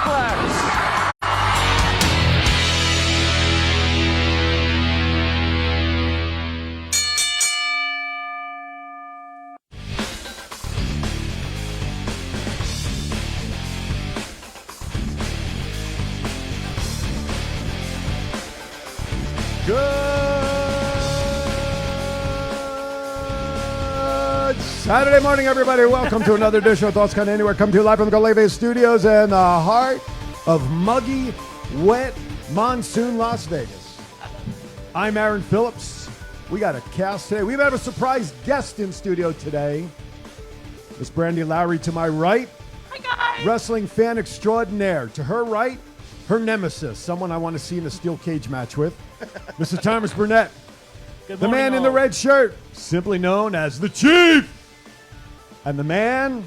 suplex. Good Saturday morning, everybody. Welcome to another edition of Thoughts Count Anywhere. Come to you live from the Goleve Studios in the heart of muggy, wet, monsoon Las Vegas. I'm Aaron Phillips. We got a cast today. We've had a surprise guest in studio today. Miss Brandy Lowry to my right. Hi, guys. Wrestling fan extraordinaire. To her right, her nemesis, someone I want to see in a steel cage match with. Mr. Thomas Burnett. Good The morning, man in all. the red shirt, simply known as the Chief. And the man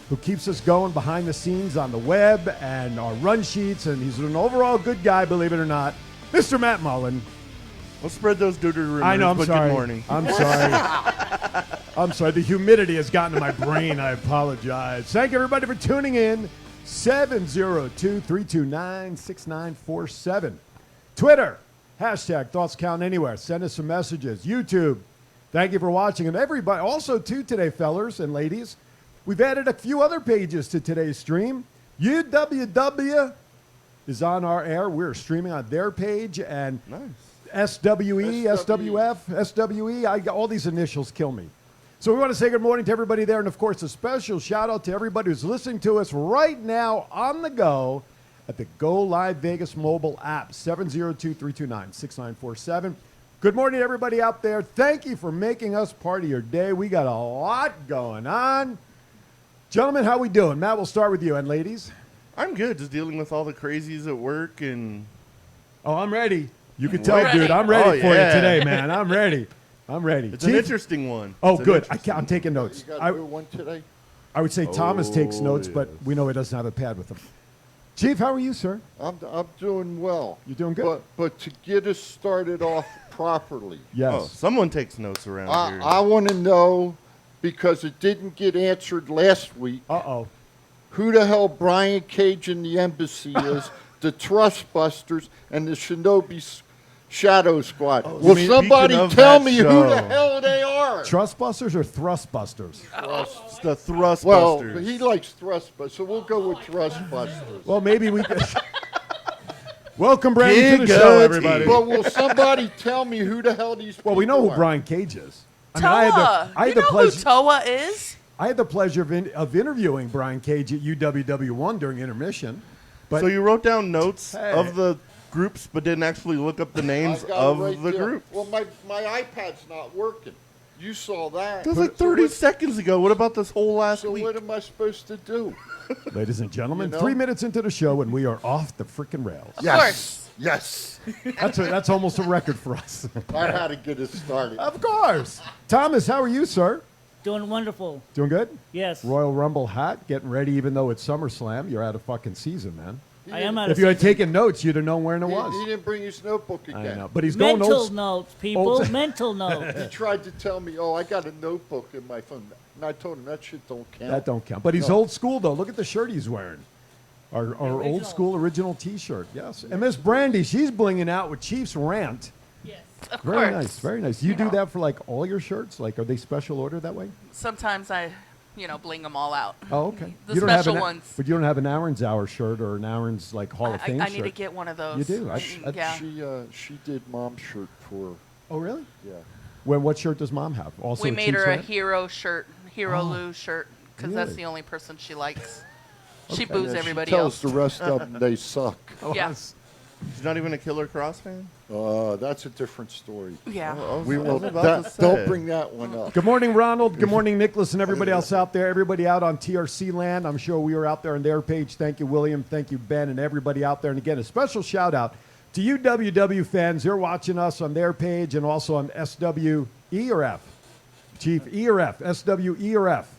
who keeps us going behind the scenes on the web and our run sheets, and he's an overall good guy, believe it or not, Mr. Matt Mullen. We'll spread those doo-doo rumors, I know, I'm but sorry. good morning. I'm sorry. I'm sorry. The humidity has gotten to my brain. I apologize. Thank you, everybody, for tuning in. 702-329-6947. Twitter, hashtag Thoughts Count Anywhere. Send us some messages. YouTube, thank you for watching. And everybody, also, too, today, fellers and ladies, we've added a few other pages to today's stream. UWW is on our air. We're streaming on their page. And Nice. SWE, SWF, SWE, all these initials kill me. So we want to say good morning to everybody there. And, of course, a special shout-out to everybody who's listening to us right now on the go at the Go Live Vegas mobile app, 702-329-6947. Good morning, everybody out there. Thank you for making us part of your day. We got a lot going on. Gentlemen, how we doing? Matt, we'll start with you. And ladies? I'm good, just dealing with all the crazies at work and... Oh, I'm ready. You can We're tell, ready. dude. I'm ready for yeah. you today, man. I'm ready. I'm ready. It's an Chief? interesting one. Oh, It's an good. interesting I'm taking notes. You got to do one today? I would say Thomas takes notes, but yes. we know he doesn't have a pad with him. Chief, how are you, sir? I'm doing well. You doing good? But to get us started off properly, Yes. Oh, someone takes notes around here. I want to know, because it didn't get answered last week, Uh-oh. who the hell Brian Cage and the Embassy is, the Trustbusters, and the Shinobi Shadow Squad. Oh, Will speaking somebody of tell that me who show. the hell they are? Trustbusters or Thrustbusters? It's the Thrustbusters. Well, he likes Thrustbusters, so we'll go with Trustbusters. Well, maybe we could. Welcome, Brandon, to the show, everybody. But will somebody tell me who the hell these people Well, we know who are? Brian Cage is. Toa. I You had the know pleasure. who Toa is? I had the pleasure of interviewing Brian Cage at UWW1 during intermission. But So you wrote down notes Hey. of the groups, but didn't actually look up the names I got it of right the there. group. Well, my iPad's not working. You saw that. That was like 30 seconds ago. What about this whole last So week? what am I supposed to do? ladies and gentlemen, You know? 3 minutes into the show, and we are off the freaking rails. Of course. Yes. That's almost a record for us. I had to get it started. Of course. Thomas, how are you, sir? Doing wonderful. Doing good? Yes. Royal Rumble hat, getting ready even though it's SummerSlam. You're out of fucking season, man. I am out If of you had season. taken notes, you'd have known where it He was. didn't bring his notebook I again. know. But he's going Mental old. notes, people. old- Mental notes. He tried to tell me, oh, I got a notebook in my phone. And I told him that shit don't count. That don't count. But he's No. old school, though. Look at the shirt he's wearing. Our old Original. school original T-shirt. Yes. And Miss Brandy, she's blinging out with Chiefs Rant. Yes. Of Very course. nice. Very nice. You do that for like all your shirts? Like, are they special order that way? Sometimes I, bling them all out. Oh, okay. The You don't have special an- ones. But you don't have an Aaron's Hour shirt or an Aaron's like Hall of Fame I shirt. need to get one of those. You do? Yeah. She did mom's shirt for, Oh, really? yeah. What shirt does Mom have? Also, We made her a Chiefs Rant? hero shirt, Hero Oh, Lou shirt, because that's really? the only person she likes. She Okay. boos Yeah, everybody she else. tells the rest of them they suck. Oh, Yeah. that's- She's not even a Killer Cross fan? That's a different story. Yeah. We I will. was about to say. Don't bring that one up. Good morning, Ronald. Good morning, Nicholas, and everybody else out there. Everybody out on TRC land. I'm sure we are out there on their page. Thank you, William. Thank you, Ben, and everybody out there. And again, a special shout out to you WW fans. They're watching us on their page and also on SWE or F. Chief, E or F? SWE or F?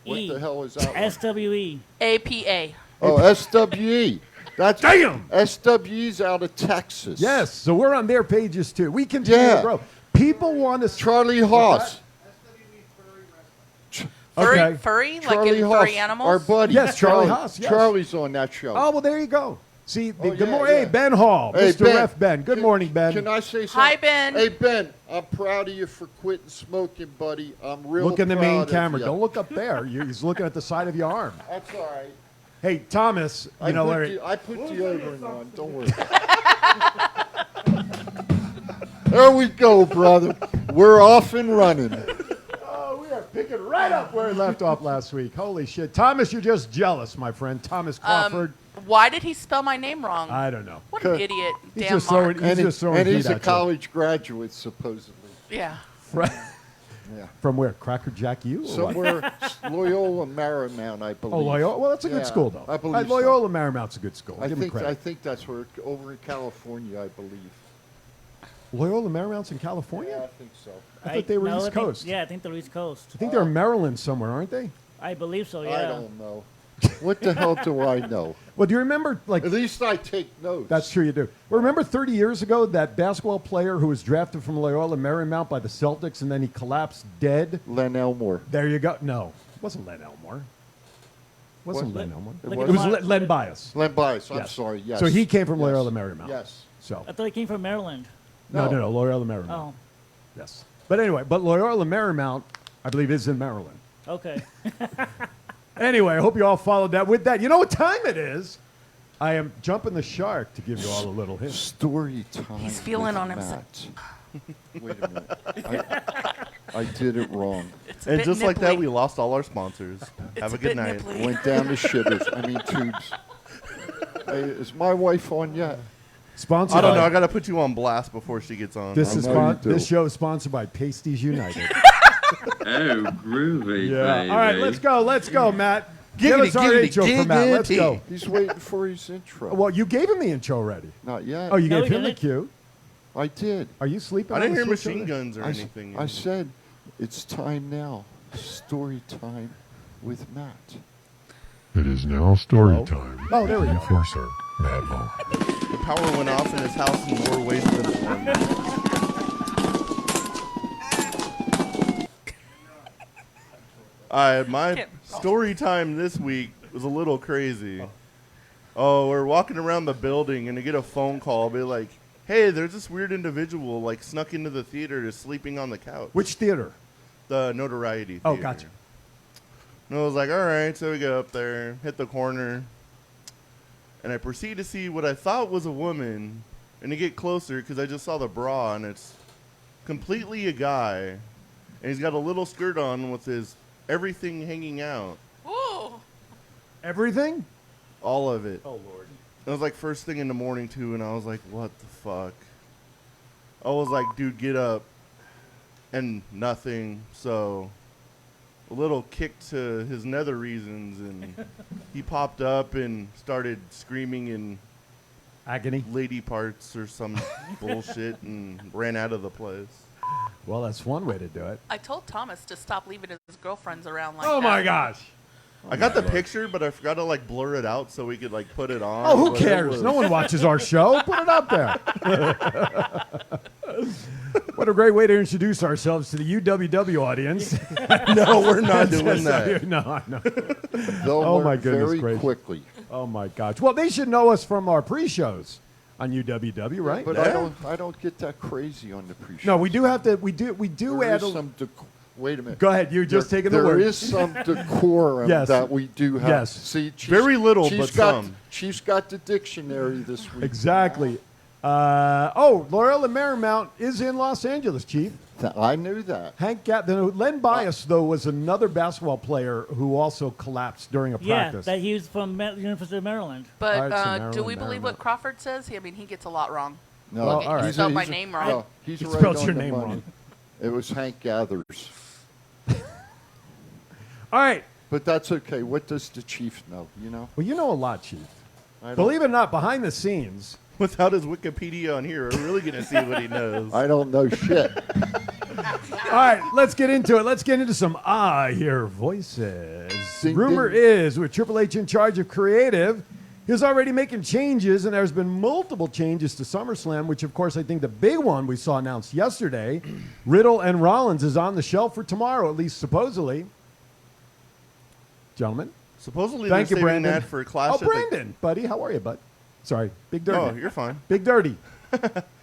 What E. the hell is that one? SWE. APA. Oh, SWE. That's Damn! SWE's out of Texas. Yes, so we're on their pages too. We continue to Yeah. grow. People want to. Charlie Haas. Okay. Furry, like Charlie in Haas, furry animals. our buddy. Yes, Charlie Haas, yes. Charlie's on that show. Oh, well, there you go. See, good yeah, morning. yeah. Hey, Ben Hall, Hey, Mr. Ben. Ref Ben. Good morning, Ben. Can I say something? Hi, Ben. Hey, Ben, I'm proud of you for quitting smoking, buddy. I'm real Look in the proud main of camera. you. Don't look up there. He's looking at the side of your arm. That's all right. Hey, Thomas, I you know, put Larry. I put deodorant on. Don't worry. There we go, brother. We're off and running. Oh, we are picking right up where we left off last week. Holy shit. Thomas, you're just jealous, my friend. Thomas Crawford. Why did he spell my name wrong? I don't know. What an idiot. He's Damn just throwing, Mark. he's just throwing heat he's a at you. college graduate, supposedly. Yeah. Yeah. From where? Cracker Jack U? Or what? Somewhere Loyola Marymount, I believe. Oh, Loyola. Well, that's a good Yeah, school, though. I believe so. Loyola Marymount's a good school. I Give him think credit. that's where over in California, I believe. Loyola Marymount's in California? Yeah, I think so. I thought they were East Coast. Yeah, I think they're East Coast. I think they're in Maryland somewhere, aren't they? I believe so, yeah. I don't know. What the hell do I know? Well, do you remember, like, At least I take notes. that's true you do. Well, remember 30 years ago, that basketball player who was drafted from Loyola Marymount by the Celtics and then he collapsed dead? Len Elmore. There you go. No, it wasn't Len Elmore. It wasn't What? Len Elmore. It It was- was Len Bias. Len Bias. I'm Yes. sorry. Yes. So he came from Yes. Loyola Marymount. Yes. So, I thought he came from Maryland. no, No. Loyola Marymount. Oh, Yes. But anyway, Loyola Marymount, I believe, is in Maryland. okay. Anyway, I hope you all followed that. With that, you know what time it is? I am jumping the shark to give you all a little hint. Story time. He's feeling with on himself. Matt. Wait a minute. I did it wrong. It's a And bit just like that, nipply. we lost all our sponsors. Have a It's good bit night. nipply. Went down the shivers. Tubes. Hey, is my wife on yet? Sponsored I don't by- know. I got to put you on blast before she gets on. This I is know you do. this show is sponsored by Pasties United. Oh, groovy, Yeah. baby. All right, let's go, Matt. Give Giggity, us our giggity, intro for Matt. Let's giggity. go. He's waiting for his intro. Well, you gave him the intro already. Not yet. Oh, you No, gave we him the didn't. cue. I did. Are you sleeping? I didn't on hear the switch machine over there? guns or I, anything. I said it's time now. Story time with Matt. It is now story time. Oh, there we go. Enforcer, Matt Long. The power went off in his house in more ways than one. My story time this week was a little crazy. Oh, we're walking around the building and I get a phone call, be like, "Hey, there's this weird individual like snuck into the theater, is sleeping on the couch." Which theater? The Notoriety Oh, Theater. gotcha. And I was like, all right, so we go up there, hit the corner, and I proceed to see what I thought was a woman, and to get closer because I just saw the bra, and it's completely a guy, and he's got a little skirt on with his everything hanging out, Ooh. Everything? all of it. Oh Lord. It was like first thing in the morning too, and I was like, what the fuck? I was like, dude, get up, and nothing. So a little kick to his nether reasons, and he popped up and started screaming in Agony. lady parts or some bullshit and ran out of the place. Well, that's one way to do it. I told Thomas to stop leaving his girlfriends around like Oh that. my gosh. I got the picture, but I forgot to like blur it out so we could like put it on. Oh, who but it cares? was- No one watches our show. Put it up there. What a great way to introduce ourselves to the UWW audience. No, we're not doing that. No, I know. They'll Oh, learn my goodness very gracious. quickly. Oh my gosh. Well, they should know us from our pre-shows on UWW, right? But Yeah. I don't get that crazy on the pre-show. No, we do have to. We do There add is a. some wait a minute. Go ahead. You're just taking the There word. is some decorum Yes. that we do have. Yes. See, she's- Very little, she's but got, some. She's got the dictionary this week. Exactly. Loyola Marymount is in Los Angeles, Chief. I knew that. Hank Len Bias, though, was another basketball player who also collapsed during a Yeah, practice. that he was from University of Maryland. But All right, so do Maryland, we believe what Crawford says? I mean, he gets a lot wrong. No, Well, He all right. he's spelled a- my he's a- name wrong. no, he's He right spelled on your the name money. wrong. It was Hank Gathers. All right. But that's okay. What does the chief know, you know? Well, you know a lot, Chief. I don't- Believe it or not, behind the scenes, Without his Wikipedia on here, we're really gonna see what he knows. I don't know shit. all right, let's get into it. Let's get into some I Hear Voices. Ding, Rumor ding. is, with Triple H in charge of creative, he's already making changes, and there's been multiple changes to SummerSlam, which, of course, I think the big one we saw announced yesterday, Riddle and Rollins is on the shelf for tomorrow, at least supposedly. gentlemen. Supposedly Thank they're you, saving Brandon. that for Clash Oh, at the... Brandon, buddy, how are you, bud? Sorry, Big Dirty. Oh, you're fine. Big Dirty.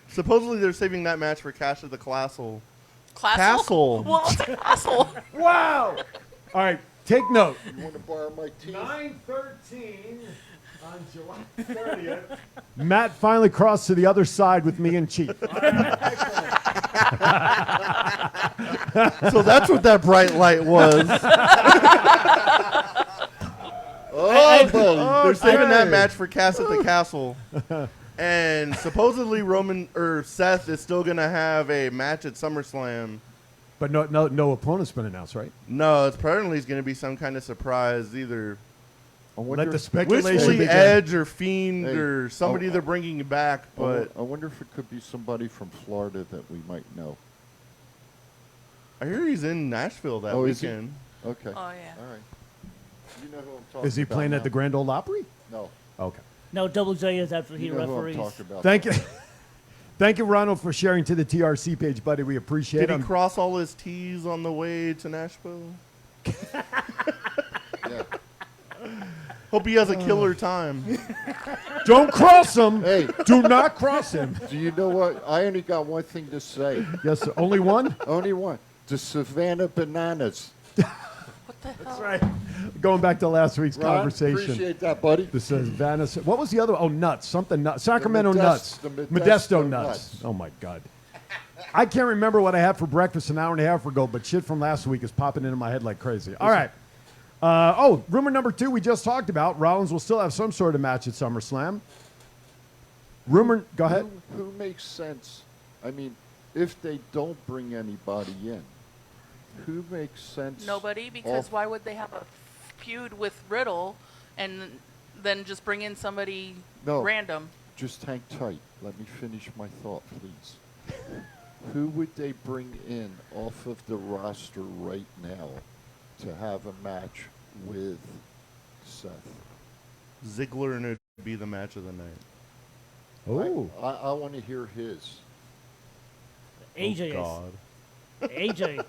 Supposedly they're saving that match for Clash at the Castle. Castle? Well, it's a castle. Wow. All right, take note. You want to borrow my teeth? 9:13 on July 30th. Matt finally crossed to the other side with me and Chief. So that's what that bright light was. Oh, buddy. They're saving that Okay. match for Cass at the Castle. And supposedly Seth is still going to have a match at SummerSlam. But no opponent's been announced, right? No, it's apparently going to be some kind of surprise, either I wonder, Let the speculation Wishfully begin. Edge or Fiend Hey, or somebody they're bringing back. But I wonder if it could be somebody from Florida that we might know. I hear he's in Nashville that Oh, is he? weekend. Okay. Oh, yeah. All right. You know who I'm talking Is he about playing now. at the Grand Ole Opry? No. Okay. No, Double J is after he You know who I'm referees. talking about. Thank you. Thank you, Ronald, for sharing to the TRC page, buddy. We appreciate Did it. he cross all his T's on the way to Nashville? Yeah. Hope he has a killer time. Don't cross him. Hey, Do not cross him. do you know what? I only got one thing to say. Yes, sir. Only one? Only one. The Savannah Bananas. What the hell? That's right. Going back to last week's Ron, conversation. appreciate that, buddy. The Savannah. What was the other? Oh, nuts. Something nuts. Sacramento nuts. The Modesto Modesto nuts. nuts. Oh, my God. I can't remember what I had for breakfast an hour and a half ago, but shit from last week is popping into my head like crazy. All right. Rumor number 2 we just talked about. Rollins will still have some sort of match at SummerSlam. Rumor, go ahead. Who makes sense? I mean, if they don't bring anybody in, who makes sense? Nobody, because off- why would they have a feud with Riddle and then just bring in somebody No. random? Just hang tight. Let me finish my thought, please. Who would they bring in off of the roster right now to have a match with Seth? Ziggler and it would be the match of the night. Oh. I want to hear his. AJ Oh, is. God. AJ.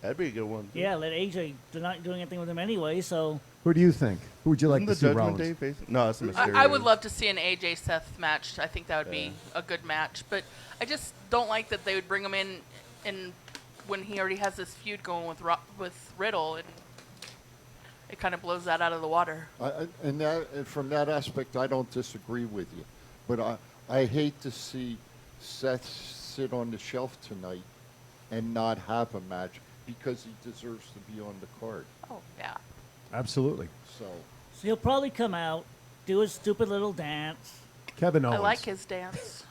That'd be a good one. too. Yeah, let AJ. They're not doing anything with him anyway, so Who do you think? Who would you like Isn't to the see Judgment Rollins? Day face? No, it's a Mysterio. I would love to see an AJ Seth match. I think that would be a good match. But I just don't like that they would bring him in when he already has this feud going with Riddle, and it kind of blows that out of the water. And from that aspect, I don't disagree with you. But I hate to see Seth sit on the shelf tonight and not have a match because he deserves to be on the card. Oh, yeah. Absolutely. So, he'll probably come out, do his stupid little dance. Kevin Owens. I like his dance.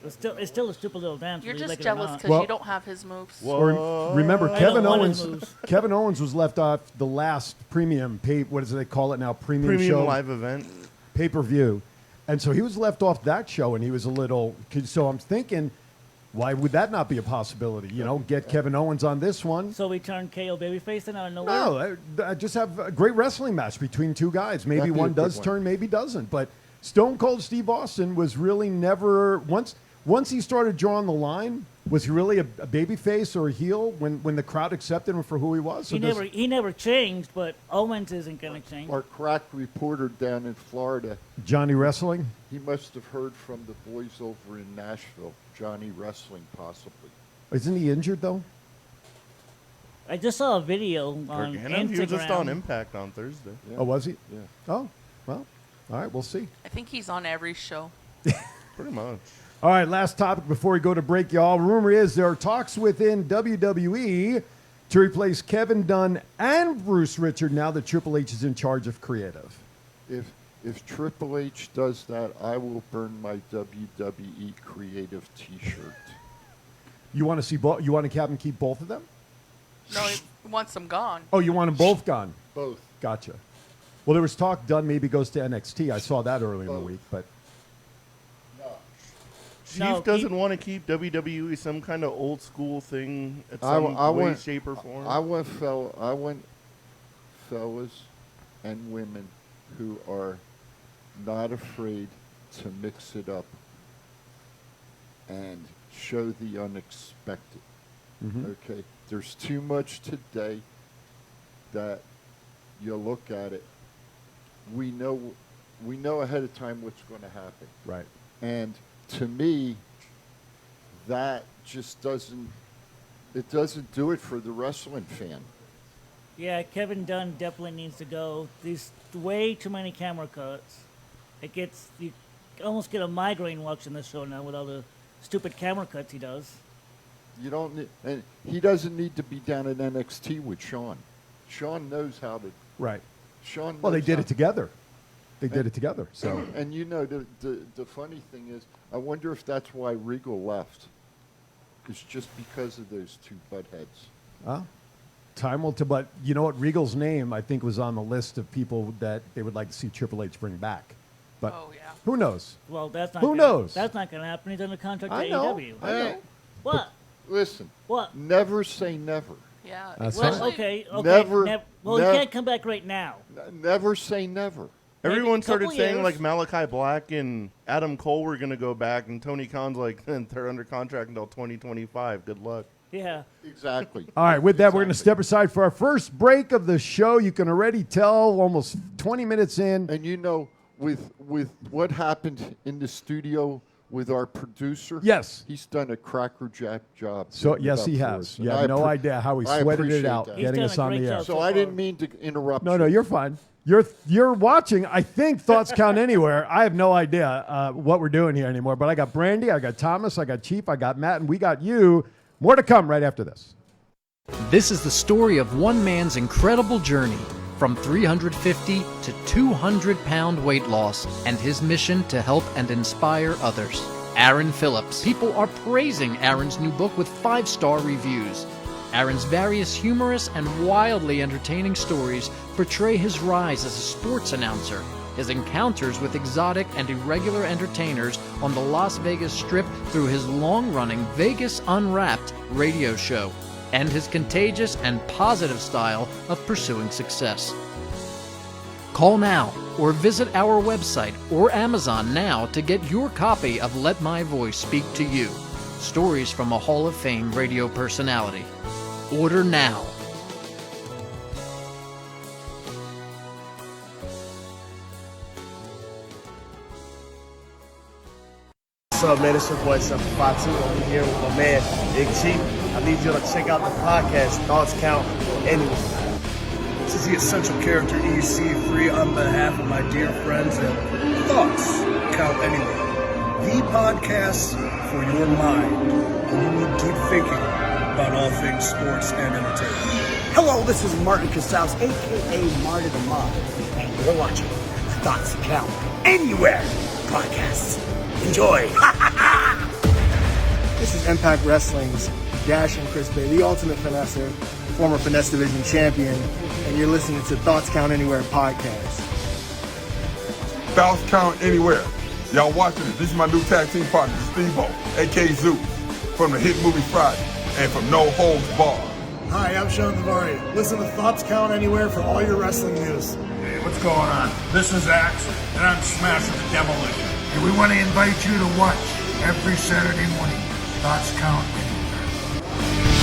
It's still a stupid little dance. You're whether you just like it or jealous not. because Well- you don't have his moves. Or remember, I Kevin don't want his Owens. moves. Kevin Owens was left off the last premium pay. What does they call it now? Premium Premium show, live event. pay per view, and so he was left off that show, and he was a little. So I'm thinking, why would that not be a possibility? You know, get Kevin Owens on this one. So we turn KO babyface and out of nowhere. No, I just have a great wrestling match between two guys. Maybe That'd be a one good does one. turn, maybe doesn't. But Stone Cold Steve Austin was really never once he started drawing the line. Was he really a baby face or a heel when the crowd accepted him for who he was? So He never changed, but Owens isn't going to change. our crack reporter down in Florida, Johnny Wrestling. he must have heard from the boys over in Nashville, Johnny Wrestling possibly. Isn't he injured though? I just saw a video on Gargano? Instagram. He was just on Impact on Thursday. Yeah. Oh, was he? Yeah. Oh, well, all right, we'll see. I think he's on every show. Pretty much. All right, last topic before we go to break, y'all. Rumor is there are talks within WWE to replace Kevin Dunn and Bruce Richard now that Triple H is in charge of creative. If Triple H does that, I will burn my WWE creative T-shirt. You want to see both? You want to have him keep both of them? No, he wants them gone. Oh, you want them both gone? Both. Gotcha. Well, there was talk Dunn maybe goes to NXT. I saw that early in the Both. week, but Chief No, doesn't want to keep WWE some kind of old school thing at some way, shape, or form. I want fellas and women who are not afraid to mix it up and show the unexpected. Okay, there's too much today that you look at it, we know ahead of time what's going to happen. Right. And to me, that just doesn't do it for the wrestling fan. Yeah, Kevin Dunn definitely needs to go. There's way too many camera cuts. You almost get a migraine watching this show now with all the stupid camera cuts he does. You don't need, and he doesn't need to be down at NXT with Sean. Sean knows how to. Right. Sean. Well, they knows did how- it together. They did it together. So. And the funny thing is, I wonder if that's why Regal left. It's just because of those two butt heads. Well, time will tell. But you know what? Regal's name, I think, was on the list of people that they would like to see Triple H bring back. But Oh, yeah. who knows? Well, that's not. Who knows? That's not going to happen. He's under contract to I know. AEW. I know. What? Listen. What? Never say never. Yeah. That's Well, especially- okay. Never- Well, he never- can't come back right now. Never say never. Maybe Everyone a couple started saying years. like Malachi Black and Adam Cole were gonna go back, and Tony Khan's like, they're under contract until 2025. Good luck. Yeah. Exactly. All right, with that, we're going to step aside for our first break of the show. You can already tell almost 20 minutes in. And with what happened in the studio with our producer, Yes. he's done a crackerjack job. So, putting it yes, up he for has. us. You And have I no idea how he I sweated it appreciate out that. He's getting done us a on the great air. job. So I didn't mean to interrupt No, you. no, you're fine. You're watching, I think, Thoughts Count Anywhere. I have no idea what we're doing here anymore. But I got Brandy, I got Thomas, I got Chief, I got Matt, and we got you. More to come right after this. This is the story of one man's incredible journey from 350 to 200-pound weight loss and his mission to help and inspire others. Aaron Phillips. People are praising Aaron's new book with 5-star reviews. Aaron's various humorous and wildly entertaining stories portray his rise as a sports announcer, his encounters with exotic and irregular entertainers on the Las Vegas Strip through his long-running Vegas Unwrapped radio show, and his contagious and positive style of pursuing success. Call now or visit our website or Amazon now to get your copy of Let My Voice Speak to You, stories from a Hall of Fame radio personality. Order now. What's up, man? It's your boy 752 over here with my man Big Chief. I need you to check out the podcast, Thoughts Count Anywhere. This is the essential character EC3 on behalf of my dear friends at Thoughts Count Anywhere. The podcast for your mind when you need deep thinking about all things sports and entertainment. Hello, this is Martin Casals, a.k.a. Marty the Mob, and you're watching Thoughts Count Anywhere podcast. Enjoy. This is Impact Wrestling's Dash and Chris Bay, the ultimate finesser, former Finesse Division champion, and you're listening to Thoughts Count Anywhere podcast. Thoughts Count Anywhere. Y'all watching it. This is my new tag team partner, Steve-O, a.k.a. Zeus, from the hit movie Friday, and from No Holds Barred. Hi, I'm Sean Navarri. Listen to Thoughts Count Anywhere for all your wrestling news. Hey, what's going on? This is Axe, and I'm smashing the demolition. And we want to invite you to watch every Saturday morning. Thoughts Count Anywhere.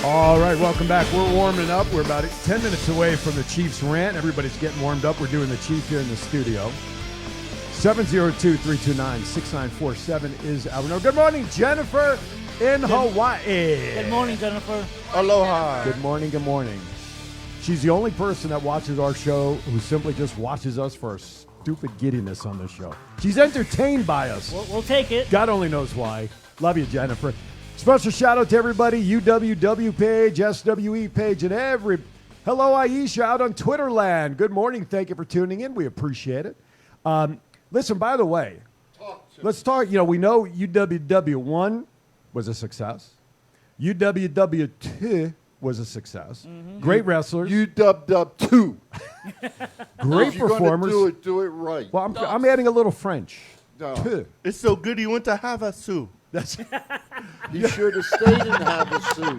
All right, welcome back. We're warming up. We're about 10 minutes away from the Chiefs rant. Everybody's getting warmed up. We're doing the Chief here in the studio. 702-329-6947 is our number. Good morning, Jennifer in Hawaii. Good morning, Jennifer. Aloha. Good morning, good morning. She's the only person that watches our show who simply just watches us for our stupid giddiness on the show. She's entertained by us. We'll take it. God only knows why. Love you, Jennifer. Special shout out to everybody, UWW page, SWE page, and every. Hello, Aisha, out on Twitter land. Good morning. Thank you for tuning in. We appreciate it. Listen, by the way, let's talk. You know, we know UWW1 was a success. UWW2 was a success. Mm-hmm. Great wrestlers. UWW2. Great If you're performers. gonna do it right. Well, I'm adding a little French. No. Two. It's so good he went to Havasu. That's He should have stayed in Havasu.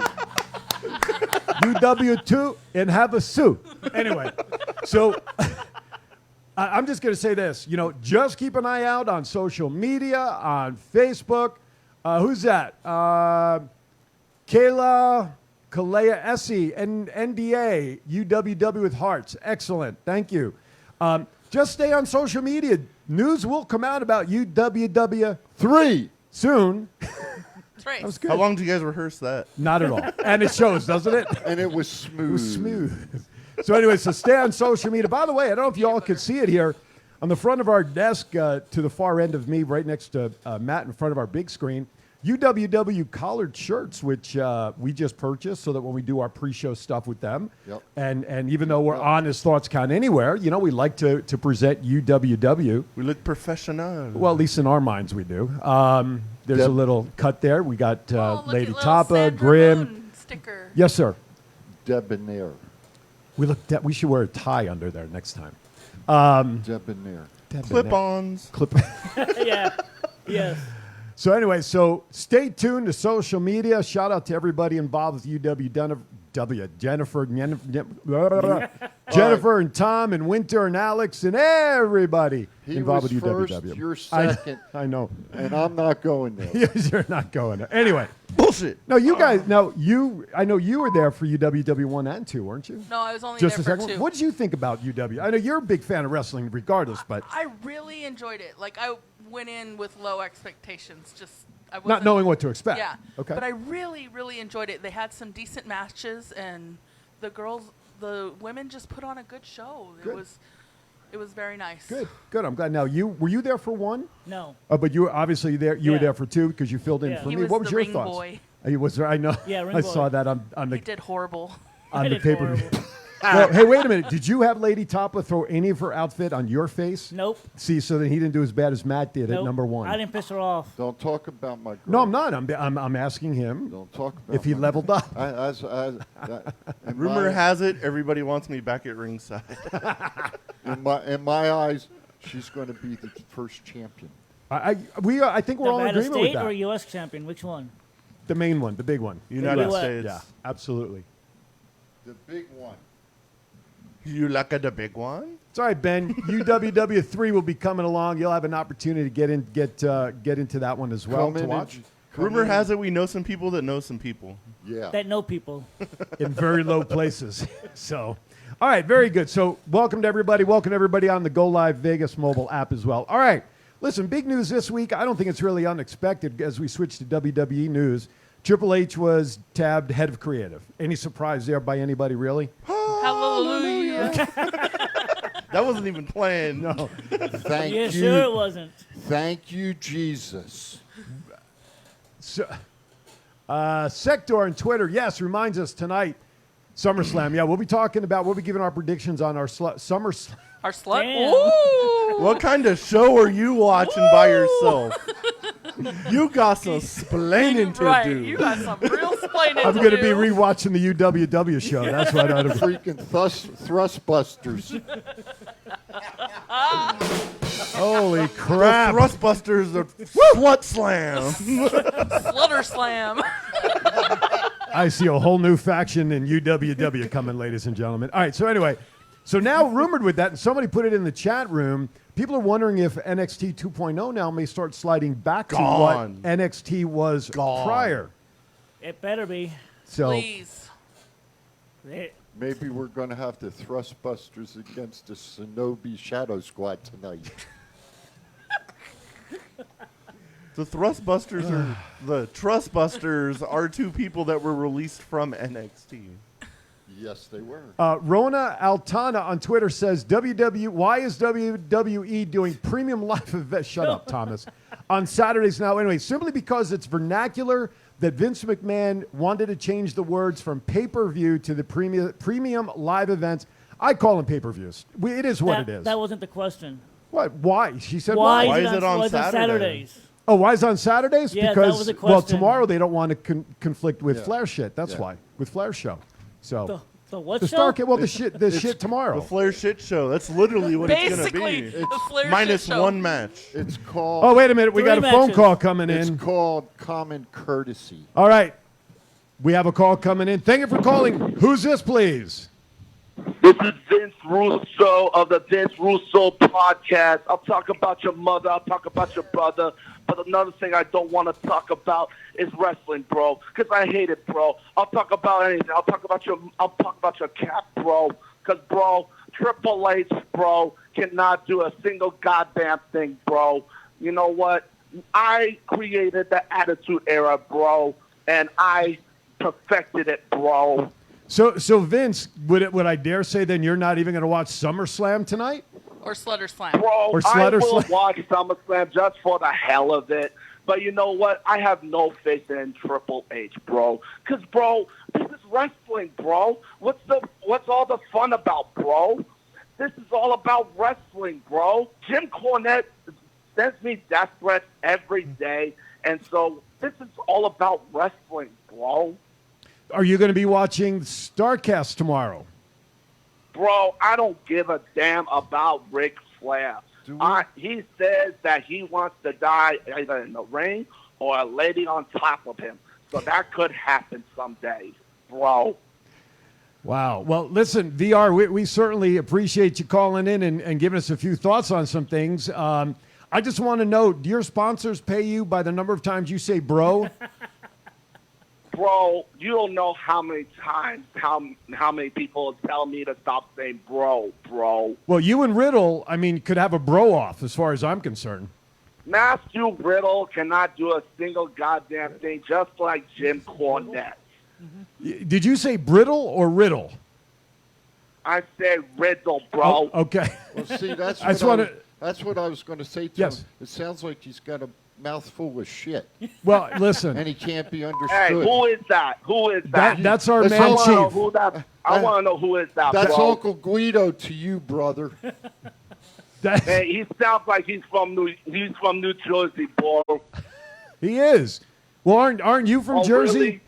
UW2 and have a suit. Anyway, so I'm just going to say this. Just keep an eye out on social media, on Facebook. Who's that? Kalea Essie, NDA, UWW with hearts. Excellent. Thank you. Just stay on social media. News will come out about UWW 3 soon. That's right. That was good. How long do you guys rehearse that? Not at all. And it shows, doesn't it? And it was smooth. It was smooth. So anyway, stay on social media. By the way, I don't know if you all could see it here. On the front of our desk, to the far end of me, right next to Matt in front of our big screen, UWW collared shirts, which we just purchased so that when we do our pre-show stuff with them, Yep. and even though we're on as Thoughts Count Anywhere, we like to present UWW. We look professional. Well, at least in our minds we do. There's a little cut there. We got Lady Tapa, Grim. Sticker. Yes, sir. Debonair. We should wear a tie under there next time. Debonair. Clip-ons. Yeah. Yes. So anyway, stay tuned to social media. Shout out to everybody involved with Jennifer and Tom and Winter and Alex and everybody He involved was with first, UWW. you're second. I know. And I'm not going there. Yes, you're not going there. Anyway. Bullshit. No, you guys. No, I know you were there for UWW 1 and 2, weren't you? No, I was only Just there a for second. 2. What did you think about UW? I know you're a big fan of wrestling, regardless, but I really enjoyed it. Like, I went in with low expectations. I wasn't, not knowing what to expect. Yeah. Okay. But I really, really enjoyed it. They had some decent matches, and the women just put on a good show. Good. It was very nice. Good. I'm glad. Now, were you there for 1? No. Oh, but you were obviously there. You were there for 2 because you filled in Yeah. for He me. was What was the your ring thoughts? boy. Was there? I know. Yeah, ring I boy. saw that on the He did horrible. on I the did pay per view. horrible. Well, hey, wait a minute. Did you have Lady Tapa throw any of her outfit on your face? Nope. See, so then he didn't do as bad as Matt did at Nope. number 1. I didn't piss her off. Don't talk about my girl. No, I'm not. I'm asking him Don't talk about if he my leveled up. in Rumor my- has it, everybody wants me back at ringside. in my eyes, she's going to be the first champion. I think we're all in Nevada agreement with State that. or U.S. champion? Which one? The main one, the big one. United US. States. Yeah, absolutely. The big one. You like the big one? It's all right, Ben. UWW 3 will be coming along. You'll have an opportunity to get into that one as well Come to in watch and- come Rumor in has it we know some people that know some people. Yeah. That know people. in very low places. So, all right, very good. So, welcome to everybody. Welcome everybody on the Go Live Vegas mobile app as well. All right, listen, big news this week. I don't think it's really unexpected as we switch to WWE news. Triple H was tabbed head of creative. Any surprise there by anybody, really? Hallelujah. That wasn't even planned. No. Thank Yeah, you. sure it wasn't. Thank you, Jesus. So, Sector on Twitter, yes, reminds us tonight, SummerSlam. Yeah, we'll be giving our predictions on our SummerSlam. Our slut. Damn. Ooh. What kind of show are you watching by yourself? You got some splaining to Right. do. You got some real splaining I'm to going to do. be rewatching the UWW show. That's what I'm Freaking thrustbusters. Holy crap. Thrustbusters are slut slam. Slutter slam. I see a whole new faction in UWW coming, ladies and gentlemen. All right, so anyway, so now rumored with that, and somebody put it in the chat room, people are wondering if NXT 2.0 now may start sliding back to Gone. what NXT was prior. It better be. So Please. Maybe we're going to have the thrustbusters against the Shinobi Shadow Squad tonight. The Thrustbusters are the Trustbusters are 2 people that were released from NXT. Yes, they were. Rona Altana on Twitter says, why is WWE doing premium live events? Shut up, Thomas. On Saturdays now. Anyway, simply because it's vernacular that Vince McMahon wanted to change the words from pay-per-view to the premium live events. I call them pay-per-views. It is what it is. That wasn't the question. What? Why? She said Why why. is it on Saturdays? Oh, why is it on Saturdays? Yeah, that because was the well, question. tomorrow they don't want to conflict with Yeah. Flair shit. That's Yeah. why. With Flair's show. So The what the show? Starcade, well, the shit tomorrow. The Flair shit show. That's literally what it's Basically, going to be. the Flair Minus shit show. 1 match. It's called. Oh, wait a minute. We 3 got a phone matches. call coming It's in. called common courtesy. All right. We have a call coming in. Thank you for calling. Who's this, please? This is Vince Russo of the Vince Russo podcast. I'll talk about your mother. I'll talk about your brother. But another thing I don't want to talk about is wrestling, bro, because I hate it, bro. I'll talk about anything. I'll talk about your cat, bro, because, bro, Triple H, bro, cannot do a single goddamn thing, bro. You know what? I created the Attitude Era, bro, and I perfected it, bro. So Vince, would I dare say then you're not even going to watch SummerSlam tonight? Or Slutter Slam. Bro, I will watch SummerSlam just for the hell of it. But you know what? I have no faith in Triple H, bro. Because, bro, this is wrestling, bro. What's all the fun about, bro? This is all about wrestling, bro. Jim Cornette sends me death threats every day. And so this is all about wrestling, bro. Are you going to be watching StarCast tomorrow? Bro, I don't give a damn about Ric Flair. He says that he wants to die either in the ring or a lady on top of him. So that could happen someday, bro. Wow. Well, listen, VR, we certainly appreciate you calling in and giving us a few thoughts on some things. I just want to know, do your sponsors pay you by the number of times you say bro? Bro, you don't know how many times, how many people tell me to stop saying bro. Well, you and Riddle, I mean, could have a bro off as far as I'm concerned. Matthew Riddle cannot do a single goddamn thing, just like Jim Cornette. Did you say brittle or riddle? I said Riddle, bro. Oh, okay. Well, see, that's what I was going to say to him. It sounds like he's got a mouthful of shit. Well, listen. And he can't be understood. Hey, who is that? Who is that? That's our man chief. I want to know who is that, That's bro. Uncle Guido to you, brother. Hey, he sounds like he's from New Jersey, bro. He is. Well, aren't you from Jersey? Really?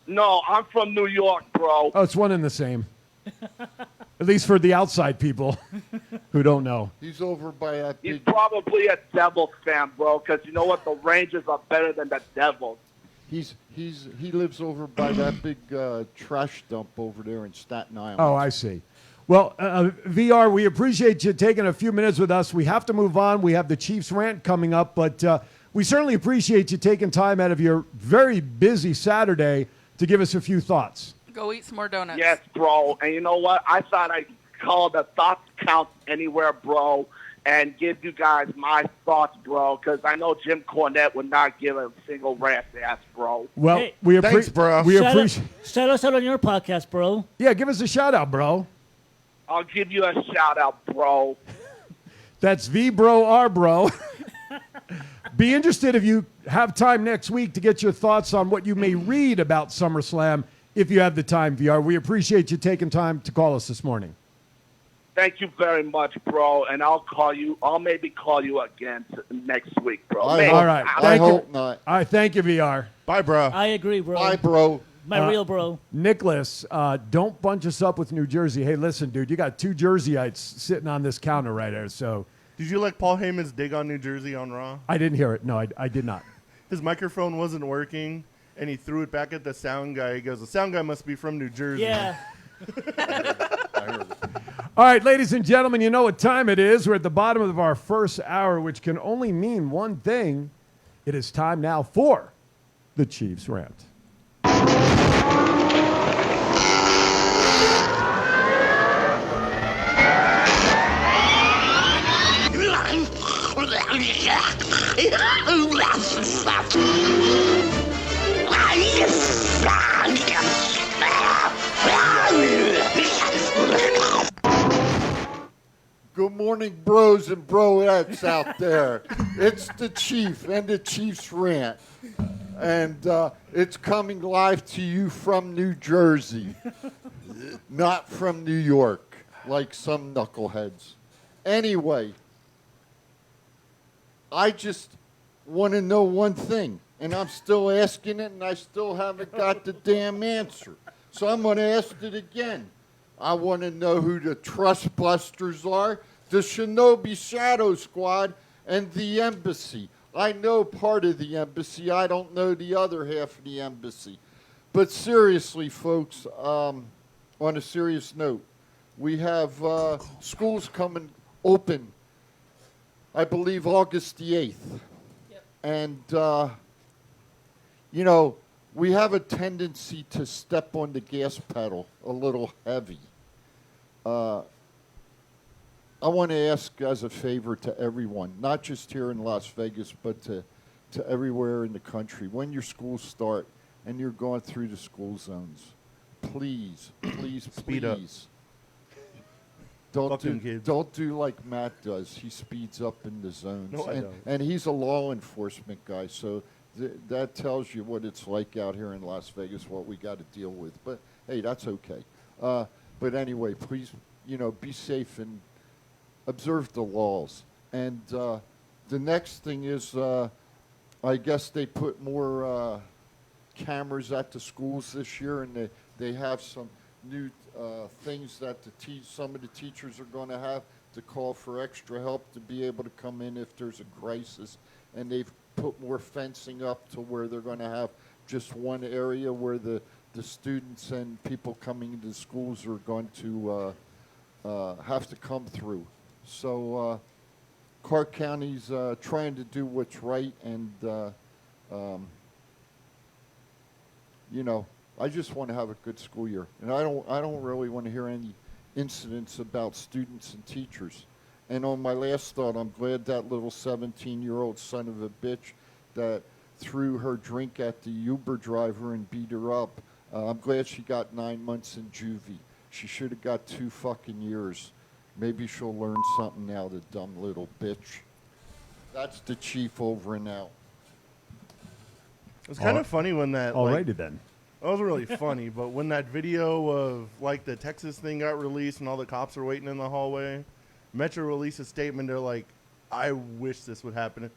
No, I'm from New York, bro. Oh, it's one and the same. At least for the outside people who don't know. He's over by that He's probably a Devils fan, bro, because you know what? The Rangers are better than the Devils. He lives over by that big trash dump over there in Staten Island. Oh, I see. Well, VR, we appreciate you taking a few minutes with us. We have to move on. We have the Chiefs rant coming up, but we certainly appreciate you taking time out of your very busy Saturday to give us a few thoughts. Go eat some more donuts. Yes, bro. And you know what? I thought I'd call the Thoughts Count Anywhere, bro, and give you guys my thoughts, bro, because I know Jim Cornette would not give a single rat's ass, bro. Well, Hey, thanks, bro. We appreciate. Shout us out on your podcast, bro. Yeah, give us a shout out, bro. I'll give you a shout out, bro. That's V Bro R Bro. Be interested if you have time next week to get your thoughts on what you may read about SummerSlam if you have the time, VR. We appreciate you taking time to call us this morning. Thank you very much, bro, and I'll maybe call you again next week, bro. All right. I hope not. All right, thank you, VR. Bye, bro. I agree, bro. Bye, bro. My real bro. Nicholas, don't bunch us up with New Jersey. Hey, listen, dude, you got two Jerseyites sitting on this counter right there, so... Did you like Paul Heyman's dig on New Jersey on Raw? I didn't hear it. No, I did not. His microphone wasn't working, and he threw it back at the sound guy. He goes, the sound guy must be from New Jersey. Yeah. All right, ladies and gentlemen, you know what time it is. We're at the bottom of our first hour, which can only mean one thing. It is time now for the Chiefs Rant. Good morning, bros and broettes out there. It's the Chief and the Chiefs Rant. And it's coming live to you from New Jersey, not from New York, like some knuckleheads. Anyway, I just want to know one thing, and I'm still asking it, and I still haven't got the damn answer. So I'm going to ask it again. I want to know who the Trust Busters are, the Shinobi Shadow Squad, and the Embassy. I know part of the Embassy. I don't know the other half of the Embassy. But seriously, folks, on a serious note, we have schools coming open, I believe, August the 8th. Yep. And, you know, we have a tendency to step on the gas pedal a little heavy. I want to ask as a favor to everyone, not just here in Las Vegas, but to everywhere in the country, when your schools start and you're going through the school zones, please, please, Speed up. please. Fucking kids. Don't do like Matt does. He speeds up in the zones. No, I don't. And he's a law enforcement guy, so that tells you what it's like out here in Las Vegas, what we got to deal with. But, hey, that's okay. But anyway, please, you know, be safe and observe the laws. And the next thing is, I guess they put more cameras at the schools this year, and they have some new things that some of the teachers are going to have to call for extra help to be able to come in if there's a crisis. And they've put more fencing up to where they're going to have just one area where the students and people coming into the schools are going to have to come through. So Clark County's trying to do what's right, and you know, I just want to have a good school year, and I don't really want to hear any incidents about students and teachers. And on my last thought, I'm glad that little 17-year-old son of a bitch that threw her drink at the Uber driver and beat her up. I'm glad she got 9 months in juvie. She should have got 2 fucking years. Maybe she'll learn something now, the dumb little bitch. That's the chief over and out. It was kind of funny when that. Alrighty then. That was really funny, but when that video of like the Texas thing got released and all the cops were waiting in the hallway, Metro released a statement. They're like, "I wish this would happen."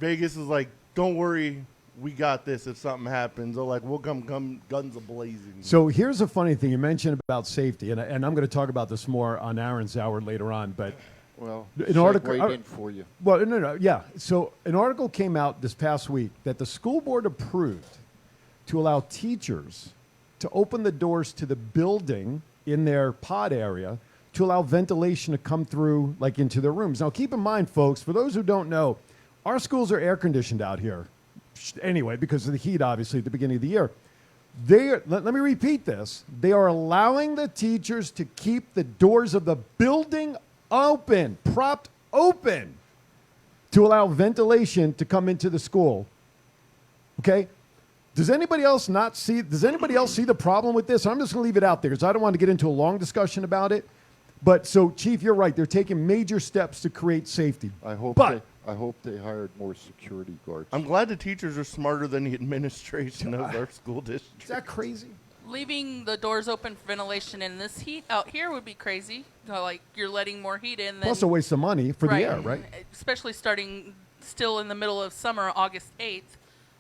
Vegas is like, "Don't worry, we got this. If something happens, they're like, we'll come guns a-blazing." So here's a funny thing. You mentioned about safety, and I'm going to talk about this more on Aaron's hour later on, but well, an article right in for you. Well, no, yeah. So an article came out this past week that the school board approved to allow teachers to open the doors to the building in their pod area to allow ventilation to come through, like, into their rooms. Now, keep in mind, folks, for those who don't know, our schools are air conditioned out here anyway because of the heat, obviously, at the beginning of the year. Let me repeat this. They are allowing the teachers to keep the doors of the building open, propped open, to allow ventilation to come into the school. Okay? Does anybody else see the problem with this? I'm just going to leave it out there because I don't want to get into a long discussion about it. But so, Chief, you're right. They're taking major steps to create safety. I hope they hired more security guards. I'm glad the teachers are smarter than the administration of our school district. Is that crazy? Leaving the doors open for ventilation in this heat out here would be crazy. Like, you're letting more heat in. Plus a waste of money for the air, right? Especially starting still in the middle of summer, August 8th.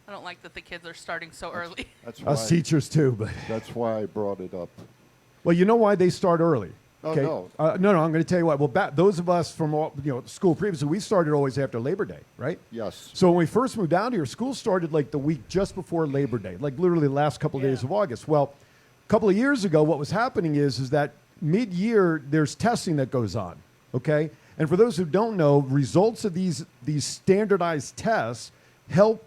I don't like that the kids are starting so early. That's Us teachers too, but that's why I brought it up. Well, you know why they start early. Okay? No. No, I'm going to tell you what. Well, those of us from school previously, we started always after Labor Day, right? Yes. So when we first moved down here, school started like the week just before Labor Day, like literally the last couple of days of August. Well, a couple of years ago, what was happening is that mid-year there's testing that goes on, okay? And for those who don't know, results of these standardized tests help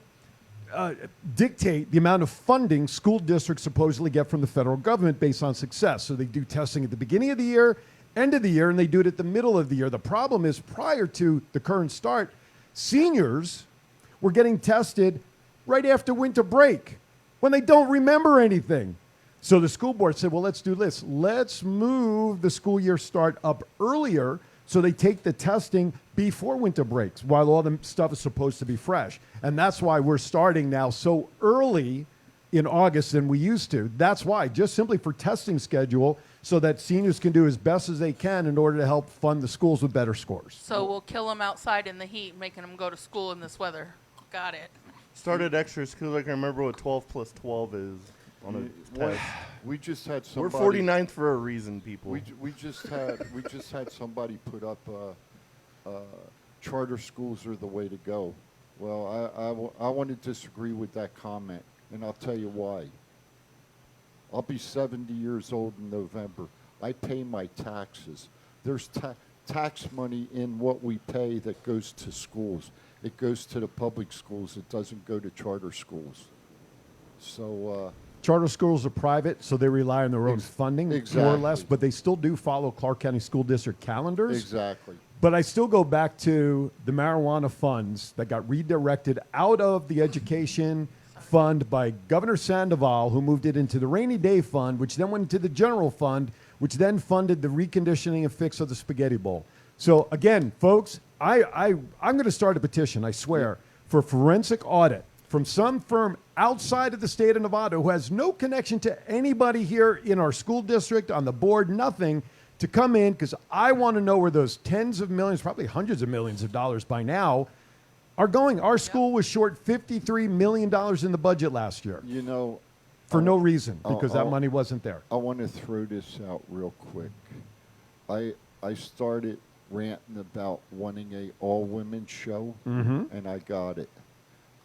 dictate the amount of funding school districts supposedly get from the federal government based on success. So they do testing at the beginning of the year, end of the year, and they do it at the middle of the year. The problem is prior to the current start, seniors were getting tested right after winter break when they don't remember anything. So the school board said, well, let's do this. Let's move the school year start up earlier so they take the testing before winter breaks while all the stuff is supposed to be fresh. And that's why we're starting now so early in August than we used to. That's why, just simply for testing schedule so that seniors can do as best as they can in order to help fund the schools with better scores. So we'll kill them outside in the heat, making them go to school in this weather. Got it. Started extra school. I can remember what 12 plus 12 is on a test. We just had somebody. We're 49th for a reason, people. We just had somebody put up charter schools are the way to go. Well, I want to disagree with that comment, and I'll tell you why. I'll be 70 years old in November. I pay my taxes. There's tax money in what we pay that goes to schools. It goes to the public schools. It doesn't go to charter schools. So charter schools are private, so they rely on their own funding, more or less, but they still do follow Clark County School District calendars. Exactly. But I still go back to the marijuana funds that got redirected out of the education fund by Governor Sandoval, who moved it into the rainy day fund, which then went into the general fund, which then funded the reconditioning and fix of the spaghetti bowl. So again, folks, I'm going to start a petition, I swear, for forensic audit from some firm outside of the state of Nevada who has no connection to anybody here in our school district, on the board, nothing, to come in, because I want to know where those tens of millions, probably hundreds of millions of dollars by now, are going. Our school was short $53 million in the budget last year. You know, for no reason, because that money wasn't there. I want to throw this out real quick. I started ranting about wanting a all-women show, and I got it.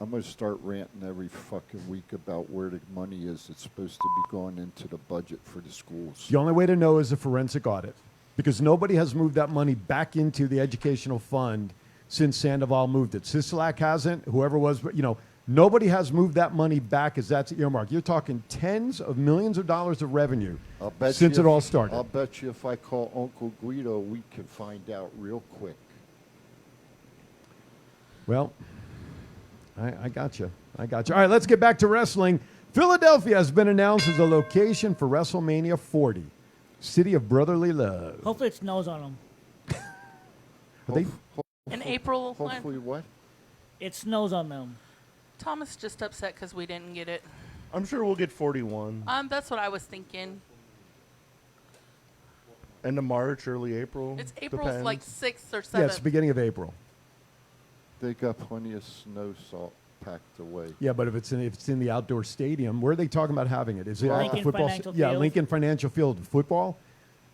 I'm going to start ranting every fucking week about where the money is that's supposed to be going into the budget for the schools. The only way to know is a forensic audit, because nobody has moved that money back into the educational fund since Sandoval moved it. Sisolak hasn't, whoever was, you know, nobody has moved that money back as that's earmarked. You're talking tens of millions of dollars of revenue since it all started. I'll bet you if I call Uncle Guido, we can find out real quick. Well, I got you. I got you. All right, let's get back to wrestling. Philadelphia has been announced as a location for WrestleMania 40. City of brotherly love. Hopefully it snows on them. Are they? In April. Hopefully what? It snows on them. Thomas just upset because we didn't get it. I'm sure we'll get 41. That's what I was thinking. End of March, early April. It's April depends. like 6th or 7th. Yeah, it's the beginning of April. They got plenty of snow salt packed away. Yeah, but if it's in the outdoor stadium, where are they talking about having it? Is it at the Lincoln football? Financial Yeah, Field. Lincoln Financial Field. Football,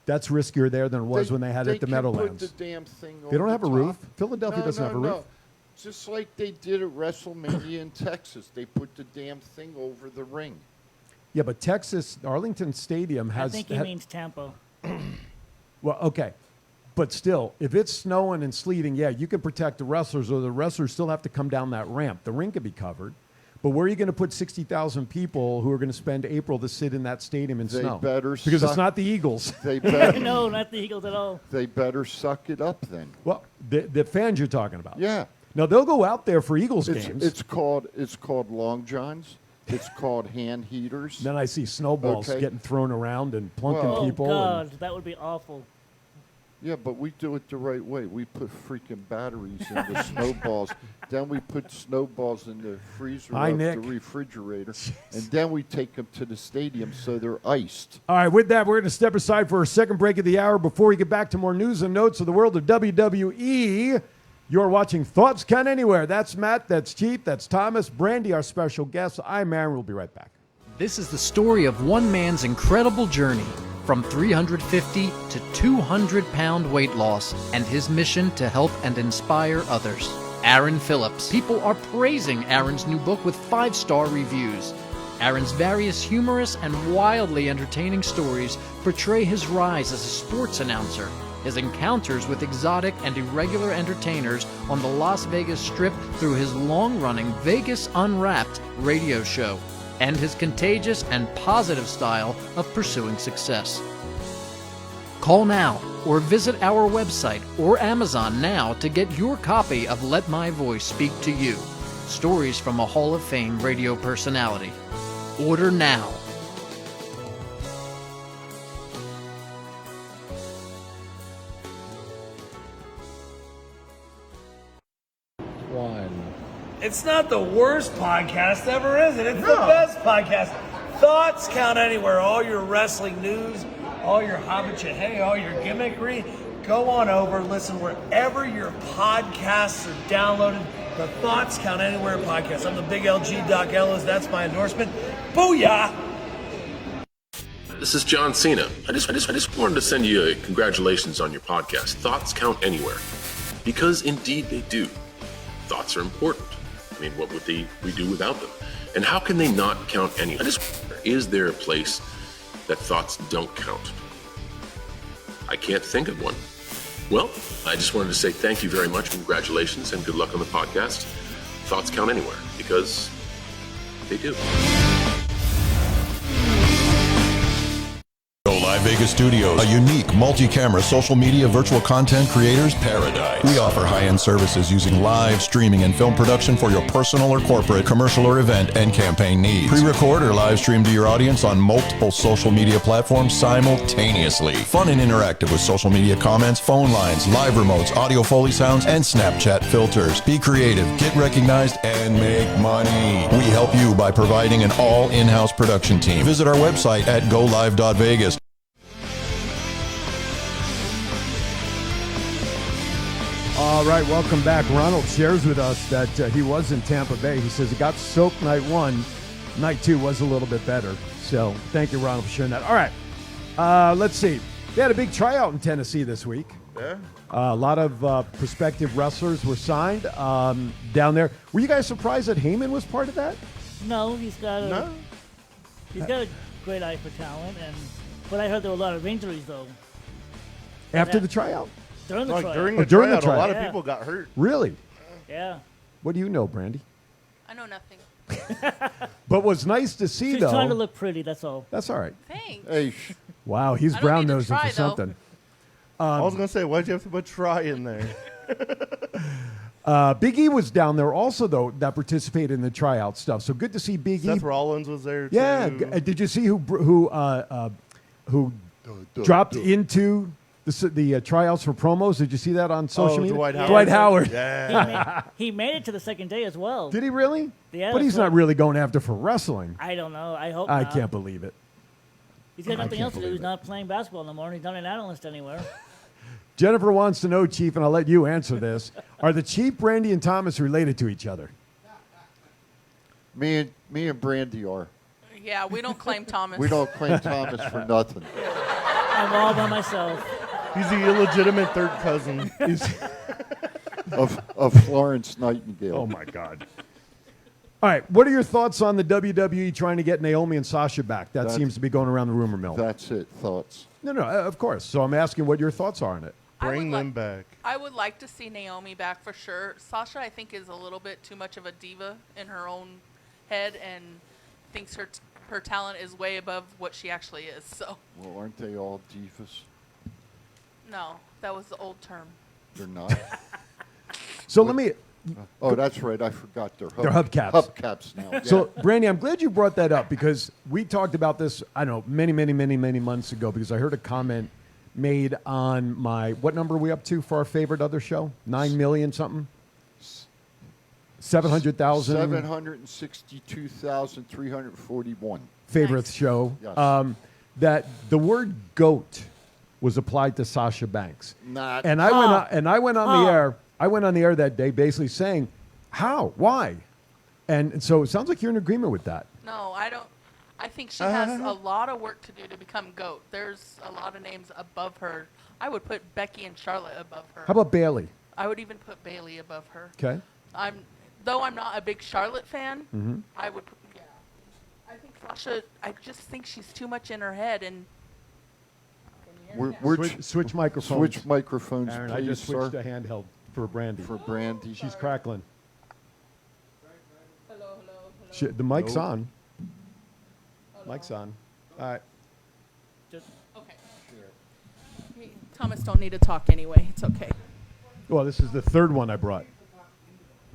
that's riskier there than it was when they had it at the Meadowlands. Put the damn thing They don't over have a top. roof. Philadelphia doesn't have a roof. Just like they did at WrestleMania in Texas. They put the damn thing over the ring. Yeah, but Texas, Arlington Stadium has. I think he means Tampa. Well, okay. But still, if it's snowing and sleeting, yeah, you can protect the wrestlers, or the wrestlers still have to come down that ramp. The ring could be covered. But where are you going to put 60,000 people who are going to spend April to sit in that stadium in snow? Because it's not the Eagles. They better, No, not the Eagles at all. They better suck it up then. Well, the fans you're talking about. Yeah. No, they'll go out there for Eagles games. It's called Long Johns. It's called hand heaters. Then I see snowballs getting thrown around and plunking people. Oh, God, that would be awful. Yeah, but we do it the right way. We put freaking batteries in the snowballs. Then we put snowballs in the freezer Hi, of Nick. the refrigerator. And then we take them to the stadium so they're iced. All right, with that, we're going to step aside for a second break of the hour before we get back to more news and notes of the world of WWE. You're watching Thoughts Count Anywhere. That's Matt, that's Chief, that's Thomas, Brandy, our special guest. I'm Aaron. We'll be right back. This is the story of one man's incredible journey from 350 to 200-pound weight loss and his mission to help and inspire others. Aaron Phillips. People are praising Aaron's new book with 5-star reviews. Aaron's various humorous and wildly entertaining stories portray his rise as a sports announcer, his encounters with exotic and irregular entertainers on the Las Vegas Strip through his long-running Vegas Unwrapped radio show, and his contagious and positive style of pursuing success. Call now or visit our website or Amazon now to get your copy of Let My Voice Speak to You, stories from a Hall of Fame radio personality. Order now. It's not the worst podcast ever, is it? It's the best podcast. Thoughts Count Anywhere. All your wrestling news, all your hobbit hey, all your gimmickry. Go on over, listen wherever your podcasts are downloaded. The Thoughts Count Anywhere podcast. I'm the big LG Doc Ellis. That's my endorsement. Booyah! This is John Cena. I just wanted to send you a congratulations on your podcast, Thoughts Count Anywhere. Because indeed they do. Thoughts are important. I mean, what would we do without them? And how can they not count anywhere? Is there a place that thoughts don't count? I can't think of one. Well, I just wanted to say thank you very much, congratulations, and good luck on the podcast. Thoughts count anywhere, because they do. Go Live Vegas Studios, a unique multi-camera social media virtual content creators paradise. We offer high-end services using live streaming and film production for your personal or corporate, commercial or event and campaign needs. Pre-record or live stream to your audience on multiple social media platforms simultaneously. Fun and interactive with social media comments, phone lines, live remotes, audio Foley sounds, and Snapchat filters. Be creative, get recognized, and make money. We help you by providing an all in-house production team. Visit our website at golive.vegas. All right, welcome back. Ronald shares with us that he was in Tampa Bay. He says he got soaked night one. Night two was a little bit better. So thank you, Ronald, for sharing that. All right, let's see. They had a big tryout in Tennessee this week. Yeah. A lot of prospective wrestlers were signed down there. Were you guys surprised that Heyman was part of that? No, he's got a great eye for talent, but I heard there were a lot of injuries though. After the tryout? During the tryout. During the during the tryout, a lot tryout. of people got hurt. Really? Yeah. What do you know, Brandy? I know nothing. But what's nice to see, She's though. trying to look pretty, that's all. That's all right. Thanks. Hey, Wow, he's I don't brown need to nosing try, for though. something. I was going to say, why'd you have to put try in there? Big E was down there also, though, that participated in the tryout stuff. So good to see Big E. Seth Rollins was there, Yeah. too. Did you see who dropped into the tryouts for promos? Did you see that on social media? Dwight Howard. Dwight Howard. Yeah. He made it to the second day as well. Did he really? Yeah, But he's that's not what- really going after for wrestling. I don't know. I hope I not. can't believe it. He's got nothing can't else to do. believe He's it. not playing basketball no more. He's not an analyst anywhere. Jennifer wants to know, Chief, and I'll let you answer this. Are the Chief, Brandy, and Thomas related to each other? me and Brandy are. Yeah, we don't claim Thomas. We don't claim Thomas for nothing. I'm all by myself. He's the illegitimate third cousin. of Florence Nightingale. Oh, my God. All right, what are your thoughts on the WWE trying to get Naomi and Sasha back? That seems to be going around the rumor mill. That's it. Thoughts? No, of course. So I'm asking what your thoughts are on it. Bring them back. I would like to see Naomi back for sure. Sasha, I think, is a little bit too much of a diva in her own head and thinks her talent is way above what she actually is. So Well, aren't they all divas? no, that was the old term. They're not. So let me... Oh, that's right. I forgot. They're hubcaps. Hubcaps now. So, Brandy, I'm glad you brought that up because we talked about this, I don't know, many months ago because I heard a comment made on my, what number are we up to for our favorite other show? 9 million something? 700,000? 762,341. Favorite show. Yes. That the word goat was applied to Sasha Banks. Not. And I went on the air. I went on the air that day basically saying, how? Why? And so it sounds like you're in agreement with that. No, I don't. I think she has a lot of work to do to become GOAT. There's a lot of names above her. I would put Becky and Charlotte above her. How about Bailey? I would even put Bailey above her. Okay. Though I'm not a big Charlotte fan, Mhm. I would. Yeah. I think Sasha. I just think she's too much in her head and. Switch microphones. Switch microphones, Aaron, please, I just switched sir. to handheld for Brandy. For Brandy. She's crackling. The mic's Nope. on. Mic's on. All right. Okay. Thomas don't need to talk anyway. It's okay. Well, this is the third one I brought.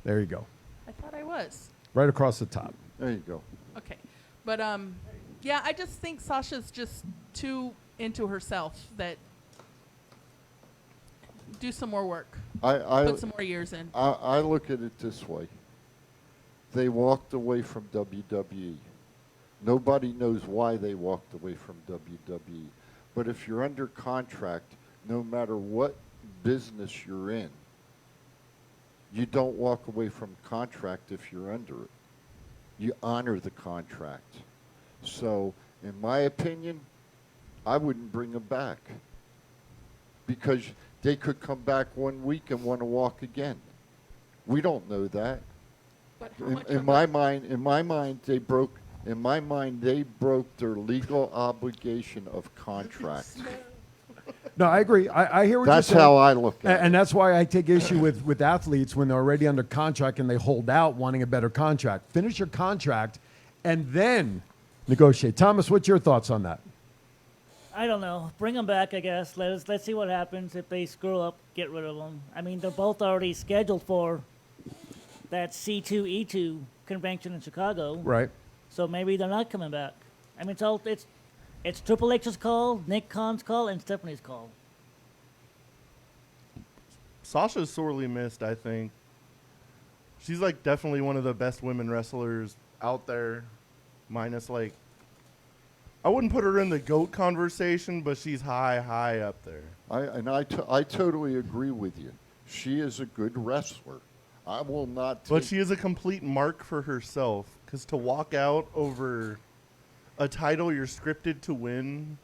There you go. I thought I was. Right across the top. There you go. Okay. But yeah, I just think Sasha's just too into herself. That do some more work. Put some more years in. I look at it this way. They walked away from WWE. Nobody knows why they walked away from WWE. But if you're under contract, no matter what business you're in, you don't walk away from contract if you're under it. You honor the contract. So, in my opinion, I wouldn't bring them back. Because they could come back 1 week and want to walk again. We don't know that. In my mind, they broke their legal obligation of contract. No, I agree. I hear what That's you're saying. how I look at it. And that's why I take issue with athletes when they're already under contract and they hold out wanting a better contract. Finish your contract and then negotiate. Thomas, what's your thoughts on that? I don't know. Bring them back, I guess. Let's see what happens. If they screw up, get rid of them. I mean, they're both already scheduled for that C2E2 convention in Chicago. Right. So maybe they're not coming back. I mean, it's Triple H's call, Nick Khan's call, and Stephanie's call. Sasha's sorely missed, I think. She's like definitely one of the best women wrestlers out there, minus like, I wouldn't put her in the GOAT conversation, but she's high up there. I totally agree with you. She is a good wrestler. I will not. But she is a complete mark for herself, because to walk out over a title you're scripted to win,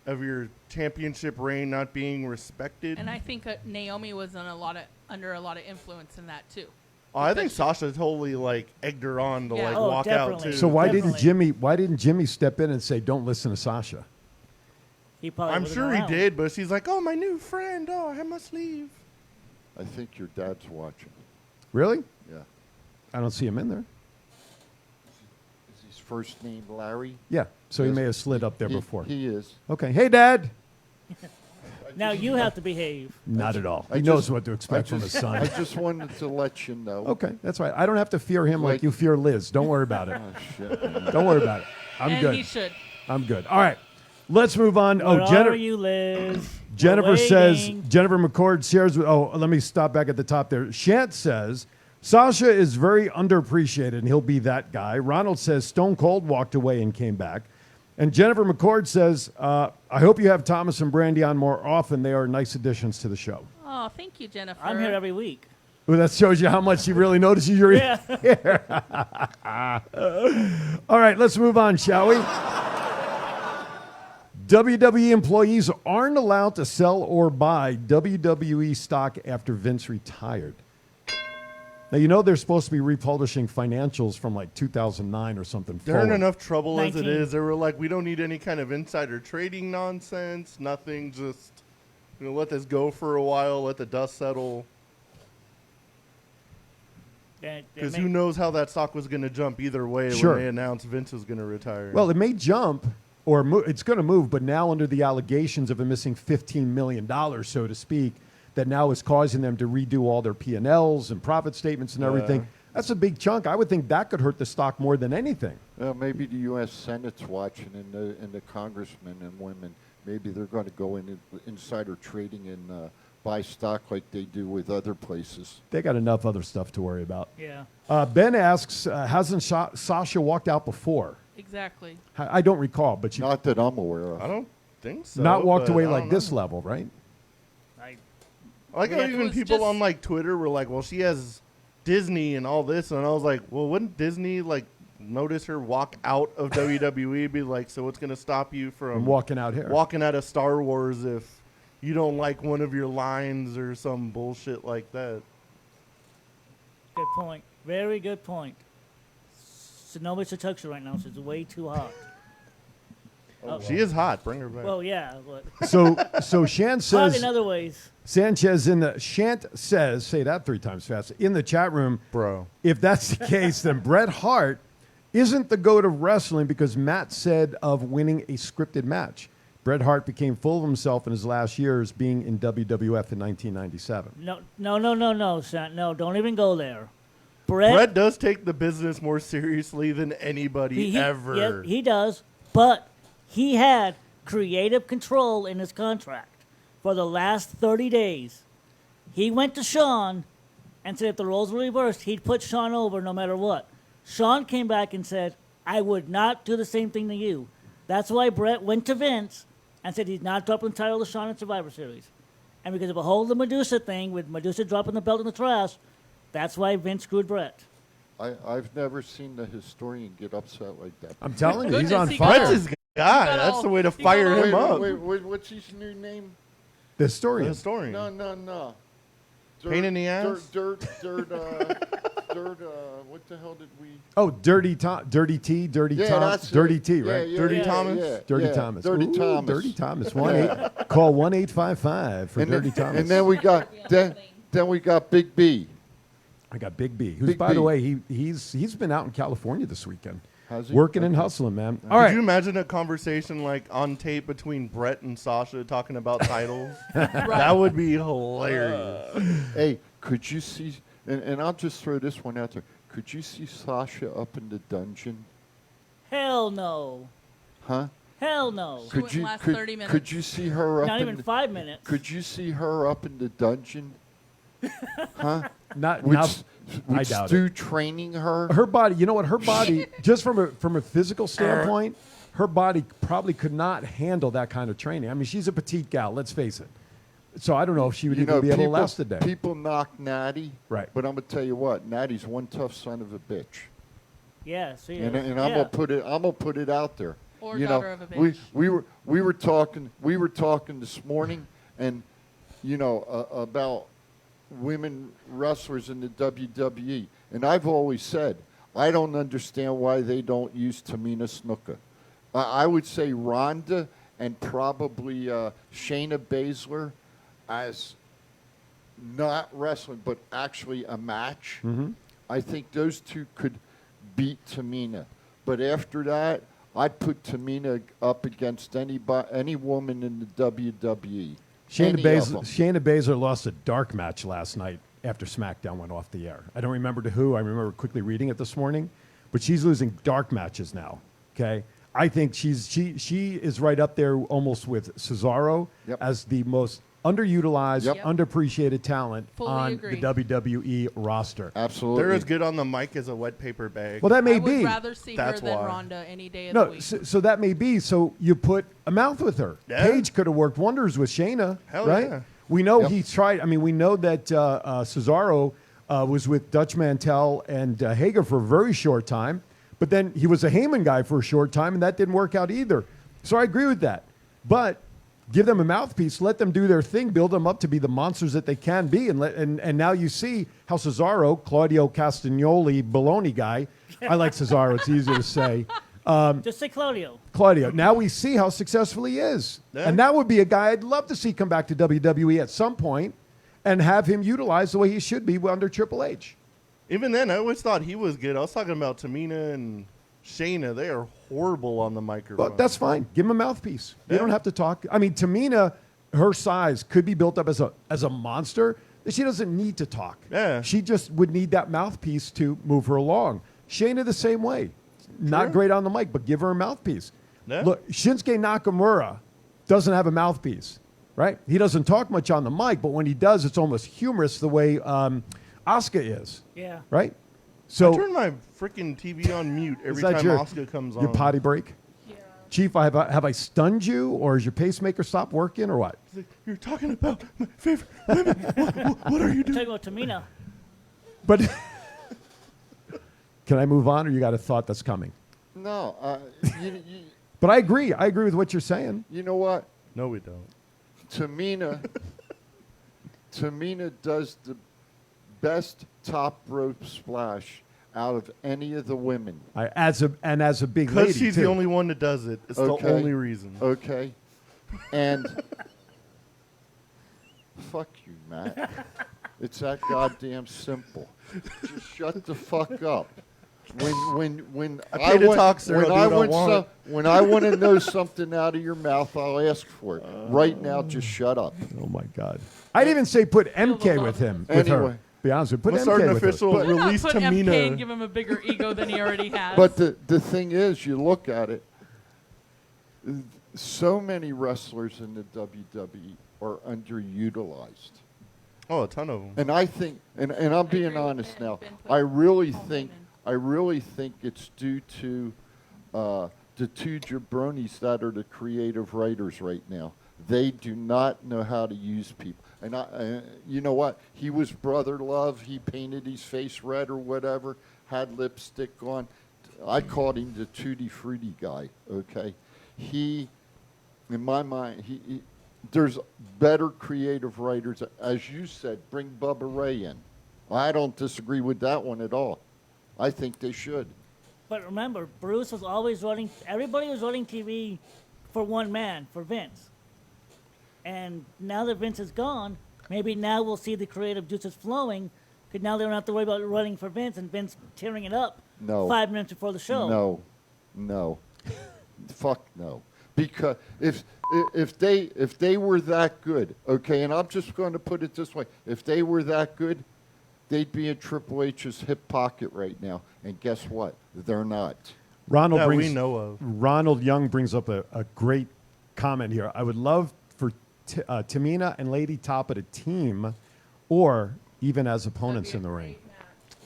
of your championship reign not being respected. And I think Naomi was under a lot of influence in that too. Oh, I think Sasha totally like egged her on to like walk out too. So why didn't Jimmy step in and say, "Don't listen to Sasha"? He probably I'm wasn't sure around. he did, but she's like, "Oh, my new friend. Oh, I must leave." I think your dad's watching. Really? Yeah. I don't see him in there. Is his first name Larry? Yeah. So he Yes. may have slid up there before. He is. Okay. Hey, Dad. Now you have to behave. Not at all. I He knows just- what to expect from his son. I just wanted to let you know. Okay, that's right. I don't have to fear him like you fear Liz. Don't worry about it. Oh, shit, man. Don't worry about it. I'm And good. he should. I'm good. All right. Let's move on. Where Oh, are you, Liz? Jennifer We're says, waiting. Jennifer McCord shares with, let me stop back at the top there. Shant says, Sasha is very underappreciated, and he'll be that guy. Ronald says, Stone Cold walked away and came back. And Jennifer McCord says, I hope you have Thomas and Brandy on more often. They are nice additions to the show. Oh, thank you, Jennifer. I'm here every week. Well, that shows you how much she really notices you're Yeah. here. All right, let's move on, shall we? WWE employees aren't allowed to sell or buy WWE stock after Vince retired. Now, you know they're supposed to be republishing financials from like 2009 or something. They're in forward. enough trouble as it 19. is. They were like, we don't need any kind of insider trading nonsense. Nothing. Just let this go for a while. Let the dust settle. Because who knows how that stock was going to jump either way Sure. when they announced Vince was going to retire. Well, it may jump or it's going to move, but now under the allegations of a missing $15 million, so to speak, that now is causing them to redo all their P&Ls and profit statements and everything. That's a big chunk. I would think that could hurt the stock more than anything. Well, maybe the U.S. Senate's watching, and the congressmen and women. Maybe they're going to go in insider trading and buy stock like they do with other places. They got enough other stuff to worry about. Yeah. Ben asks, hasn't Sasha walked out before? Exactly. I don't recall, but Not that I'm aware of. I don't think so. not walked but away I like don't this know. level, right? I like how Yeah, it even was people just- on like Twitter were like, well, she has Disney and all this. And I was like, well, wouldn't Disney like notice her walk out of WWE? Be like, so what's going to stop you from walking out here? walking out of Star Wars if you don't like one of your lines or some bullshit like that? Good point. Very good point. So nobody should touch her right now. She's way too hot. She is hot. Bring her back. Well, yeah. But So Shant hot says in other ways. Sanchez Shant says, say that 3 times fast, in the chat room, bro. If that's the case, then Bret Hart isn't the GOAT of wrestling because Matt said of winning a scripted match. Bret Hart became full of himself in his last years being in WWF in 1997. No, Shant. No, don't even go there. Bret does take the business more seriously than anybody ever. Yeah, he does, but he had creative control in his contract for the last 30 days. He went to Shawn and said if the roles were reversed, he'd put Shawn over no matter what. Shawn came back and said, I would not do the same thing to you. That's why Bret went to Vince and said he's not dropping the title to Shawn in Survivor Series. And because of the whole the Medusa thing, with Medusa dropping the belt in the trash, that's why Vince screwed Bret. I've never seen the historian get upset like that. I'm telling you, he's Goodness, on he fire. got That's his guy. That's the way to fire him up. Wait, what's his new name? The historian. The historian. No. Pain in the ass? Dirt, what the hell did we... Oh, Dirty T, Dirty Yeah, Tom, that's Dirty it. T, Yeah, right? yeah, Dirty yeah, Thomas? yeah, Dirty yeah. Thomas. Dirty Ooh, Thomas. Dirty Thomas. Call 1-855 for Dirty Thomas. And then we got then we got Big B. I got Big B, who's, Big by B. the way, he's been out in California this weekend. Has he? Working and Okay. hustling, man. Could All right. you imagine a conversation like on tape between Brett and Sasha talking about titles? That would be hilarious. Hey, could you see... And I'll just throw this one out there. Could you see Sasha up in the dungeon? Hell no. Huh? Hell no. She wouldn't last 30 minutes. Could you see her up Not in even the, 5 minutes. Could you see her up in the dungeon? Huh? Not With, now. with I doubt Stu it. training her? Her body, you know what? Her body, just from a physical standpoint, her body probably could not handle that kind of training. I mean, she's a petite gal. Let's face it. So I don't know if she would even be able to last a day. People knock Natty, Right. but I'm gonna tell you what, Natty's one tough son of a bitch. Yeah, see. And I'm gonna put it out there. Or you daughter know, of a bitch. we were talking this morning, and you know about women wrestlers in the WWE, and I've always said I don't understand why they don't use Tamina Snuka. I would say Ronda and probably Shayna Baszler as not wrestling, but actually a match. Mm-hmm. I think those two could beat Tamina. But after that, I'd put Tamina up against any woman in the WWE. Shayna Any of them. Baszler lost a dark match last night after SmackDown went off the air. I don't remember to who. I remember quickly reading it this morning. But she's losing dark matches now, okay? I think she is right up there almost with Cesaro as the most underutilized, underappreciated talent on the WWE roster. Absolutely. They're as good on the mic as a wet paper bag. Well, that may I be. would rather see That's her than why. Ronda any day of the No, week. so that may be. So you put a mouth with her. Yeah. Paige could have worked wonders with Shayna, Hell right? yeah. We know he's tried. I mean, we know that Cesaro was with Dutch Mantel and Hager for a very short time, but then he was a Heyman guy for a short time, and that didn't work out either. So I agree with that. But give them a mouthpiece, let them do their thing, build them up to be the monsters that they can be, and now you see how Cesaro, Claudio Castagnoli, baloney guy, I like Cesaro, it's easier to say. Just say Claudio. Claudio. Now we see how successful he is. Yeah. And that would be a guy I'd love to see come back to WWE at some point and have him utilized the way he should be under Triple H. Even then, I always thought he was good. I was talking about Tamina and Shayna. They are horrible on the microphone. But that's fine. Give him a mouthpiece. They Yeah. don't have to talk. I mean, Tamina, her size could be built up as a monster. She doesn't need to talk. Yeah. She just would need that mouthpiece to move her along. Shayna the same way. Not great on the mic, but give her a mouthpiece. Yeah. Look, Shinsuke Nakamura doesn't have a mouthpiece, right? He doesn't talk much on the mic, but when he does, it's almost humorous the way Asuka is. Yeah. Right? So I turn my freaking TV on mute every is that time your, Asuka comes on. your potty break? Yeah. Chief, have I stunned you, or is your pacemaker stopped working, or what? He's like, you're talking about my favorite women. What are you doing? Talking about Tamina. But can I move on, or you got a thought that's coming? No, you But I agree. I agree with what you're saying. you know what? No, we don't. Tamina does the best top rope splash out of any of the women. As a big lady, Because she's too. the only one that does it. It's Okay. the only reason. Okay. And fuck you, Matt. It's that goddamn simple. Just shut the fuck up. When I pay to talk, sir. when I'll I do what I want want. when I want to know something out of your mouth, I'll ask for it. Right now, just shut up. Oh my God! I'd even say put MK with him. With her. Anyway. Be honest with you. Put Let's MK start an with her. official Why not release put MK and Tamina. give him a bigger ego than he already has? But the thing is, you look at it, so many wrestlers in the WWE are underutilized. Oh, a ton of them. And I think, and I'm being agree with honest Ben. now, Ben put I really all think women. it's due to the two jabronis that are the creative writers right now. They do not know how to use people. And you know what? He was Brother Love. He painted his face red or whatever, had lipstick on. I called him the Tutti Frutti guy, okay? He, in my mind, there's better creative writers. As you said, bring Bubba Ray in. I don't disagree with that one at all. I think they should. But remember, Bruce was always running. Everybody was running TV for one man, for Vince. And now that Vince is gone, maybe now we'll see the creative juices flowing. Because now they don't have to worry about running for Vince and Vince tearing it up. No. 5 minutes before the show. No. Fuck no. Because if they were that good, okay, and I'm just going to put it this way: if they were that good, they'd be in Triple H's hip pocket right now. And guess what? They're not. We know of. Ronald Young brings up a great comment here. I would love for Tamina and Lady Top a team, or even as opponents in the ring.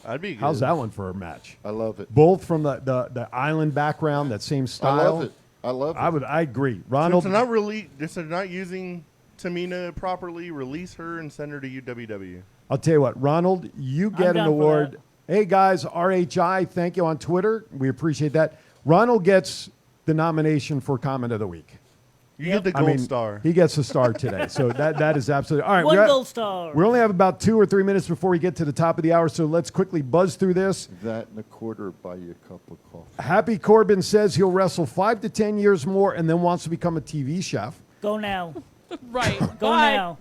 I'd be good. How's that one for a match? I love it. Both from the island background, that same style. I love it. I agree. Ronald. If they're not using Tamina properly, release her and send her to UWW. I'll tell you what, Ronald, you get an down for award. Hey guys, RHI, thank you on Twitter. We appreciate that. Ronald gets the nomination for Comment of the Week. You get the gold star. He gets a star today. So that is absolutely all right. One gold star. We only have about 2 or 3 minutes before we get to the top of the hour, so let's quickly buzz through this. That and a quarter buy you a cup of coffee. Happy Corbin says he'll wrestle 5 to 10 years more and then wants to become a TV chef. Go now. Right. Go now.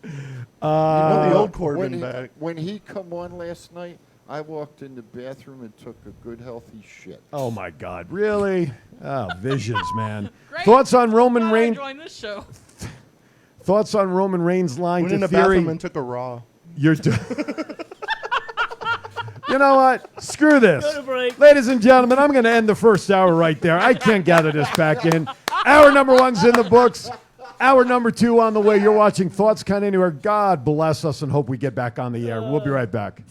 The old Corbin back. When he come on last night, I walked in the bathroom and took a good, healthy shit. Oh, my God. Really? Oh, visions, man. Great. Thoughts on Roman Glad I Reigns? joined this show. Thoughts on Roman Reigns' line Went to in the Theory? bathroom and took a raw. You're You know what? Screw this. Go to break. Ladies and gentlemen, I'm going to end the first hour right there. I can't gather this back in. Hour number 1's in the books. Hour number 2 on the way. You're watching Thoughts Count Anywhere. God bless us and hope we get back on the air. We'll be right back.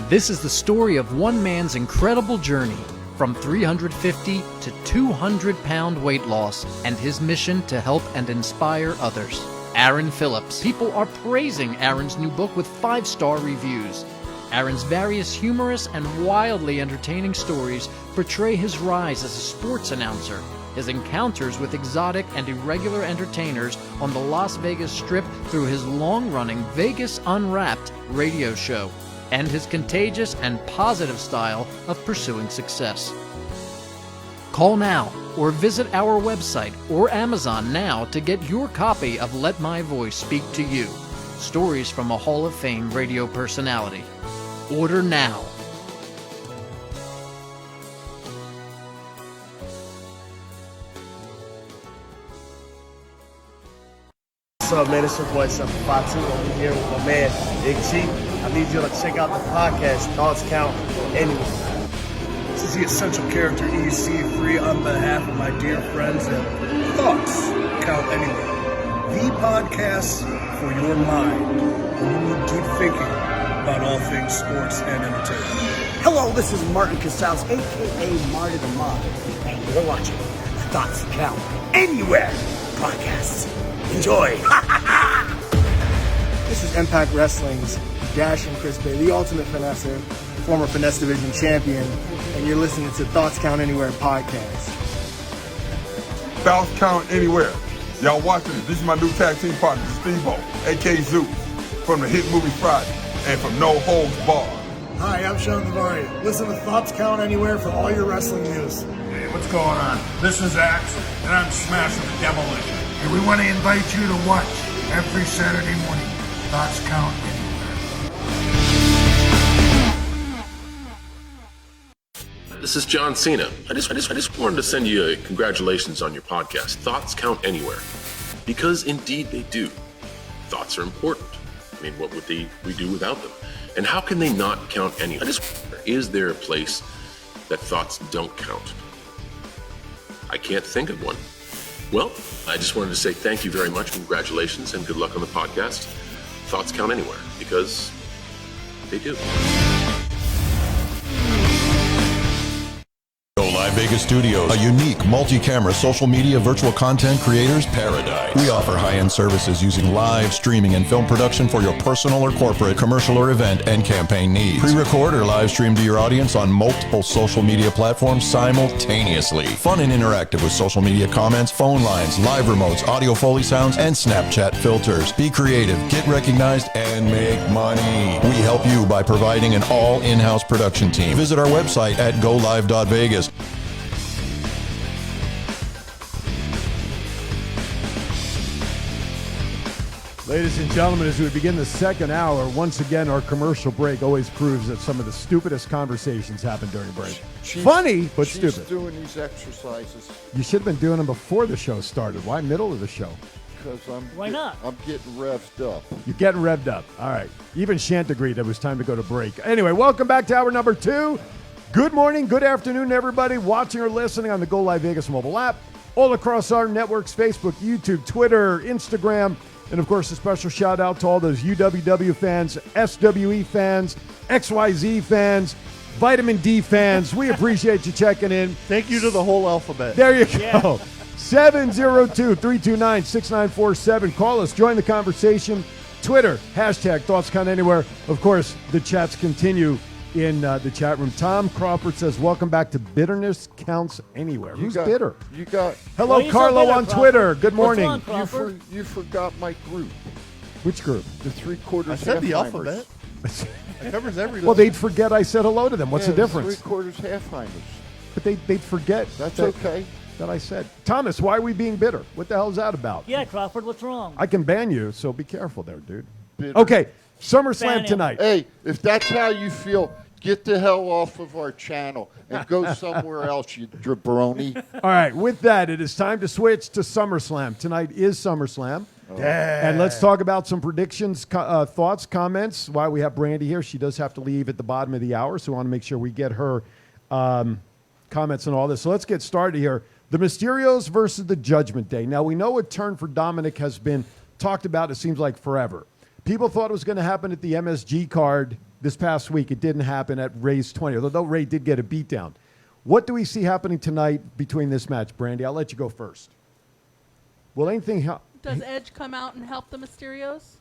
This is the story of one man's incredible journey from 350 to 200-pound weight loss and his mission to help and inspire others. Aaron Phillips. People are praising Aaron's new book with 5-star reviews. Aaron's various humorous and wildly entertaining stories portray his rise as a sports announcer, his encounters with exotic and irregular entertainers on the Las Vegas Strip through his long-running Vegas Unwrapped radio show, and his contagious and positive style of pursuing success. Call now or visit our website or Amazon now to get your copy of Let My Voice Speak to You, stories from a Hall of Fame radio personality. Order now. What's up, man? It's your boy, Fatu, over here with my man, Big G. I need you to check out the podcast, Thoughts Count Anywhere. This is the essential character EC3 on behalf of my dear friends at Thoughts Count Anywhere. The podcast for your mind when you keep thinking about all things sports and entertainment. Hello, this is Martin Casals, a.k.a. Marty the Mob, and you're watching the Thoughts Count Anywhere podcast. Enjoy. This is Impact Wrestling's Dash and Chris Bay, the ultimate finesser, former Finesse Division champion, and you're listening to Thoughts Count Anywhere podcast. Thoughts Count Anywhere. Y'all watching it. This is my new tag team partner, Steve-O, a.k.a. Zeus, from the hit movie Friday, and from No Holds Barred. Hi, I'm Sean Devari. Listen to Thoughts Count Anywhere for all your wrestling news. Hey, what's going on? This is Axe, and I'm smashing the demolition. And we want to invite you to watch every Saturday morning. Thoughts Count Anywhere. This is John Cena. I just wanted to send you a congratulations on your podcast. Thoughts count anywhere. Because indeed they do. Thoughts are important. I mean, what would we do without them? And how can they not count anywhere? Is there a place that thoughts don't count? I can't think of one. Well, I just wanted to say thank you very much, congratulations, and good luck on the podcast. Thoughts count anywhere, because they do. Live Vegas Studios, a unique multi-camera social media virtual content creators paradise. We offer high-end services using live streaming and film production for your personal or corporate, commercial or event and campaign needs. Pre-record or live stream to your audience on multiple social media platforms simultaneously. Fun and interactive with social media comments, phone lines, live remotes, audio Foley sounds, and Snapchat filters. Be creative, get recognized, and make money. We help you by providing an all in-house production team. Visit our website at golive.vegas. Ladies and gentlemen, as we begin the second hour, once again, our commercial break always proves that some of the stupidest conversations happen during break. Funny, but she's stupid. Doing these exercises You should have been doing them before the show started. Why middle of the show? because Why not? I'm getting revved up. You're getting revved up. All right. Even Shant agreed it was time to go to break. Anyway, welcome back to hour number 2. Good morning, good afternoon, everybody watching or listening on the Go Live Vegas mobile app, all across our networks, Facebook, YouTube, Twitter, Instagram, and, of course, a special shout-out to all those UWW fans, SWE fans, XYZ fans, Vitamin D fans. We appreciate you checking in. Thank you to the whole alphabet. There you go. 702-329-6947. Call us. Join the conversation. Twitter, hashtag ThoughtsCountAnywhere. Of course, the chats continue in the chat room. Tom Crawford says, welcome back to Bitterness Counts Anywhere. Who's bitter? Hello, Why you so Carlo bitter, on Crawford? Twitter. Good What's morning. wrong, Crawford? You forgot my group. Which group? The three-quarters I said the Halfheimers. alphabet. It covers everything. Well, they'd forget I said hello to them. What's the difference? Three-quarters Halfheimers. But they'd forget. That's that, okay. That I said. Thomas, why are we being bitter? What the hell is that about? Yeah, Crawford, what's wrong? I can ban you, so be careful there, dude. Bitter. Okay, Ban SummerSlam him. tonight. Hey, if that's how you feel, get the hell off of our channel and go somewhere else, you jabroni. All right, with that, it is time to switch to SummerSlam. Tonight is SummerSlam. And let's talk about some predictions, thoughts, comments. While we have Brandy here, she does have to leave at the bottom of the hour, so we want to make sure we get her comments on all this. So let's get started here. The Mysterios versus the Judgment Day. Now, we know a turn for Dominic has been talked about, it seems like, forever. People thought it was going to happen at the MSG card this past week. It didn't happen at Ray's 20, although Ray did get a beatdown. What do we see happening tonight between this match, Brandy? I'll let you go first. Will anything help? Does Edge come out and help the Mysterios?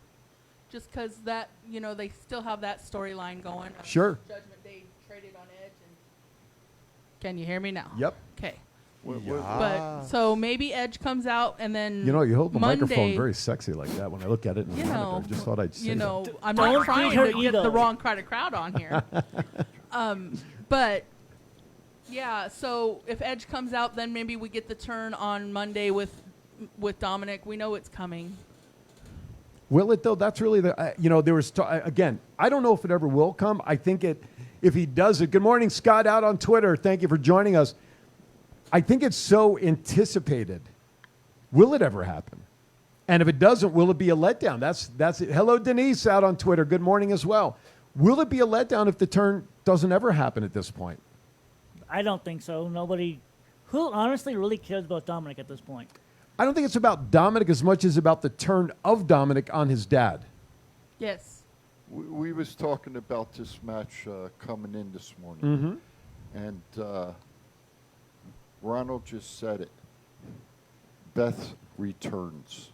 Just because that, they still have that storyline going. Sure. Judgment Day traded on Edge. Can you hear me now? Yep. Okay. Yeah. But so maybe Edge comes out and then You hold the Monday, microphone very sexy like that when I look at it. In the monitor. I just thought I'd say that. I'm Don't not trying feed her to get ego. the wrong kind of crowd on here. But yeah, so if Edge comes out, then maybe we get the turn on Monday with Dominic. We know it's coming. Will it though? That's really the there was again. I don't know if it ever will come. I think it. If he does it. Good morning, Scott, out on Twitter. Thank you for joining us. I think it's so anticipated. Will it ever happen? And if it doesn't, will it be a letdown? That's it. Hello, Denise, out on Twitter. Good morning as well. Will it be a letdown if the turn doesn't ever happen at this point? I don't think so. Nobody who honestly really cares about Dominic at this point. I don't think it's about Dominic as much as about the turn of Dominic on his dad. Yes. We was talking about this match coming in this morning. Mm-hmm. And Ronald just said it. Beth returns.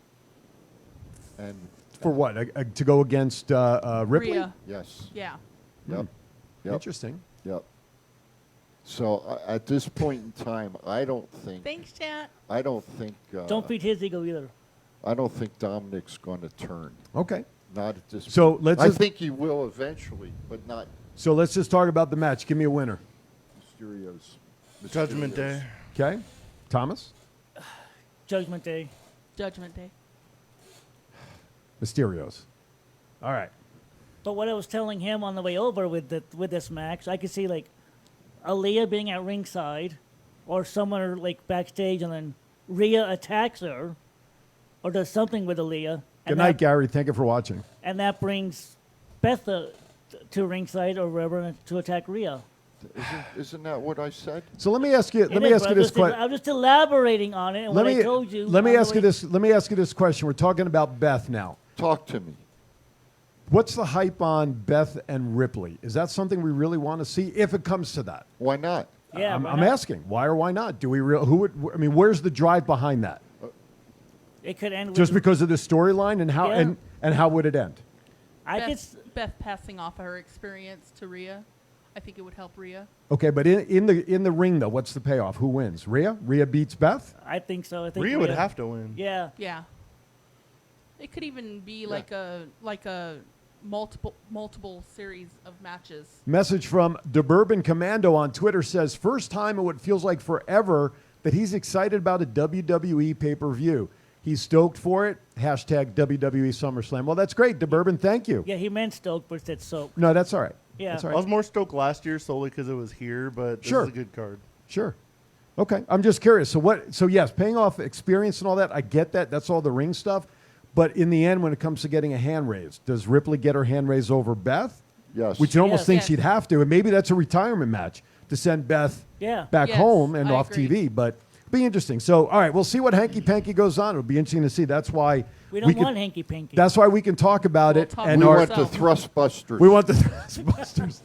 And For what? To go against Ripley? Rhea. yes. Yeah. Yep. Yep. Interesting. Yep. So at this point in time, I don't think. Thanks, chat. I don't think. Don't feed his ego either. I don't think Dominic's going to turn. Okay. Not at this. So point. let's I just- think he will eventually, but not So let's just talk about the match. Give me a winner. Mysterios. Judgment Day. Okay. Thomas? Judgment Day. Judgment Day. Mysterios. All right. But what I was telling him on the way over with this match, I could see like Aaliyah being at ringside, or someone like backstage, and then Rhea attacks her, or does something with Aaliyah. Good night, Gary. Thank you for watching. And that brings Beth to ringside or wherever to attack Rhea. Isn't that what I said? So let me ask you. Let me ask you this question. I'm just elaborating on it. And what I told you. Let me ask you this. Let me ask you this question. We're talking about Beth now. Talk to me. What's the hype on Beth and Ripley? Is that something we really want to see if it comes to that? Why not? Yeah, I'm asking why or why not? Do we where's the drive behind that? It could end Just with because of the storyline and how Yeah. and how would it end? Beth passing off her experience to Rhea. I think it would help Rhea. Okay, but in the ring though, what's the payoff? Who wins? Rhea? Rhea beats Beth? I think so. I think Rhea would have to win. Yeah. Yeah. It could even be like a multiple series of matches. Message from the Bourbon Commando on Twitter says, first time in what feels like forever that he's excited about a WWE pay-per-view. He's stoked for it. Hashtag WWE SummerSlam. Well, that's great, the Bourbon. Thank you. Yeah, he meant stoked, but said soaked. No, that's all right. Yeah. That's all I right. was more stoked last year solely because it was here, but this Sure. is a good card. Sure. Okay. I'm just curious. So yes, paying off experience and all that, I get that. That's all the ring stuff. But in the end, when it comes to getting a hand raised, does Ripley get her hand raised over Beth? Yes. Which you almost think Yes. she'd have to. And maybe that's a retirement match to send Beth back Yes, home and I off agree. TV. But be interesting. So, all right, we'll see what Hanky Panky goes on. It'll be interesting to see. That's why We don't can- want hanky panky. That's why we can talk about it. And we our- want the thrust busters. we want the thrust busters.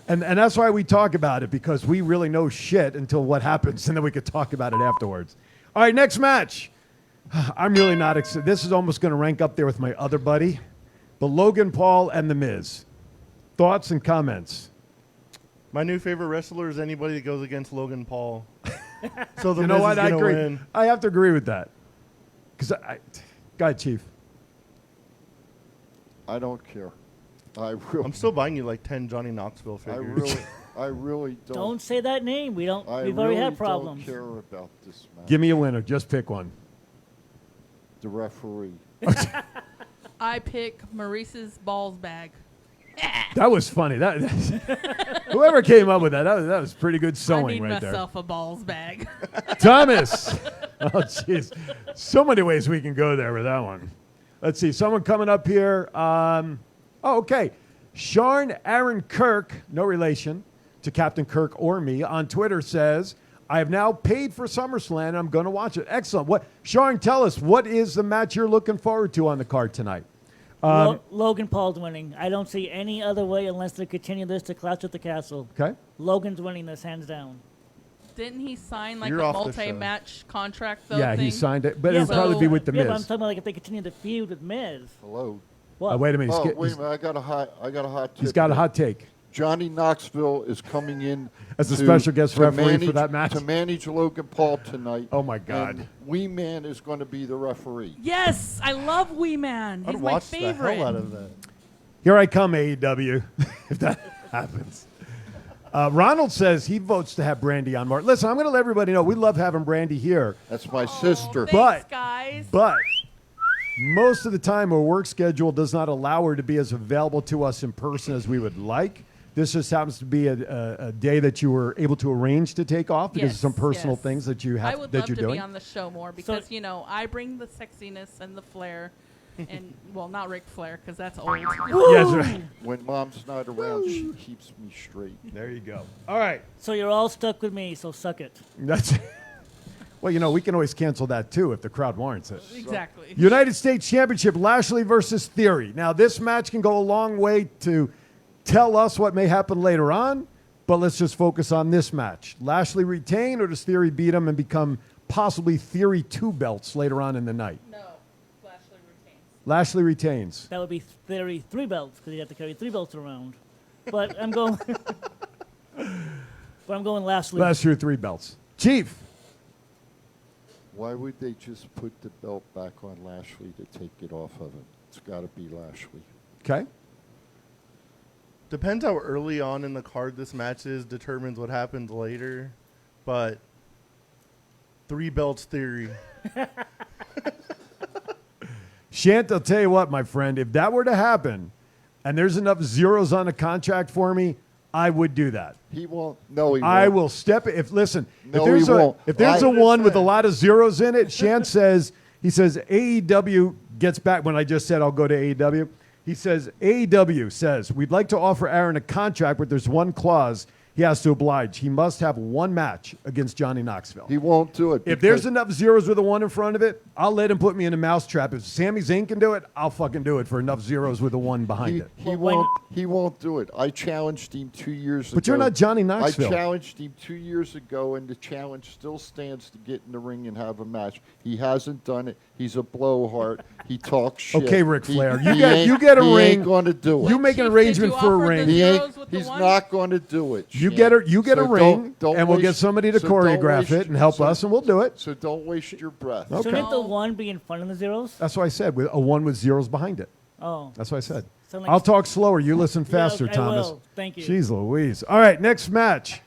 And that's why we talk about it, because we really know shit until what happens, and then we could talk about it afterwards. All right, next match. I'm really not excited. This is almost going to rank up there with my other buddy, but Logan Paul and The Miz. Thoughts and comments? My new favorite wrestler is anybody that goes against Logan Paul. So the You know Miz what? is I gonna agree. win. I have to agree with that. Because go ahead, Chief. I don't care. I'm still buying you like 10 Johnny Knoxville figures. I really don't. Don't say that name. We don't. I We've really already had problems. don't care about this match. Give me a winner. Just pick one. The referee. I pick Maurice's balls bag. That was funny. That whoever came up with that was pretty good I sewing need right there. myself a balls bag. Thomas. Oh, jeez. So many ways we can go there with that one. Let's see. Someone coming up here. Okay. Sharn Aaron Kirk, no relation to Captain Kirk or me, on Twitter says, I have now paid for SummerSlam and I'm going to watch it. Excellent. Sharn, tell us, what is the match you're looking forward to on the card tonight? Logan Paul's winning. I don't see any other way unless they continue this to Clash at the Castle. Okay. Logan's winning this hands down. Didn't he sign like You're a off the show. multi-match contract though? Yeah, he thing? signed it, but it'll probably be with The Yeah, but I'm Miz. talking about like if they continue the feud with Miz. Hello. What? Wait a minute. Oh, wait a minute. I got a hot tip. He's got a hot take. Johnny Knoxville is coming in As a special guest referee for that match? to manage Logan Paul tonight. Oh my God! And Wee Man is going to be the referee. Yes, I love Wee Man. He's I'd my watch the favorite. hell out of that. Here I come, AEW, if that happens. Ronald says he votes to have Brandy on Mark. Listen, I'm going to let everybody know we love having Brandy here. That's my sister. But, guys. but most of the time her work schedule does not allow her to be as available to us in person as we would like. This just happens to be a day that you were able to arrange to take off because of some personal things that you I have would that love you're to doing. be on the show more because I bring the sexiness and the flair, and well, not Ric Flair because that's old. Yes, right. When Mom's not around, she keeps me straight. There you go. All right. So you're all stuck with me, so suck it. That's well, we can always cancel that too if the crowd warrants it. Exactly. United States Championship, Lashley versus Theory. Now, this match can go a long way to tell us what may happen later on, but let's just focus on this match. Lashley retain, or does Theory beat him and become possibly Theory 2 belts later on in the night? No, Lashley retains. Lashley retains. That would be Theory 3 belts because you have to carry 3 belts around. But I'm going. Lashley. Lashley 3 belts. Chief. Why would they just put the belt back on Lashley to take it off of him? It's got to be Lashley. Okay. Depends how early on in the card this match is, determines what happens later. But 3 belts theory. Shant, I'll tell you what, my friend, if that were to happen and there's enough zeros on the contract for me, I would do that. He won't. No, he won't. I will step it. No, If there's a one with a lot of zeros in it, Shant says, he says AEW gets back. When I just said I'll go to AEW, he says AEW says we'd like to offer Aaron a contract, but there's one clause. he has to oblige. He must have one match against Johnny Knoxville. He won't do it. If there's enough zeros with a 1 in front of it, I'll let him put me in a mousetrap. If Sami Zayn can do it, I'll fucking do it for enough zeros with a 1 behind it. He won't do it. I challenged him 2 years ago. But you're not Johnny Knoxville. I challenged him 2 years ago, and the challenge still stands to get in the ring and have a match. He hasn't done it. He's a blowhard. He talks shit. Okay, Ric Flair. He You get a he ring. ain't going to do it. You make an arrangement for a ring. He's not going to do it. You get a ring, don't and we'll get waste- somebody to so don't choreograph waste- it and help us, and we'll do it. So don't waste your breath. Okay. Shouldn't the 1 be in front of the zeros? That's what I said, with a 1 with zeros behind it. Oh. That's what I said. Sound like- I'll talk slower. You listen faster, I Thomas. will. Thank you. Jeez Louise. All right, next match.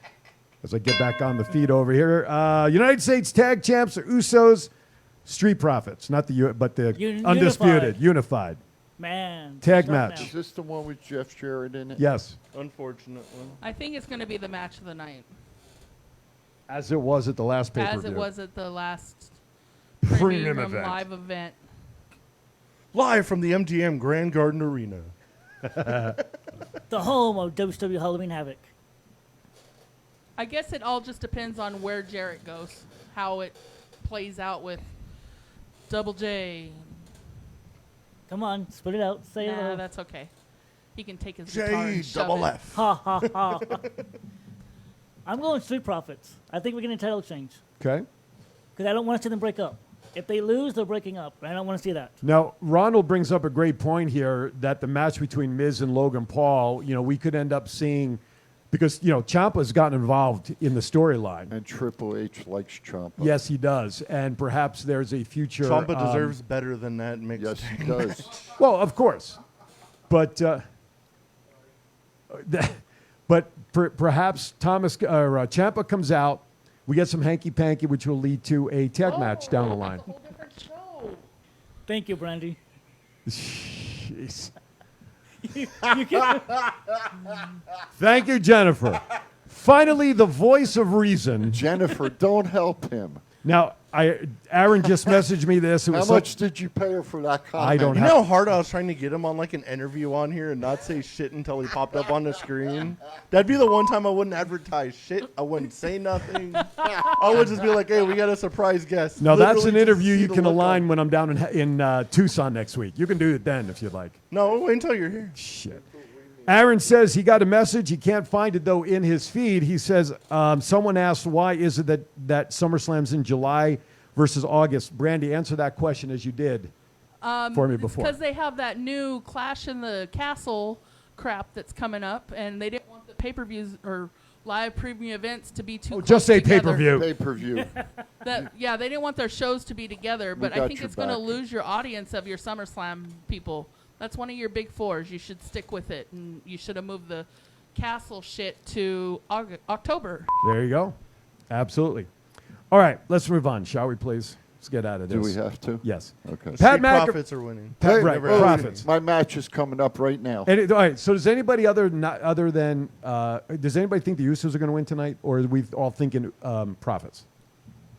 As I get back on the feed over here. United States Tag Champs, the Usos, Street Profits. Not the but the Undisputed, Unified. Man. Tag shut match. down. Is this the one with Jeff Jarrett in it? Yes. Unfortunately. I think it's going to be the match of the night. As it was at the last pay-per-view. As it was at the last Premium premium event. live event. Live from the MGM Grand Garden Arena. The home of WCW Halloween Havoc. I guess it all just depends on where Jarrett goes, how it plays out with Double J. Come on, spit it out. Say Nah, it. that's okay. He can take his J guitar and shove double it. F. Ha ha ha. I'm going Street Profits. I think we're getting a title exchange. Okay. Because I don't want to see them break up. If they lose, they're breaking up. I don't want to see that. Now, Ronald brings up a great point here that the match between Miz and Logan Paul, we could end up seeing, because, Ciampa's gotten involved in the storyline. And Triple H likes Ciampa. Yes, he does. And perhaps there's a future. Ciampa deserves better than that mixed. Yes, he does. Well, of course. But perhaps Ciampa comes out. We get some hanky-panky, which will lead to a tag match down the line. Thank you, Brandy. Jeez. You can- Thank you, Jennifer. Finally, the voice of reason. Jennifer, don't help him. Now, Aaron just messaged me this. It How was much did you pay her for that comment? I don't You have. know how hard I was trying to get him on like an interview on here and not say shit until he popped up on the screen? That'd be the one time I wouldn't advertise shit. I wouldn't say nothing. I would just be like, hey, we got a surprise guest. No, that's Literally an just interview see you the can look align on- when I'm down in Tucson next week. You can do it then if you'd like. No, wait until you're here. Shit. Aaron says he got a message. He can't find it, though, in his feed. He says someone asked, why is it that SummerSlam's in July versus August? Brandy, answer that question as you did for me before. Because they have that new Clash in the Castle crap that's coming up, and they didn't want the pay-per-views or live preview events to be too close Just say together. pay-per-view. Pay-per-view. Yeah, they didn't want their shows to be together, but I got think your it's going to back. lose your audience of your SummerSlam people. That's one of your big fours. You should stick with it, and you should have moved the Castle shit to October. There you go. Absolutely. All right, let's move on, shall we, please? Let's get out of this. Do we have to? Yes. Okay. Pat Profits are winning. Right, Never Profits. My match is coming up right now. All right, so does anybody other than does anybody think the Usos are going to win tonight, or are we all thinking Profits?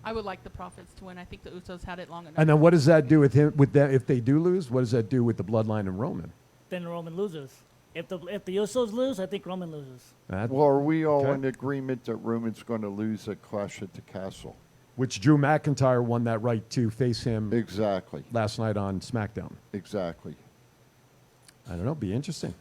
I would like the Profits to win. I think the Usos had it long enough. And then what does that do with them if they do lose? What does that do with the Bloodline and Roman? Then Roman loses. If the Usos lose, I think Roman loses. Well, are we all Okay. in agreement that Roman's going to lose at Clash at the Castle? Which Drew McIntyre won that right to face him Exactly. last night on SmackDown. Exactly. I don't know. Be interesting.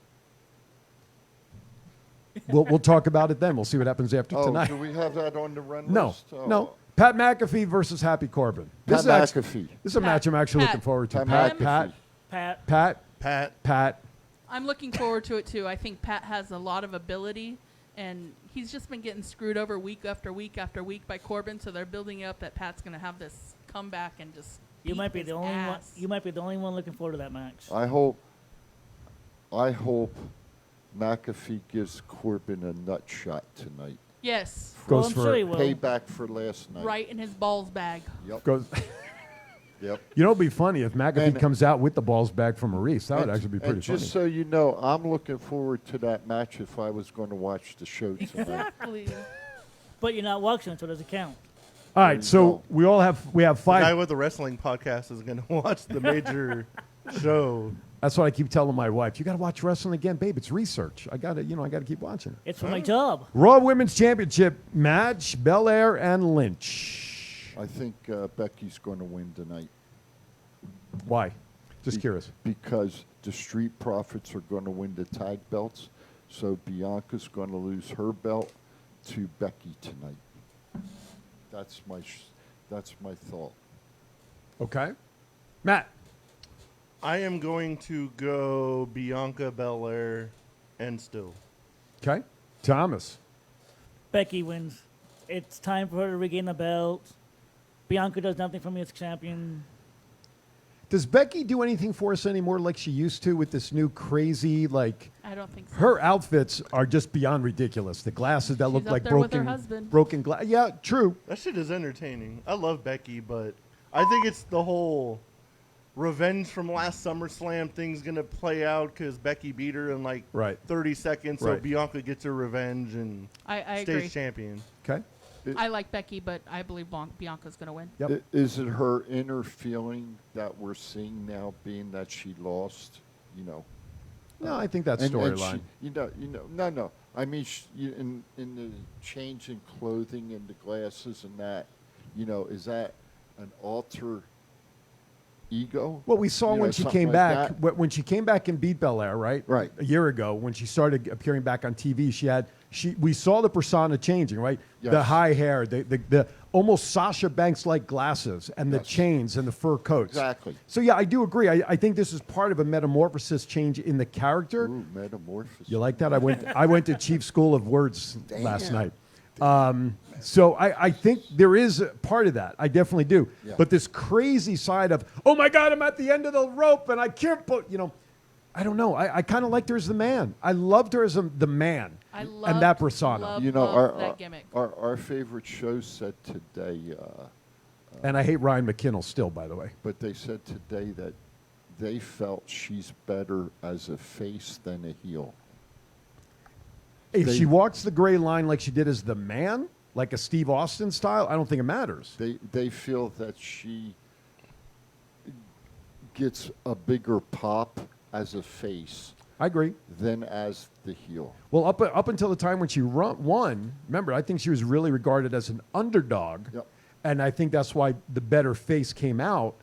We'll talk about it then. We'll see what happens after Oh, tonight. do we have that on the run No, list? Oh. no. Pat McAfee versus Happy Corbin. Pat is actu- McAfee. This is a match I'm actually looking forward to. Pat Pat, McAfee. Pat. I'm looking forward to it too. I think Pat has a lot of ability, and he's just been getting screwed over week after week after week by Corbin. So they're building up that Pat's going to have this comeback and just. You might be beat the his only one. ass. You might be the only one looking forward to that match. I hope McAfee gives Corbin a nut shot tonight. Yes. Well, I'm sure he will. Payback for last night. Right in his balls bag. Yep. Goes. Yep. You know, it'd be funny if McAfee And- comes out with the balls back from Maurice. That would And- actually be pretty and funny. just so you know, I'm looking forward to that match if I was going to watch the show tonight. Exactly. But you're not watching it, so it doesn't count. All right, so we have The guy five. with the wrestling podcast is going to watch the major show. That's what I keep telling my wife. You got to watch wrestling again, babe. It's research. I got to keep watching it. It's for my job. Raw Women's Championship match: Belair and Lynch. I think Becky's going to win tonight. Why? Just curious. Because the Street Profits are going to win the tag belts, so Bianca's going to lose her belt to Becky tonight. That's my thought. Okay, Matt. I am going to go Bianca Belair and still. Okay, Thomas. Becky wins. It's time for her to regain the belt. Bianca does nothing for me as champion. Does Becky do anything for us anymore like she used to with this new crazy, like... I don't think so. Her outfits are just beyond ridiculous. The glasses that look up like there with her husband. broken glass. Yeah, true. That shit is entertaining. I love Becky, but I think it's the whole revenge from last SummerSlam thing's going to play out because Becky beat her in like 30 seconds, so Bianca gets her revenge and I stays agree. champion. Okay. I like Becky, but I believe Bianca's going to win. Yep. Is it her inner feeling that we're seeing now, being that she lost? No, I think that's and storyline. No. I mean, in the change in clothing and the glasses and that, is that an alter ego? Well, we saw when she came back. When she came back and beat Belair, right? Right. A year ago, when she started appearing back on TV, we saw the persona changing, right? Yes. The high hair, the almost Sasha Banks-like glasses, and the chains and the fur coats. Exactly. So yeah, I do agree. I think this is part of a metamorphosis change in the character. Ooh, metamorphosis. You like that? I went to Chief School of Words last night. So I think there is a part of that. I definitely do. Yeah. But this crazy side of, oh my God, I'm at the end of the rope and I can't put, I don't know. I kind of liked her as the man. I loved her as the man. And that persona. that gimmick. Our favorite show said today. And I hate Ryan McKinnell still, by the way. But they said today that they felt she's better as a face than a heel. If she walks the gray line like she did as the man, like a Steve Austin style, I don't think it matters. They feel that she gets a bigger pop as a face. I agree. Than as the heel. Well, up until the time when she won, remember, I think she was really regarded as an underdog. Yep. And I think that's why the better face came out.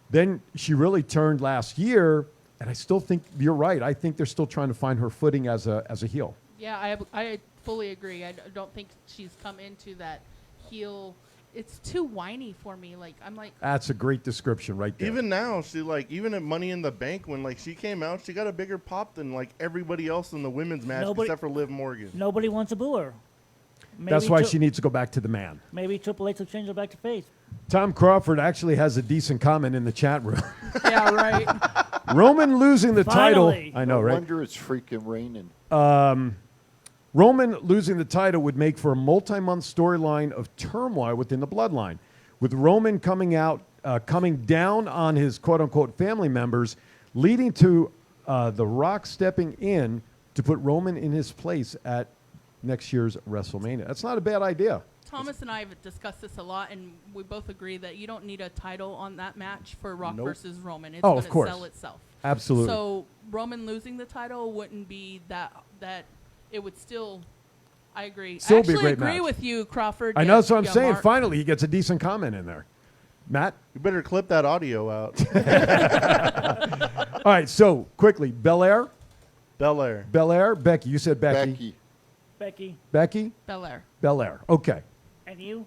Then she really turned last year, and I still think you're right. I think they're still trying to find her footing as a heel. Yeah, I fully agree. I don't think she's come into that heel. It's too whiny for me. That's a great description right there. Even now, even at Money in the Bank, when she came out, she got a bigger pop than everybody else in the women's match except for Liv Morgan. Nobody wants to boo her. That's why she needs to go back to the man. Maybe Triple H will change her back to face. Tom Crawford actually has a decent comment in the chat room. Yeah, right. Roman losing the title. I know, right? No wonder it's freaking raining. Roman losing the title would make for a multi-month storyline of turmoil within the bloodline, with Roman coming down on his quote-unquote family members, leading to The Rock stepping in to put Roman in his place at next year's WrestleMania. That's not a bad idea. Thomas and I have discussed this a lot, and we both agree that you don't need a title on that match for Rock versus Roman. It's going to sell itself. Absolutely. So Roman losing the title wouldn't be that it would still. I agree. Still I be a actually great agree match. with you, Crawford. I know that's what I'm Yeah, saying. Mark. Finally, he gets a decent comment in there. Matt? You better clip that audio out. All right, so quickly, Belair? Belair. Belair? Becky. You said Becky. Becky. Becky? Belair. Belair. Okay. And you?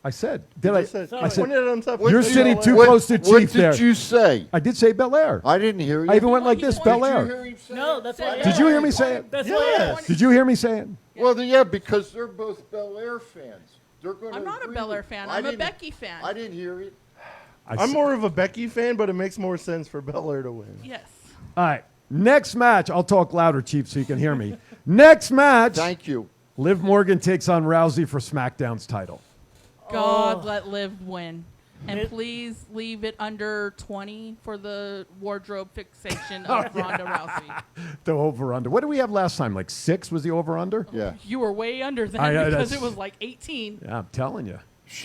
I said. I said. What You're did sitting you- too what- close to what Chief did there. you say? I did say Belair. I didn't hear you. I even went like this, Belair. No, that's what Did you hear me say it? That's Yes. Did you hear me say it? Well, yeah, because they're both Belair fans. They're going I'm not a Belair fan. I'm a Becky fan. I didn't hear it. I'm more of a Becky fan, but it makes more sense for Belair to win. Yes. All right. Next match. I'll talk louder, Chief, so you can hear me. Next match. Thank you. Liv Morgan takes on Rousey for SmackDown's title. God, let Liv win. And please leave it under 20 for the wardrobe fixation of Ronda Rousey. The over-under. What did we have last time? Like 6 was the over-under? Yeah. You were way under that I know, because that's- it was like 18. Yeah, I'm telling you.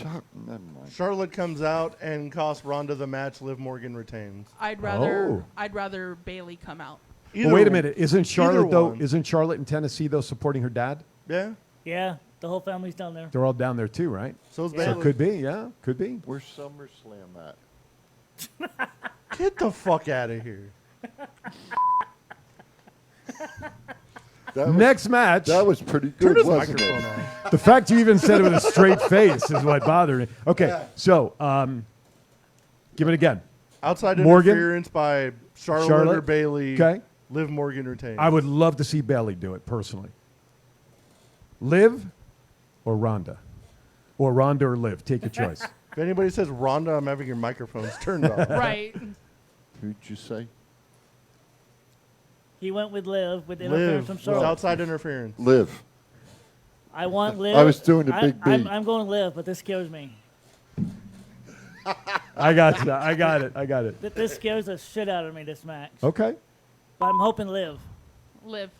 Never mind. Charlotte comes out and costs Ronda the match. Liv Morgan retains. I'd rather Bailey come out. Well, wait a minute. Isn't Charlotte though? one. Isn't Charlotte in Tennessee though supporting her dad? Yeah. Yeah, the whole family's down there. They're all down there too, right? So is So Bailey. it could be. Yeah, could be. Where's SummerSlam at? Get the fuck out of here. Next match. That was pretty Turn good, his wasn't microphone it? on. The fact you even said it with a straight face is what bothered me. Okay, so give it again. Outside Morgan, interference by Charlotte or Bailey. Okay. Liv Morgan retains. I would love to see Bailey do it personally. Liv or Ronda? Or Ronda or Liv. Take your choice. If anybody says Ronda, I'm having your microphones turned off. Right. Who'd you say? He went with Liv with interference from Liv. Charlotte. Outside interference. Liv. I want Liv. I was doing the big B. I'm going Liv, but this scares me. I got you. I got it. This scares the shit out of me, this match. Okay. But I'm hoping Liv. Liv.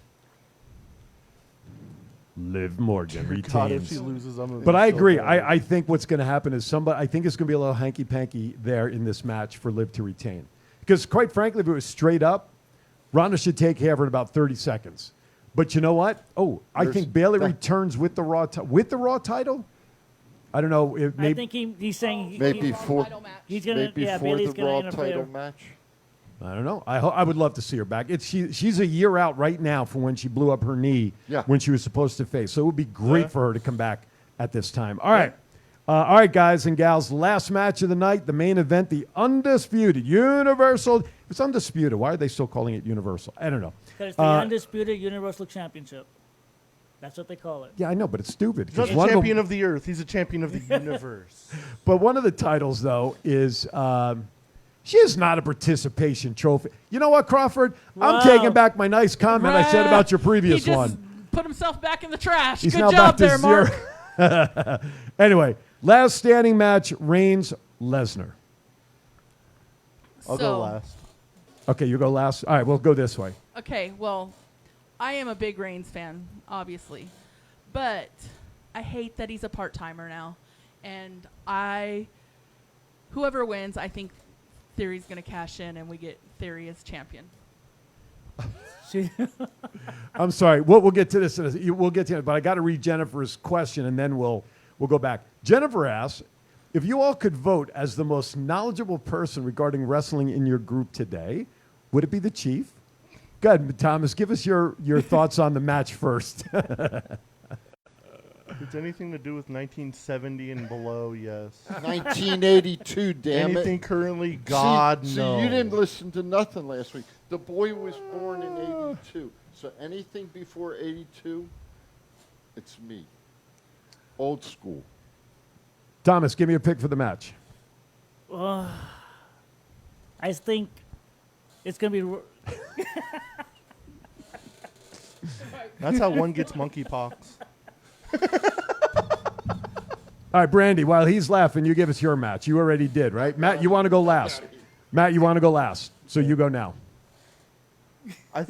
Liv Morgan retains. God, if she loses, I'm gonna But be I so agree. mad. I think what's going to happen is I think it's going to be a little hanky-panky there in this match for Liv to retain. Because quite frankly, if it was straight up, Ronda should take care of her in about 30 seconds. But you know what? Oh, I think Bailey returns with the Raw title. I don't know. I think he's saying Maybe for he's gonna maybe yeah for Bailey's the gonna Raw interfere. title match. I don't know. I would love to see her back. She's a year out right now from when she blew up her knee when she was supposed to face. So it would be great for her to come back at this time. All right. All right, guys and gals. Last match of the night, the main event, the undisputed Universal. It's undisputed. Why are they still calling it Universal? I don't know. Because it's the undisputed Universal Championship. That's what they call it. Yeah, I know, but it's stupid. He's not a champion of the earth. He's a champion of the universe. But one of the titles, though, is she is not a participation trophy. You know what, Crawford? Wow. I'm taking back my nice comment I said about your previous he just one. put himself back in the trash. He's Good now job back to there, Mark. zero. Anyway, last standing match, Reigns-Lesnar. I'll go last. Okay, you go last. All right, we'll go this way. Okay, well, I am a big Reigns fan, obviously, but I hate that he's a part-timer now, and whoever wins, I think Theory's going to cash in, and we get Theory as champion. I'm sorry. We'll get to this. We'll get to it, but I got to read Jennifer's question, and then we'll go back. Jennifer asks, if you all could vote as the most knowledgeable person regarding wrestling in your group today, would it be the Chief? Go ahead, Thomas. Give us your thoughts on the match first. If it's anything to do with 1970 and below, yes. 1982, damn Anything it. currently, God, See, no. you didn't listen to nothing last week. The boy was born in 82. So anything before 82, it's me. Old school. Thomas, give me a pick for the match. I think it's going to be... That's how one gets monkeypox. All right, Brandy, while he's laughing, you give us your match. You already did, right? Matt, you want to go last. Matt, you want to go last. So you go now. I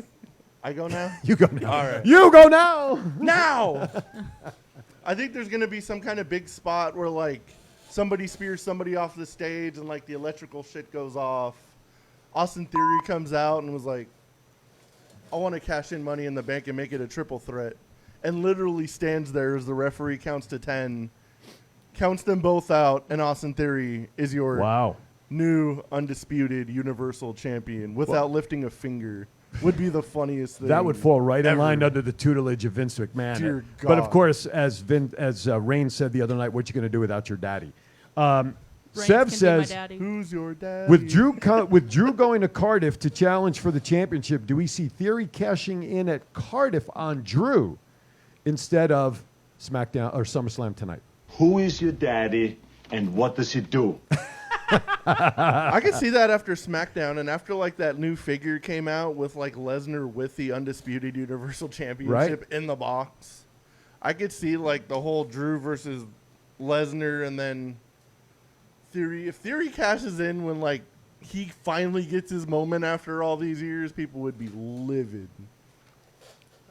go now? You go now. All right. You go now. Now! I think there's going to be some kind of big spot where, like, somebody spears somebody off the stage and, like, the electrical shit goes off. Austin Theory comes out and was like, I want to cash in Money in the Bank and make it a triple threat. And literally stands there as the referee counts to 10, counts them both out, and Austin Theory is your new undisputed Universal Champion without lifting a finger. Would be the funniest thing. That would fall right in ever. line under the tutelage of Vince McMahon. Dear But of God. course, as Reigns said the other night, what you going to do without your daddy? Sev can be my says, daddy. Who's your daddy? with Drew going to Cardiff to challenge for the championship, do we see Theory cashing in at Cardiff on Drew instead of SmackDown or SummerSlam tonight? Who is your daddy and what does he do? I could see that after SmackDown and after like that new figure came out with like Lesnar with the undisputed Universal Championship in the box. I could see like the whole Drew versus Lesnar and then Theory. If Theory cashes in when like he finally gets his moment after all these years, people would be livid.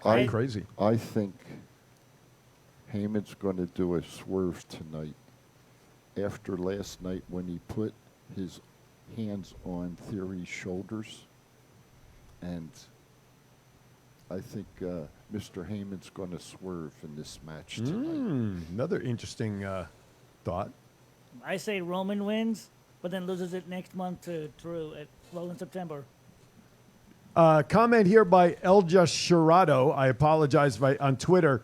Crazy. I think Heyman's going to do a swerve tonight after last night when he put his hands on Theory's shoulders, and I think Mr. Heyman's going to swerve in this match tonight. Another interesting thought. I say Roman wins, but then loses it next month to Drew in September. Comment here by Elja Shirado. I apologize on Twitter.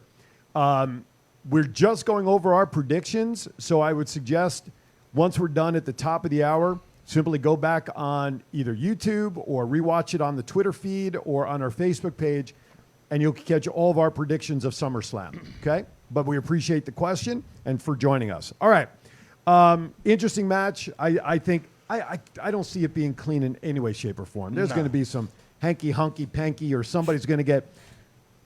We're just going over our predictions, so I would suggest once we're done at the top of the hour, simply go back on either YouTube or rewatch it on the Twitter feed or on our Facebook page, and you'll catch all of our predictions of SummerSlam, okay? But we appreciate the question and for joining us. All right. Interesting match. I think I don't see it being clean in any way, shape, or form. There's going to be some hanky-panky or somebody's going to get,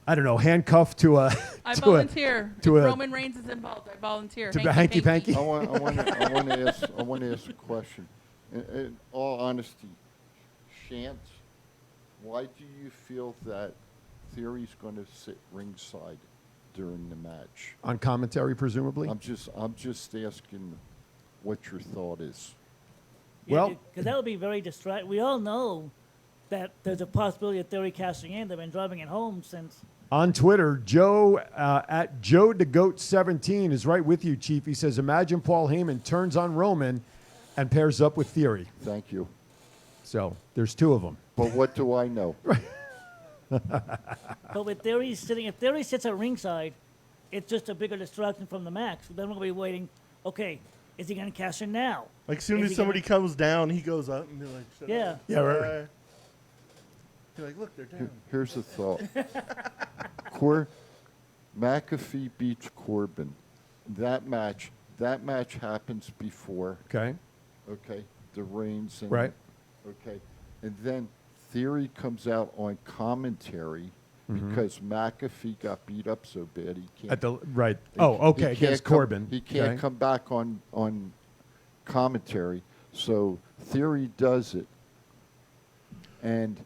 I don't know, handcuffed to a... I volunteer. If Roman Reigns is involved, I volunteer. To hanky-panky? I want to ask a question. In all honesty, Shant, why do you feel that Theory's going to sit ringside during the match? On commentary, presumably? I'm just asking what your thought is. Well, because that would be very distracting. We all know that there's a possibility of Theory cashing in. They've been driving it home since. On Twitter, Joe at Joe DeGoat17 is right with you, Chief. He says, imagine Paul Heyman turns on Roman and pairs up with Theory. Thank you. So there's two of them. But what do I know? But with Theory sitting, if Theory sits at ringside, it's just a bigger distraction from the match. Then we're going to be waiting, okay, is he going to cash in now? Like, as soon as somebody comes down, he goes up and be like, shut Yeah. up. Yeah, right. You're like, look, they're down. Here's a thought. McAfee beats Corbin. That match happens before. Okay. Okay. The Reigns and Right. Okay. And then Theory comes out on commentary because McAfee got beat up so bad he can't. Right. he- Oh, okay. he can't Against come- Corbin. He can't Okay. come back on commentary. So Theory does it. And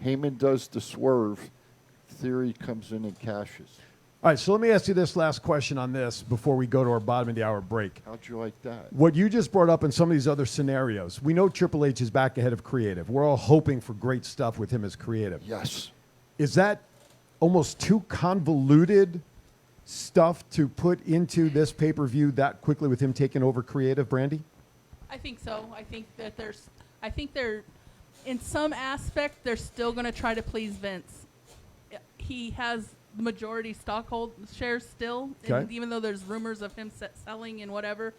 Heyman does the swerve. Theory comes in and cashes. All right, so let me ask you this last question on this before we go to our bottom of the hour break. How'd you like that? What you just brought up in some of these other scenarios, we know Triple H is back ahead of creative. We're all hoping for great stuff with him as creative. Yes. Is that almost too convoluted stuff to put into this pay-per-view that quickly with him taking over creative, Brandy? I think so. I think they're, in some aspect, they're still going to try to please Vince. He has the majority stockhold shares still, Okay. and even though there's rumors of him selling and whatever,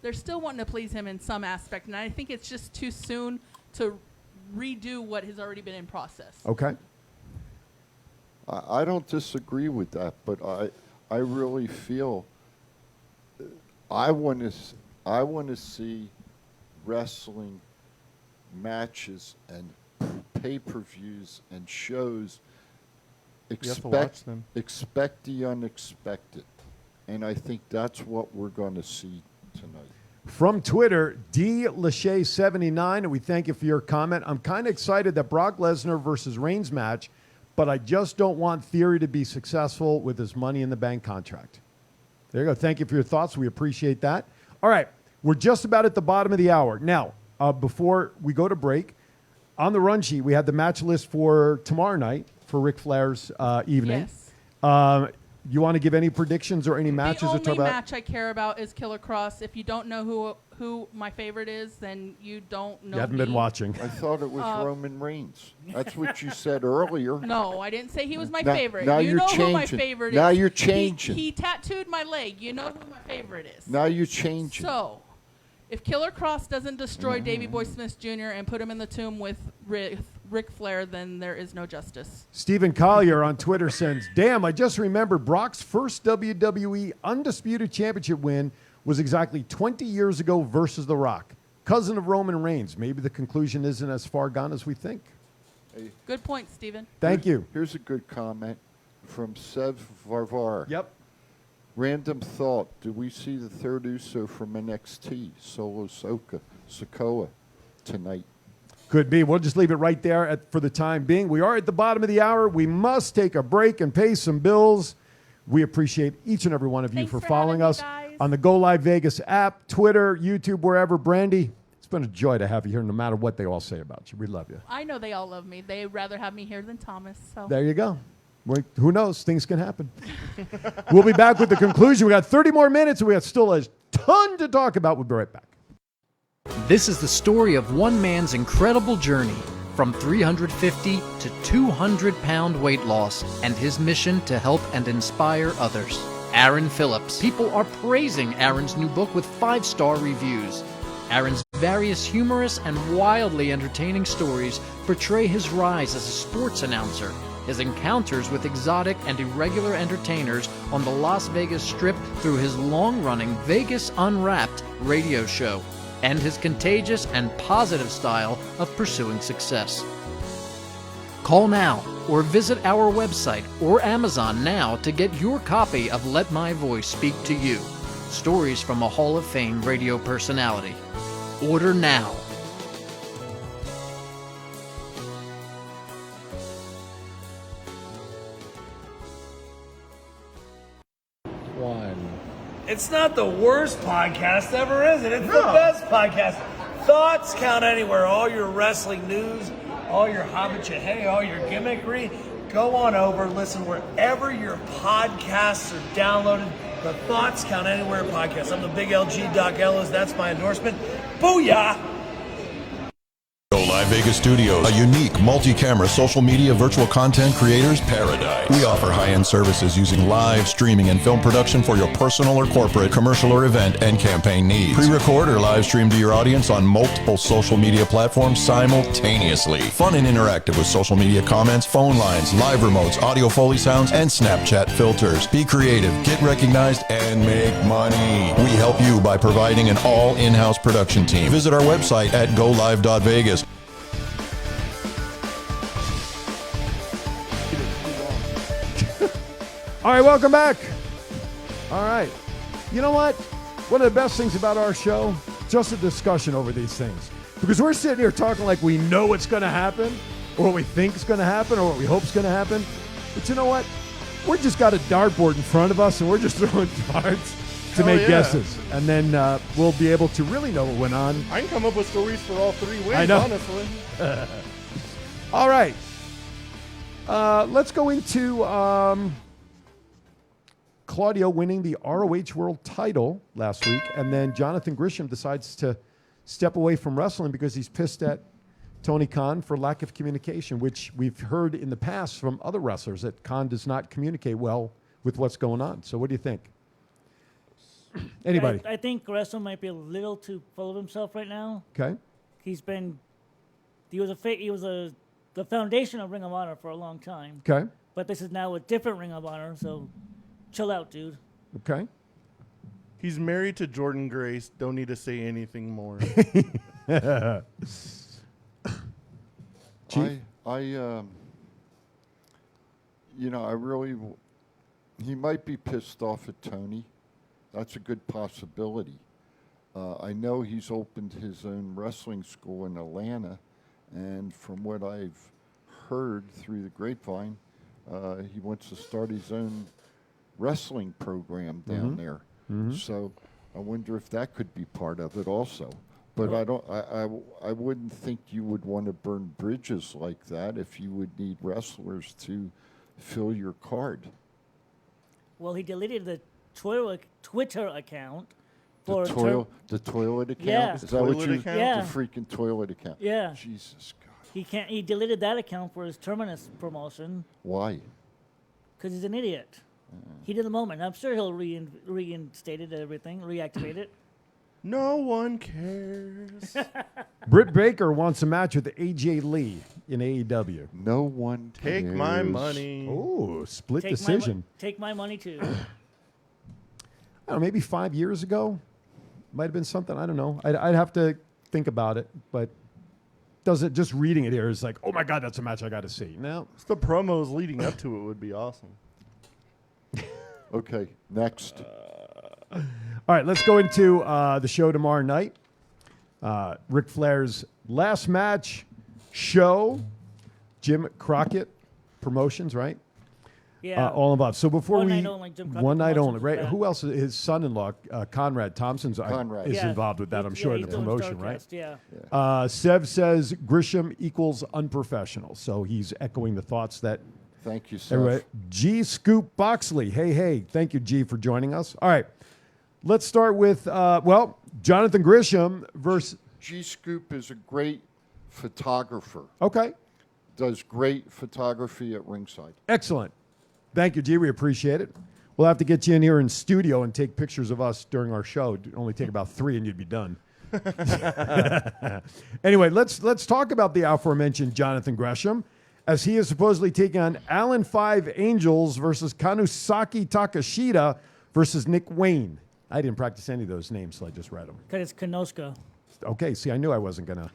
they're still wanting to please him in some aspect. And I think it's just too soon to redo what has already been in process. Okay. I don't disagree with that, but I really feel I want to see wrestling matches and pay-per-views and shows. You have to watch them. Expect the unexpected, and I think that's what we're going to see tonight. From Twitter, D. Lachey79, and we thank you for your comment. I'm kind of excited that Brock Lesnar versus Reigns match, but I just don't want Theory to be successful with his Money in the Bank contract. There you go. Thank you for your thoughts. We appreciate that. All right, we're just about at the bottom of the hour. Now, before we go to break, on the run sheet, we had the match list for tomorrow night for Ric Flair's evening. Yes. You want to give any predictions or any matches? The or only talk about? match I care about is Killer Cross. If you don't know who my favorite is, then you don't know. You haven't been watching. I thought it was Roman Reigns. That's what you said earlier. No, I didn't say he was my Now- favorite. now You you're know who my changing. favorite Now is. you're changing. He tattooed my leg. You know who my favorite is. Now you're changing. So, if Killer Cross doesn't destroy Davey Boy Smith Jr. and put him in the tomb with Ric Flair, then there is no justice. Stephen Collier on Twitter says, damn, I just remembered Brock's first WWE Undisputed Championship win was exactly 20 years ago versus The Rock, cousin of Roman Reigns. Maybe the conclusion isn't as far gone as we think. Hey, Good point, Stephen. Thank you. Here's a good comment from Sev Varvar. Yep. Random thought. Do we see the third Uso from NXT, Solo Sikoa, tonight? Could be. We'll just leave it right there for the time being. We are at the bottom of the hour. We must take a break and pay some bills. We appreciate each and every one of you Thanks for for following having me, us. guys. on the Go Live Vegas app, Twitter, YouTube, wherever. Brandy, it's been a joy to have you here no matter what they all say about you. We love you. I know they all love me. They'd rather have me here than Thomas. So There you go. Who knows? Things can happen. We'll be back with the conclusion. We got 30 more minutes, and we got still a ton to talk about. We'll be right back. This is the story of one man's incredible journey from 350 to 200-pound weight loss and his mission to help and inspire others. Aaron Phillips. People are praising Aaron's new book with 5-star reviews. Aaron's various humorous and wildly entertaining stories portray his rise as a sports announcer, his encounters with exotic and irregular entertainers on the Las Vegas Strip through his long-running Vegas Unwrapped radio show, and his contagious and positive style of pursuing success. Call now or visit our website or Amazon now to get your copy of Let My Voice Speak to You, stories from a Hall of Fame radio personality. Order now. It's not the worst podcast ever, is it? It's the best podcast. Thoughts Count Anywhere. All your wrestling news, all your hobbit all your gimmickry. Go on over, listen wherever your podcasts are downloaded. The Thoughts Count Anywhere podcast. I'm the big LG Doc Ellis. That's my endorsement. Booyah! Go Live Vegas Studios, a unique multi-camera social media virtual content creators paradise. We offer high-end services using live streaming and film production for your personal or corporate, commercial or event and campaign needs. Pre-record or live stream to your audience on multiple social media platforms simultaneously. Fun and interactive with social media comments, phone lines, live remotes, audio Foley sounds, and Snapchat filters. Be creative, get recognized, and make money. We help you by providing an all in-house production team. Visit our website at golive.vegas. All right, welcome back. All right. You know what? One of the best things about our show, just a discussion over these things. Because we're sitting here talking like we know what's going to happen, or what we think is going to happen, or what we hope is going to happen. But you know what? We're just got a dartboard in front of us, and we're just throwing darts to make guesses. And then we'll be able to really know what went on. I can come up with stories for all 3 wins, I know. honestly. All right. Let's go into Claudio winning the ROH World title last week, and then Jonathan Gresham decides to step away from wrestling because he's pissed at Tony Khan for lack of communication, which we've heard in the past from other wrestlers that Khan does not communicate well with what's going on. So what do you think? Anybody? I think Gresham might be a little too full of himself right now. Okay. He was the foundation of Ring of Honor for a long time. Okay. But this is now a different Ring of Honor, so chill out, dude. Okay. He's married to Jordan Grace. Don't need to say anything more. Chief? He might be pissed off at Tony. That's a good possibility. I know he's opened his own wrestling school in Atlanta, and from what I've heard through the grapevine, he wants to start his own wrestling program down there. Mm-hmm. So I wonder if that could be part of it also. But I wouldn't think you would want to burn bridges like that if you would need wrestlers to fill your card. Well, he deleted the Twitter account. For The toilet account? Yeah. Is that what you... Yeah. The freaking toilet account. Yeah. Jesus God. He deleted that account for his Terminus promotion. Why? Because he's an idiot. He did the moment. I'm sure he'll reinstate it, everything, reactivate it. No one cares. Britt Baker wants a match with AJ Lee in AEW. No one Take my money. Oh, split decision. Take my money, too. I don't know, maybe 5 years ago. Might have been something. I don't know. I'd have to think about it. But just reading it here is like, oh, my God, that's a match I got to see. No. It's the promos leading up to it would be awesome. Okay, next. All right, let's go into the show tomorrow night. Ric Flair's last match show. Jim Crockett Promotions, right? Yeah. all involved. So before One we night only, Jim Crockett one night Promotions only, was right? that. Who else? His son-in-law, Conrad Thompson's Conrad. is Yeah. involved with that. I'm He's- sure yeah, in he's the doing promotion, right? Starcast, yeah. Sev says Grisham equals unprofessional, so he's echoing the thoughts that. Thank you, Sev. Everybody. G. Scoop Boxley. Hey. Thank you, G, for joining us. All right. Let's start with, Jonathan Grisham versus. G Scoop is a great photographer. Okay. Does great photography at ringside. Excellent. Thank you, G. We appreciate it. We'll have to get you in here in studio and take pictures of us during our show. It'd only take about 3 and you'd be done. Anyway, let's talk about the aforementioned Jonathan Gresham, as he is supposedly taking on Allen 5 Angels versus Kanusaki Takashita versus Nick Wayne. I didn't practice any of those names, so I just read them. Because it's Kanoska. Okay, see, I knew I wasn't going to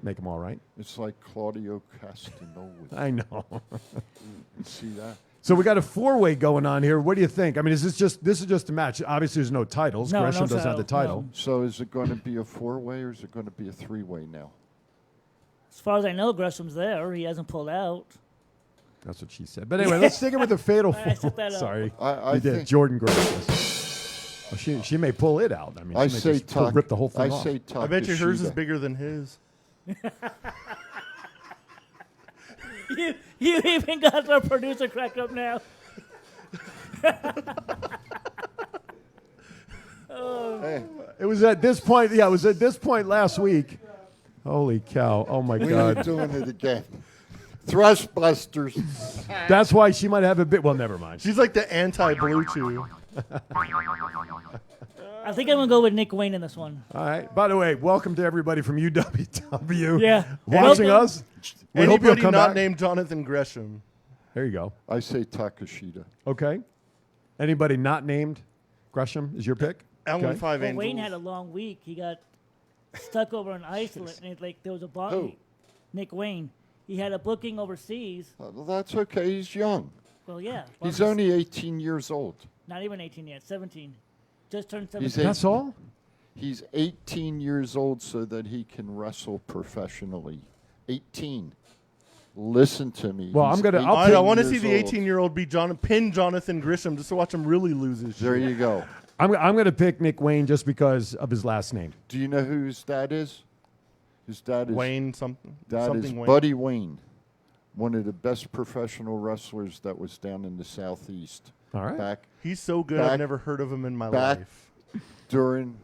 make them all right. It's like Claudio Castagnoli. I know. You see that? So we got a 4-way going on here. What do you think? I mean, this is just a match. Obviously, there's no titles. No, Gresham no doesn't have the title. So is it going to be a 4-way or is it going to be a 3-way now? As far as I know, Gresham's there. He hasn't pulled out. That's what she said. But anyway, let's stick it with the fatal I set 4. that up. Sorry, I you did. think- Jordan Gresham. Oh, she may pull it out. I mean, I she may say just rip the whole thing off. I bet you hers is bigger than his. You even got the producer cracked up now. Hey, It was at this point. Yeah, it was at this point last week. Holy cow! Oh my we God! are doing it again. Thrust busters. That's why she might have a bit. Well, never mind. She's like the anti-Blue Chew. I think I'm going to go with Nick Wayne in this one. All right. By the way, welcome to everybody from UWW. Yeah. Watching Welcome. us. We hope you'll Anybody come not back. named Jonathan Gresham. There you go. I say Takashita. Okay. Anybody not named Gresham is your pick? Allen Okay. 5 Well, Angels. Wayne had a long week. He got stuck over in Iceland. And there was a body. Nick Wayne. He had a booking overseas. Well, that's okay. He's young. Well, yeah. He's only 18 years old. Not even 18 yet. 17. Just turned 17. He's That's all? He's 18 years old so that he can wrestle professionally. 18. Listen to me. Well, He's I'm gonna- 18 I want to see years the old. 18-year-old pin Jonathan Gresham just to watch him really lose his shit. There you go. I'm going to pick Nick Wayne just because of his last name. Do you know who his dad is? His dad is Wayne something. Dad something is Wayne. Buddy Wayne, one of the best professional wrestlers that was down in the Southeast. All right. Back He's so good. back- I've never heard of him in my back life. during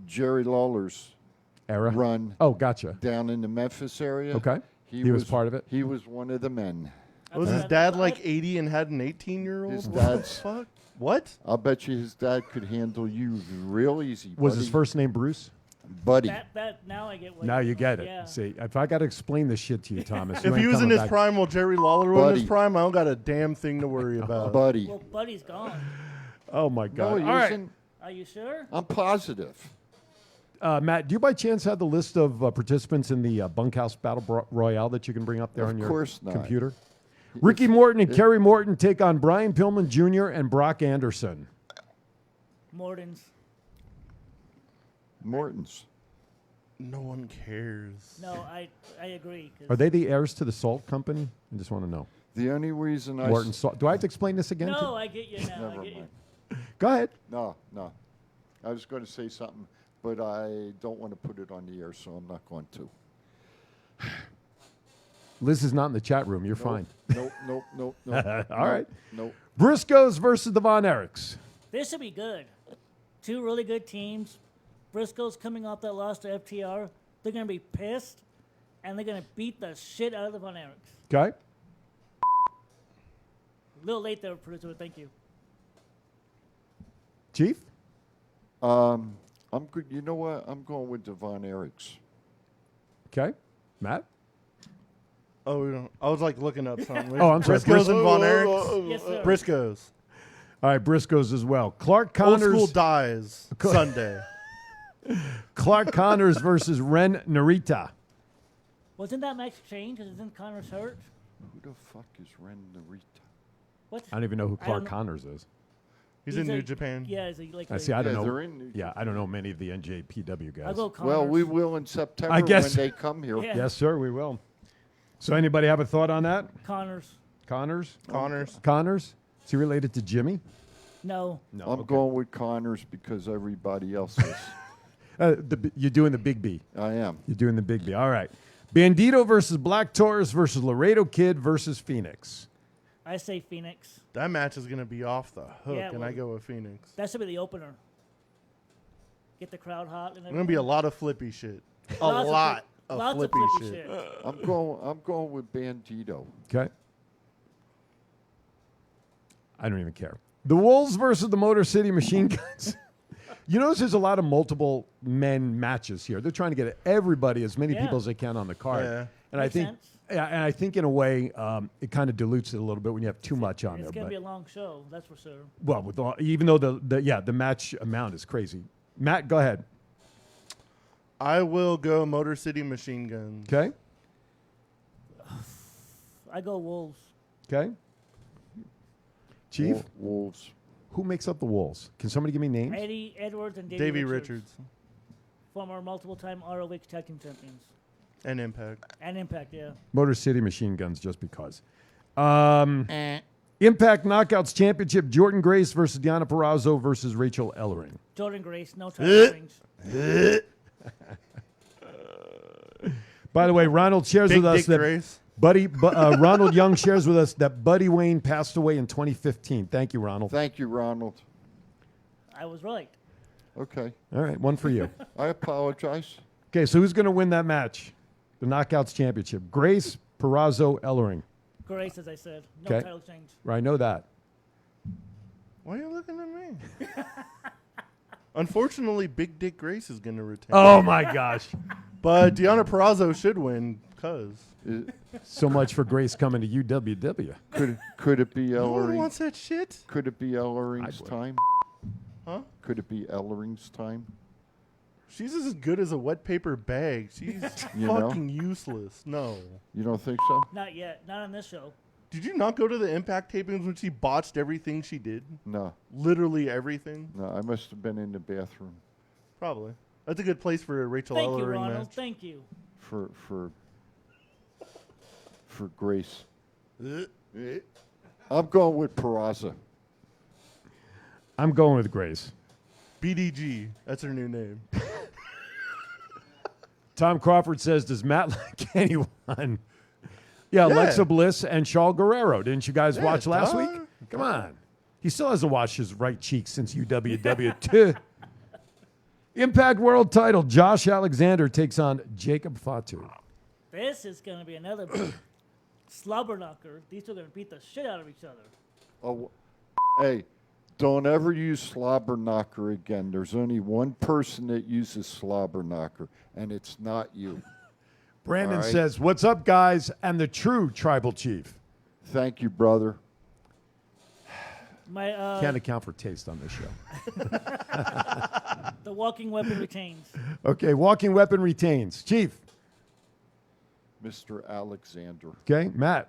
Jerry Lawler's Era? run Oh, gotcha. down in the Memphis area. Okay. He was part of it? He was one of the men. Was his dad like 80 and had an 18-year-old? His What the dad's- fuck? What? I'll bet you his dad could handle you real easy. Was buddy. his first name Bruce? Buddy? That now I get what Now you get it. Yeah. See, if I got to explain this shit to you, Thomas, If you he ain't was in coming his back. prime while Jerry Lawler was in his Buddy. prime, I don't got a damn thing to worry about. Buddy. Well, Buddy's gone. Oh my No, God! he All right, isn't. Are you sure? I'm positive. Matt, do you by chance have the list of participants in the Bunkhouse Battle Royale that you can bring up there Of on your course not. computer? Ricky Morton and Kerry Morton take on Brian Pillman Jr. and Brock Anderson. Morton's. Morton's. No one cares. No, I agree. 'cause- Are they the heirs to the Salt Company? I just want to know. The only reason I Morton Salt. Do I have to explain this again? No, I get you now. Never I get you. mind. Go ahead. No. I was going to say something, but I don't want to put it on the air, so I'm not going to. Liz is not in the chat room. You're fine. Nope. All right. Nope. Briscoes versus the Von Erichs. This should be good. Two really good teams. Briscoe's coming off that loss to FTR. They're going to be pissed, and they're going to beat the shit out of the Von Erichs. Okay. A little late there, producer, but thank you. Chief? I'm good. You know what? I'm going with the Von Erichs. Okay. Matt? Oh, we don't. I was like looking up something. Oh, I'm sorry. Briscoes and Von Erichs. Yes, sir. Briscoes. All right, Briscoes as well. Clark Old Connors. school dies Sunday. Clark Connors versus Ren Narita. Wasn't that match changed? Because isn't Connors hurt? Who the fuck is Ren Narita? What? I don't even know who I Clark don't know. Connors is. He's in New Japan. Yeah, is he like? I see. I don't Yeah, know. they're in New Yeah, I don't know many of the NJPW guys. I'll go Connors. Well, we will in September I guess. when they come here. Yeah. Yes, sir. We will. So, anybody have a thought on that? Connors. Connors? Connors. Is he related to Jimmy? No. No. I'm okay. going with Connors because everybody else is. You're doing the Big B. I am. You're doing the Big B. All right. Bandito versus Black Taurus versus Laredo Kid versus Phoenix. I say Phoenix. That match is going to be off the hook, Yeah, and well, I go with Phoenix. That should be the opener. Get the crowd hot. There's going to be a lot of flippy shit. Lots of flippy shit. I'm going with Bandito. Okay. I don't even care. The Wolves versus the Motor City Machine Guns. You notice there's a lot of multiple men matches here. They're trying to get everybody, as many people as they can on the card. Yeah. And Makes sense. I think in a way it kind of dilutes it a little bit when you have too much on It's there. going to But, be a long show, that's for sure. well, with even though the match amount is crazy. Matt, go ahead. I will go Motor City Machine Guns. Okay. I go Wolves. Okay. Chief? Wolves. Who makes up the Wolves? Can somebody give me names? Eddie Edwards and Davey Richards. Richards. Former multiple-time ROH Tag Team Champions. And Impact. And Impact, yeah. Motor City Machine Guns, just because. Impact Knockouts Championship, Jordan Grace versus Deonna Purrazzo versus Rachel Ellering. Jordan Grace, no title rings. By the way, Ronald shares with us that Grace. Ronald Young shares with us that Buddy Wayne passed away in 2015. Thank you, Ronald. Thank you, Ronald. I was right. Okay. All right, one for you. I apologize. Okay, so who's going to win that match? The Knockouts Championship. Grace, Purrazzo, Ellering. Grace, as I said. No Okay. title change. I know that. Why are you looking at me? Unfortunately, Big Dick Grace is going to retain. Oh, my gosh. But Deonna Purrazzo should win, because. So much for Grace coming to UWW. Could it be No one Ellering? wants that shit. Could it be Ellering's would. time? Huh? Could it be Ellering's time? She's as good as a wet paper bag. She's You know? fucking useless. No. You don't think so? Not yet. Not on this show. Did you not go to the Impact tapings when she botched everything she did? No. Literally everything? No, I must have been in the bathroom Probably. That's a good place for a Rachel Thank you, Ellering Ronald. match. Thank you. for Grace. I'm going with Peraza. I'm going with Grace. BDG. That's her new name. Tom Crawford says, does Matt like anyone? Yeah, Alexa Bliss and Shaul Guerrero. Didn't you guys watch last week? Come on. He still hasn't washed his right cheek since UWW2. Impact World title. Josh Alexander takes on Jacob Fatu. This is going to be another slobber knocker. These two are going to beat the shit out of each other. Oh, hey, don't ever use slobber knocker again. There's only one person that uses slobber knocker, and it's not you. Brandon All right? says, what's up, guys? And the true tribal chief. Thank you, brother. My Can't account for taste on this show. the walking weapon retains. Okay, walking weapon retains. Chief. Mr. Alexander. Okay, Matt.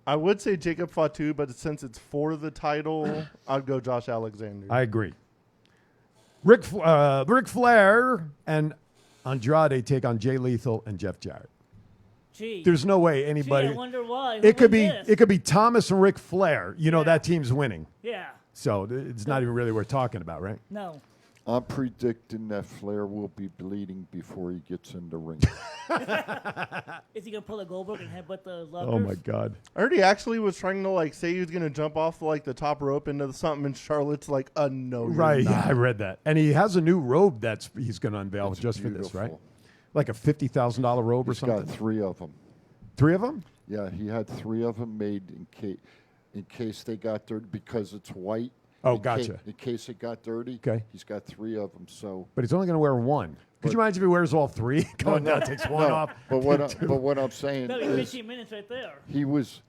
I would say Jacob Fatu, but since it's for the title, I'd go Josh Alexander. I agree. Ric Flair and Andrade take on Jay Lethal and Jeff Jarrett. Gee. There's no way anybody. Gee, I wonder why. Who It could wins be this? it could be Thomas and Ric Flair. You know that team's winning. Yeah. So it's not even really worth talking about, right? No. I'm predicting that Flair will be bleeding before he gets in the ring. Is he going to pull a Goldberg and headbutt the lovers? Oh my God. I heard he actually was trying to say he was gonna jump off the top rope into something, and Charlotte's like, no, you're Right, not. yeah, I read that. And he has a new robe he's going to unveil It's just for this, right? beautiful. Like a $50,000 robe or He's something. got 3 of them. 3 of them? Yeah, he had 3 of them made in case they got dirty because it's white. Oh, in gotcha. In case it got dirty. Okay. He's got 3 of them. So. But he's only going to wear 1. Could you imagine if he wears all 3? Going down, takes 1 off. But what I'm saying That'll be is 15 minutes right there. he was.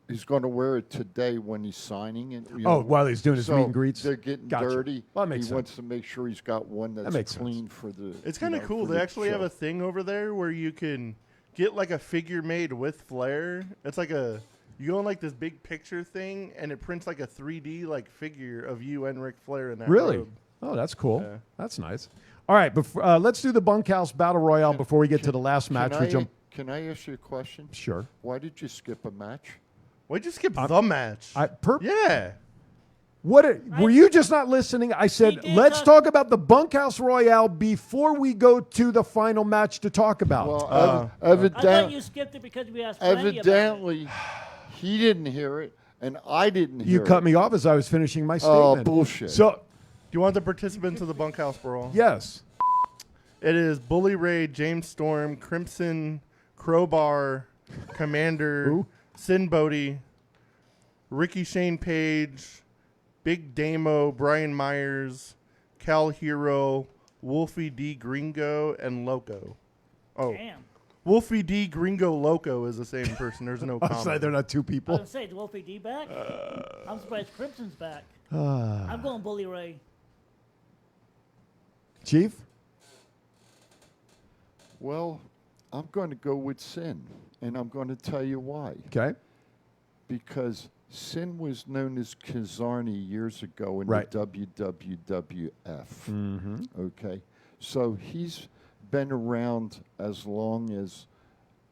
He's going to wear it today when he's signing it. While he's doing his meet and greets? They're getting Gotcha. dirty. Well, that makes he sense. wants to make sure he's got one that's makes clean for the. It's kind of cool. They actually have a thing over there where you can get a figure made with Flair. It's you go on this big picture thing, and it prints a 3D figure of you and Ric Flair in that Really? robe. Oh, that's cool. Yeah. That's nice. All right, let's do the Bunkhouse Battle Royale before we get to the last match. Can Can I ask you a question? Sure. Why did you skip a match? Why'd you skip the match? Yeah. Were you just not listening? I said, let's talk about the Bunkhouse Royale before we go to the final match to talk about. Well, I thought you skipped it because we asked Brandy about it. evidently, he didn't hear it, and I didn't hear it. You cut me off as I was finishing my statement. Oh, bullshit. So, do you want the participants of the Bunkhouse Brawl? Yes. It is Bully Ray, James Storm, Crimson, Crowbar, Commander, Sin Bodie, Ricky Shane Page, Big Damo, Brian Myers, Cal Hero, Wolfie D. Gringo, and Loco. Oh, Damn. Wolfie D. Gringo Loco is the same person. There's no I was comment. like, they're not two I people. was going to say, is Wolfie D back? I'm surprised Crimson's back. Ah. I'm going Bully Ray. Chief? Well, I'm going to go with Sin, and I'm going to tell you why. Okay. Because Sin was known as Kazarni years ago in Right. the WWF. Mhm. Okay. So he's been around as long as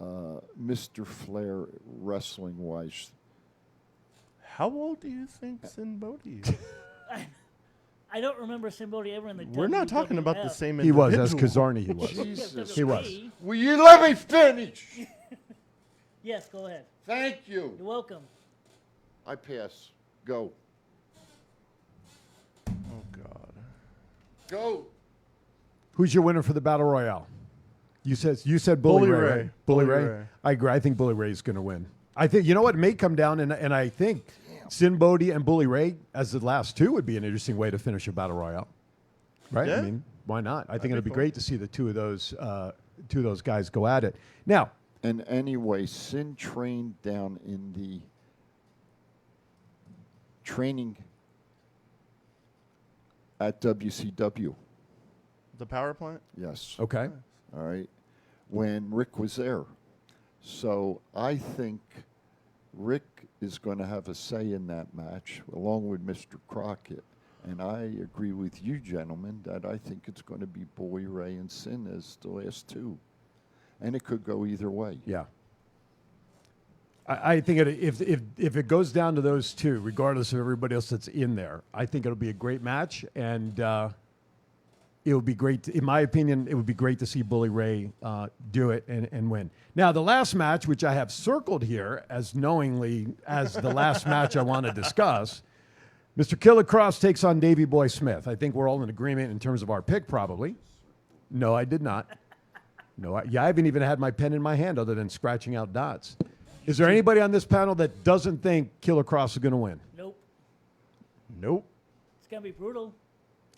Mr. Flair wrestling-wise. How old do you think Sin Bodie is? I don't remember somebody ever in the We're not talking about the WWF. same He was, individual. as Kazarni he was. Jesus. He was. Will you let me finish? Yes, go ahead. Thank you. You're welcome. I pass. Go. Oh, God. Go. Who's your winner for the Battle Royale? You said Bully Ray. Ray. Right? Bully Bully Ray? Ray. I agree. I think Bully Ray is going to win. I think, you know what, it may come down, and I think Sin Bodie and Bully Ray as the last two would be an interesting way to finish a Battle Royale. Right? I Yeah. mean, why not? I think That'd it'd be be cool. great to see the two of those guys go at it. Now, And anyway, Sin trained down in the training at WCW. The power plant? Yes. okay. All right. When Rick was there. So I think Rick is going to have a say in that match along with Mr. Crockett. And I agree with you, gentlemen, that I think it's going to be Bully Ray and Sin as the last two. And it could go either way. Yeah. I think if it goes down to those two, regardless of everybody else that's in there, I think it'll be a great match, and it would be great. In my opinion, it would be great to see Bully Ray do it and win. Now, the last match, which I have circled here as knowingly as the last match I want to discuss, Mr. Killer Cross takes on Davey Boy Smith. I think we're all in agreement in terms of our pick, probably. No, I did not. No, I haven't even had my pen in my hand other than scratching out dots. Is there anybody on this panel that doesn't think Killer Cross is going to win? Nope. Nope. It's going to be brutal.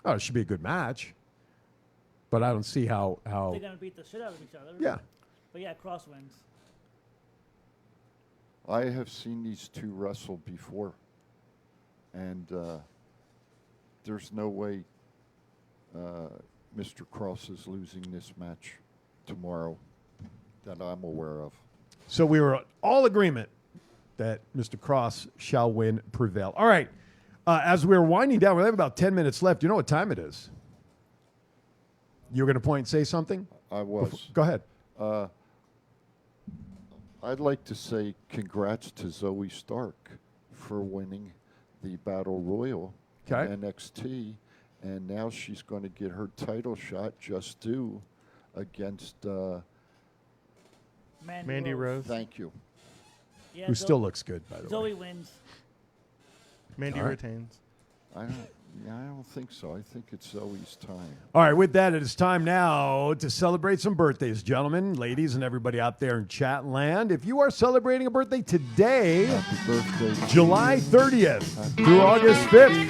Oh, it should be a good match. But I don't see how They're going to beat the shit out of each other. Yeah. But yeah, Cross wins. I have seen these two wrestle before. And there's no way Mr. Cross is losing this match tomorrow that I'm aware of. So we were all agreement that Mr. Cross shall win, prevail. All right. As we're winding down, we have about 10 minutes left. You know what time it is? You were going to point and say something? I was. Go ahead. I'd like to say congrats to Zoe Stark for winning the Battle Royal in NXT. And now she's going to get her title shot just due against Mandy Rose. Thank you. Yeah, Who still looks good, by the way. Zoe wins. Mandy All right. retains. I don't think so. I think it's Zoe's time. All right, with that, it is time now to celebrate some birthdays, gentlemen, ladies, and everybody out there in chat land. If you are celebrating a birthday today, Happy birthday, July 30th through August 5th,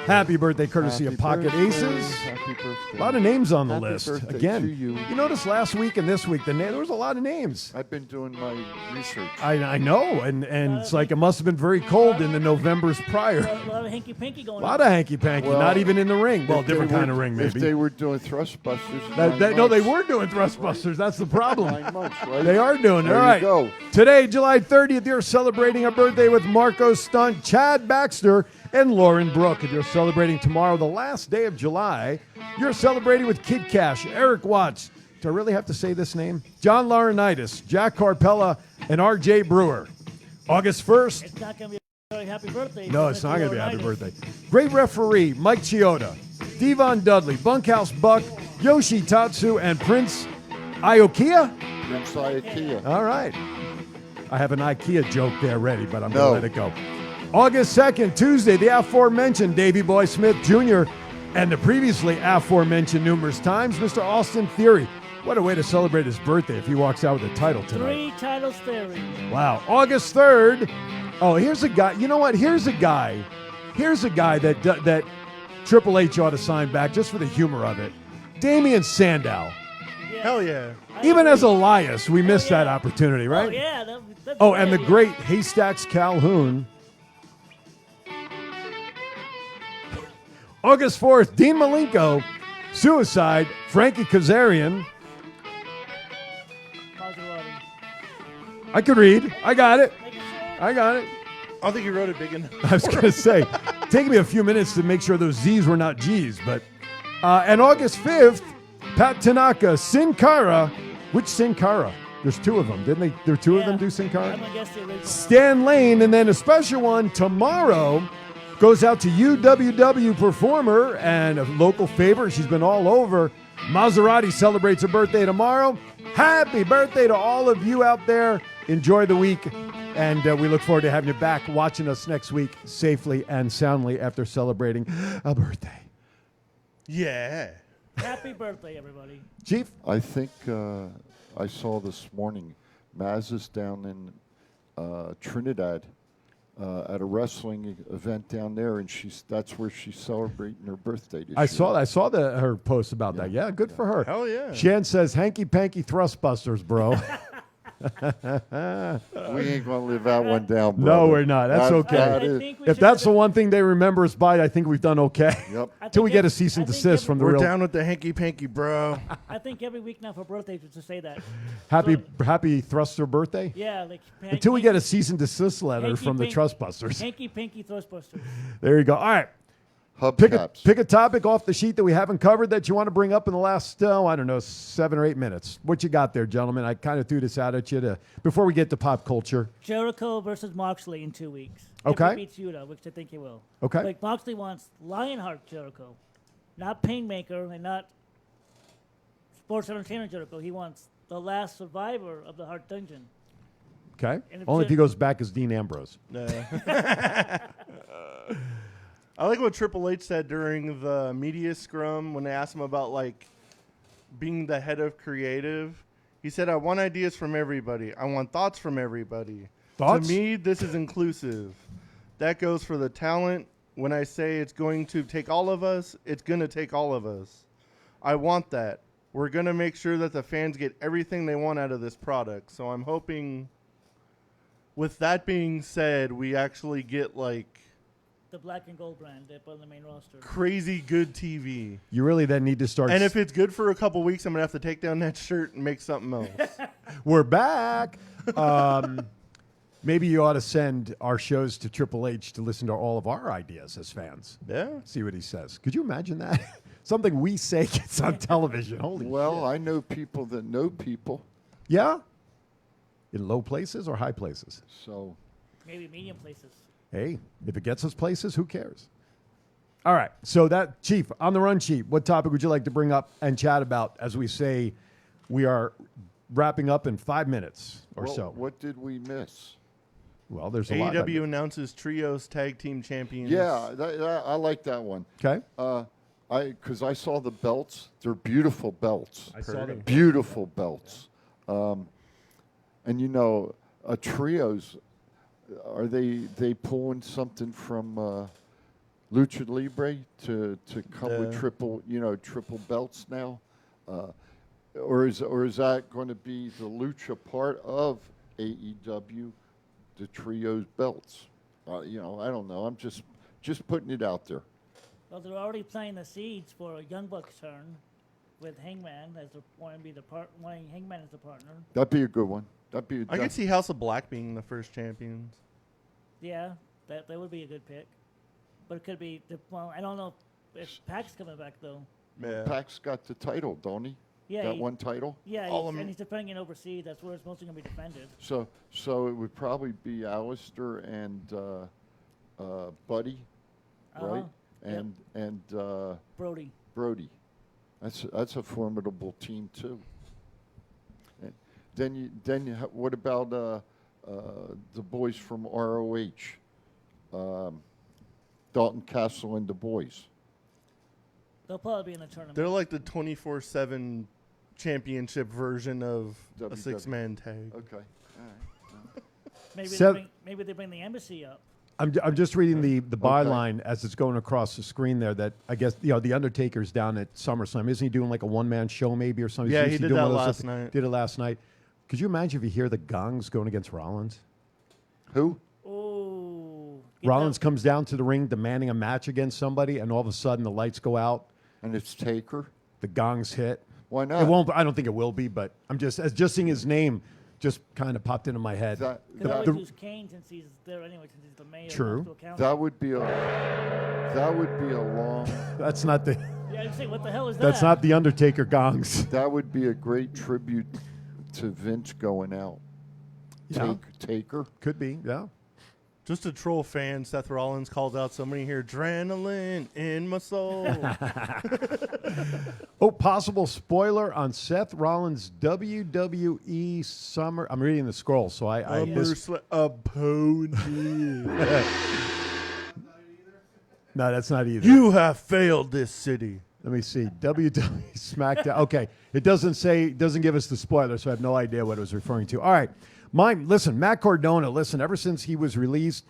happy birthday courtesy of Pocket Aces. Happy birthday. A lot of names on the Happy list. birthday Again, to you. you noticed last week and this week, there was a lot of names. I've been doing my research. I know, and it's like it must have been very cold in the Novembers prior. A lot of hanky-panky going A on. lot of hanky-panky, Well, not even in the ring. Well, If they different were- kind of ring, maybe. If they were doing thrustbusters, No, they were doing thrustbusters. That's the problem. 9 months, right? They are doing it. There All you right. go. Today, July 30th, you're celebrating a birthday with Marco Stunt, Chad Baxter, and Lauren Brooke. If you're celebrating tomorrow, the last day of July, you're celebrating with Kid Cash, Eric Watts, Do I really have to say this name? John Laurinaitis, Jack Carpella, and R.J. Brewer. August 1st. It's not going to be a very happy birthday. No, it's not going to be a happy birthday. Great referee, Mike Chioda, Devon Dudley, Bunkhouse Buck, Yoshi Tatsu, and Prince Iokia. Prince Iokia. All right. I have an IKEA joke there ready, but I'm going to let it go. August 2nd, Tuesday, the aforementioned Davey Boy Smith Jr. and the previously aforementioned numerous times, Mr. Austin Theory. What a way to celebrate his birthday if he walks out with a title tonight. 3 titles Theory. Wow. August 3rd. Oh, here's a guy. You know what? Here's a guy that Triple H ought to sign back just for the humor of it. Damian Sandow. Hell yeah. Even as Elias, we missed that opportunity, right? Oh, yeah. That's And the great Haystacks Calhoun. August 4th, Dean Malenko, Suicide, Frankie Kazarian. I could read. I got it. I don't think you wrote it big enough. I was going to say, taking me a few minutes to make sure those Z's were not G's. But and August 5th, Pat Tanaka, Sin Cara. Which Sin Cara? There's 2 of them, didn't they? There are 2 of them do Sin Cara? I'm going to guess the original. Stan Lane, and then a special one tomorrow goes out to UWW performer and a local favorite. She's been all over. Maserati celebrates her birthday tomorrow. Happy birthday to all of you out there. Enjoy the week, and we look forward to having you back watching us next week safely and soundly after celebrating a birthday. Yeah. Happy birthday, everybody. Chief? I think I saw this morning, Maz is down in Trinidad at a wrestling event down there, and that's where she's celebrating her birthday this year. I saw her post about that. Yeah, good for her. Hell yeah. Shan says, hanky-panky thrustbusters, bro. We ain't going to live that one down, brother. No, we're not. That's okay. If that's the one thing they remember us by, I think we've done okay. Yep. Until we get a cease and desist from the We're real. down with the hanky-panky, bro. I think every week now for birthdays to say that. Happy thruster birthday? Yeah. Like Until we get a cease and desist letter from the Trustbusters. Hanky-panky Thrustbusters. There you go. All right. Pick a topic off the sheet that we haven't covered that you want to bring up in the last, 7 or 8 minutes. What you got there, gentlemen? I kind of threw this out at you before we get to pop culture. Jericho versus Moxley in 2 weeks. Okay. If he beats Yuta, which I think he will. Okay. Like Moxley wants Lionheart Jericho, not Painmaker and not Sports Entertainer Jericho. He wants the last survivor of the Heart Dungeon. Okay. Only if he goes back as Dean Ambrose. I like what Triple H said during the media scrum when they asked him about being the head of creative. He said, I want ideas from everybody. I want thoughts from everybody. Thoughts? To me, this is inclusive. That goes for the talent. When I say it's going to take all of us, it's going to take all of us. I want that. We're going to make sure that the fans get everything they want out of this product. So I'm hoping, with that being said, we actually get the black and gold brand they put on the main roster. crazy good TV. You really then need to start. And if it's good for a couple weeks, I'm going to have to take down that shirt and make something else. We're back. Maybe you ought to send our shows to Triple H to listen to all of our ideas as fans. Yeah. See what he says. Could you imagine that? Something we say gets on television. Holy shit. I know people that know people. Yeah? In low places or high places? So. Maybe medium places. Hey, if it gets us places, who cares? All right. So that, Chief, on the run sheet, what topic would you like to bring up and chat about as we say we are wrapping up in 5 minutes or so? What did we miss? Well, there's a lot. AEW announces trios tag team champions. Yeah, I like that one. Okay. Because I saw the belts. They're beautiful belts. I saw them. Beautiful belts. And trios, are they pulling something from Lucha Libre to come with triple belts now? Or is that going to be the Lucha part of AEW, the trios belts? I don't know. I'm just putting it out there. Well, they're already planting the seeds for a Young Bucks turn with Hangman as wanting Hangman as the partner. That'd be a good one. I could see House of Black being the first champions. Yeah, that would be a good pick. But it could be I don't know if Pac's coming back though. Yeah. Pac's got the title, don't he? Yeah, that one title? Yeah, and he's defending it overseas. That's where it's mostly going to be defended. So it would probably be Alistair and Buddy, right? Yep. And Brody. Brody. That's a formidable team too. And then what about the boys from ROH? Dalton Castle and the boys. They'll probably be in the tournament. They're like the 24/7 championship version of a WWE. 6-man tag. Okay. All Maybe maybe they bring the embassy up. I'm just reading the byline as it's going across the screen there. That I guess the Undertaker's down at SummerSlam. Isn't he doing like a one-man show maybe or something? Yeah, Is he did doing that one of those last things? night. Did it last night. Could you imagine if you hear the gongs going against Rollins? Who? Oh. Rollins comes down to the ring demanding a match against somebody, and all of a sudden the lights go out. And it's Taker? The gongs hit. Why not? It won't. I don't think it will be, but I'm just seeing his name just kind of popped into my head. Because I always use Kane since he's there anyway, since he's the mayor. True. That would be a long. That's not the. Yeah, I say, what the hell is that? That's not the Undertaker gongs. That would be a great tribute to Vince going out. Yeah. Taker. Could be, yeah. Just to troll fans, Seth Rollins calls out somebody here, adrenaline in my soul. Oh, possible spoiler on Seth Rollins' WWE Summer. I'm reading the scroll, so I missed. Apology. No, that's not either. You have failed this city. Let me see. WWE SmackDown. Okay, it doesn't give us the spoiler, so I have no idea what it was referring to. All right, listen, Matt Cardona. Listen, ever since he was released,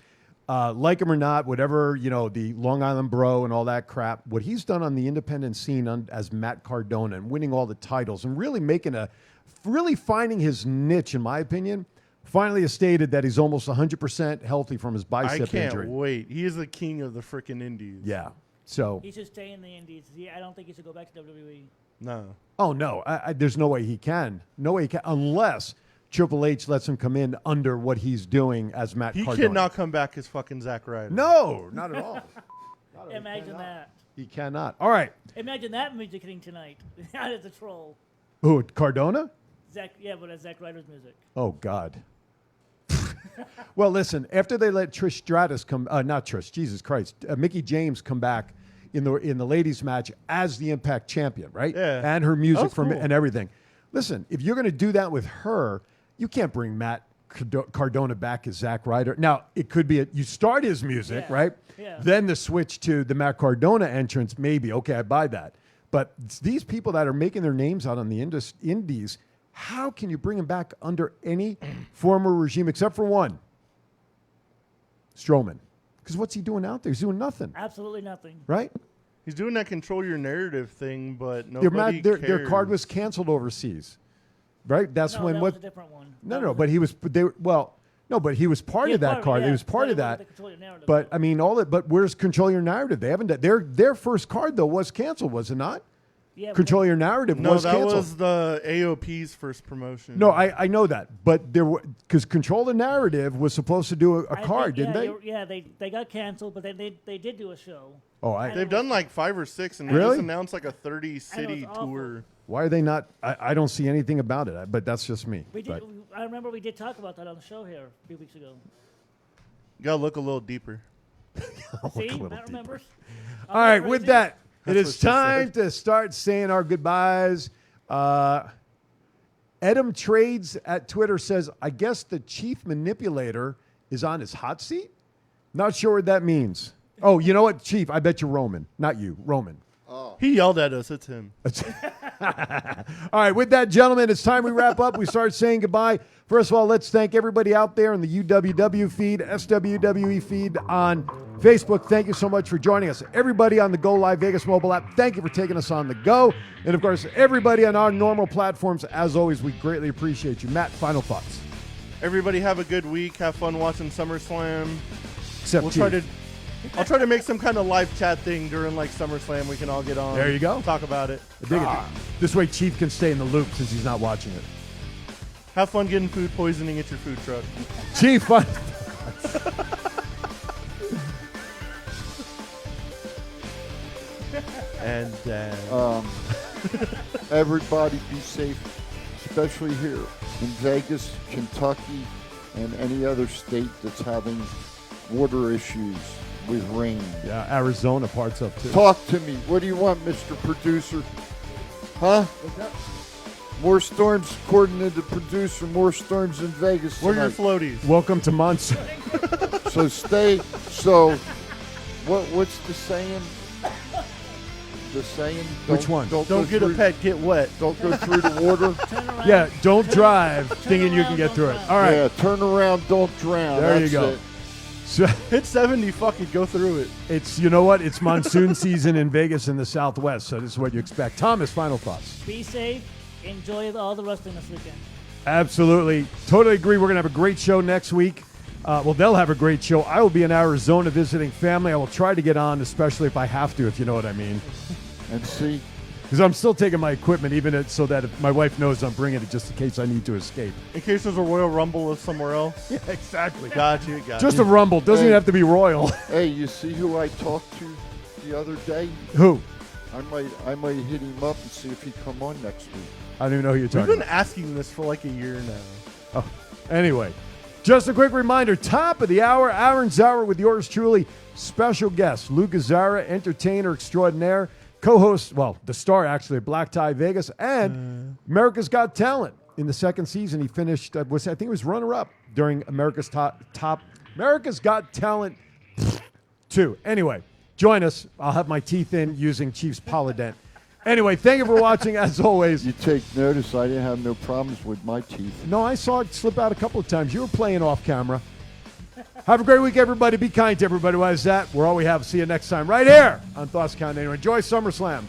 like him or not, whatever, the Long Island Bro and all that crap, what he's done on the independent scene as Matt Cardona and winning all the titles and really really finding his niche, in my opinion. Finally has stated that he's almost 100% healthy from his bicep I can't injury. wait. He is the king of the freaking indies. Yeah. So. He should stay in the Indies. I don't think he should go back to WWE. No. Oh no, there's no way he can. No way he can, unless Triple H lets him come in under what he's doing as Matt He Cardona. cannot come back as fucking Zack Ryder. No, not at all. Imagine that. He cannot. All right. Imagine that music hitting tonight. That is a troll. Who, Cardona? But that's Zack Ryder's music. Oh God. Well, listen. After they let Trish Stratus come, not Trish, Jesus Christ, Mickie James come back in the ladies' match as the Impact champion, right? Yeah. And her music Cool. and everything. Listen, if you're going to do that with her, you can't bring Matt Cardona back as Zack Ryder. Now, it could be you start his music, right? Yeah. Then the switch to the Matt Cardona entrance, maybe. Okay, I buy that. But these people that are making their names out on the indies, how can you bring them back under any former regime except for one? Strowman. Because what's he doing out there? He's doing nothing. Absolutely nothing. Right? He's doing that control your narrative thing, but nobody Their card was canceled overseas. Right? That's No, when that what? was a different one. No, but he was. But he was part of that card. He was part of that. But I mean, But where's Control Your Narrative? They haven't. Their first card though was canceled, was it not? Yeah. Control Your Narrative was that canceled. was the AOP's first promotion. No, I know that, but because Control the Narrative was supposed to do a card, didn't they? Yeah, they got canceled, but they did do a show. Oh, they've done like 5 or 6, and they Really? just announced like a 30-city tour. Why are they not? I don't see anything about it, but that's just me. I remember we did talk about that on the show here a few weeks ago. You gotta look a little deeper. See, Matt remembers. All right, with that, it That's is what she time to start saying our goodbyes. Edom Trades at Twitter says, I guess the chief manipulator is on his hot seat? Not sure what that means. Oh, you know what, Chief? I bet you're Roman. Not you, Roman. He yelled at us. It's him. All right, with that, gentlemen, it's time we wrap up. We start saying goodbye. First of all, let's thank everybody out there in the UWW feed, SWWE feed on Facebook. Thank you so much for joining us. Everybody on the Go Live Vegas mobile app, thank you for taking us on the go. And, of course, everybody on our normal platforms, as always, we greatly appreciate you. Matt, final thoughts. Everybody have a good week. Have fun watching SummerSlam. Except I'll try to make some kind of live chat thing during like SummerSlam. We can all get on. There you go. Talk about it. I dig it. This way Chief can stay in the loop since he's not watching it. Have fun getting food poisoning at your food truck. Chief, fun. And Everybody be safe, especially here in Vegas, Kentucky, and any other state that's having water issues with rain. Yeah, Arizona parts of too. Talk to me. What do you want, Mr. Producer? Huh? More storms, according to the producer, more storms in Vegas Where are your tonight. floaties? Welcome to monsoon. What's the saying? The saying? Which one? Don't get a pet, get wet. Don't go through the water. Yeah, don't drive thinking you can get through it. All right. Yeah, turn around, don't drown. There you That's go. it. So, Hit 70, fucking go through it. it's, you know what? It's monsoon season in Vegas in the Southwest, so this is what you expect. Thomas, final thoughts. Be safe. Enjoy all the wrestling this weekend. Absolutely. Totally agree. We're going to have a great show next week. Well, they'll have a great show. I will be in Arizona visiting family. I will try to get on, especially if I have to, if you know what I mean. And see? Because I'm still taking my equipment, so that if my wife knows I'm bringing it just in case I need to escape. In case there's a Royal Rumble somewhere else. Yeah, exactly. Got you. Just a rumble. Doesn't even have to be royal. Hey, you see who I talked to the other day? Who? I might hit him up and see if he come on next week. I don't even know who you're We've talking been about. asking this for like a year now. Oh, anyway, just a quick reminder, top of the hour, Aaron Zara with yours truly, special guest, Lou Gazzara, entertainer extraordinaire, co-host, well, the star actually of Black Tie Vegas, and America's Got Talent. In the second season, he finished, I think it was runner-up during America's America's Got Talent 2. Anyway, join us. I'll have my teeth in using Chiefs Polydent. Anyway, thank you for watching, as always. You take notice, I didn't have no problems with my teeth. No, I saw it slip out a couple of times. You were playing off camera. Have a great week, everybody. Be kind to everybody. Why is that? We're all we have. See you next time right here on Thoughts Count Anywhere. Enjoy SummerSlam.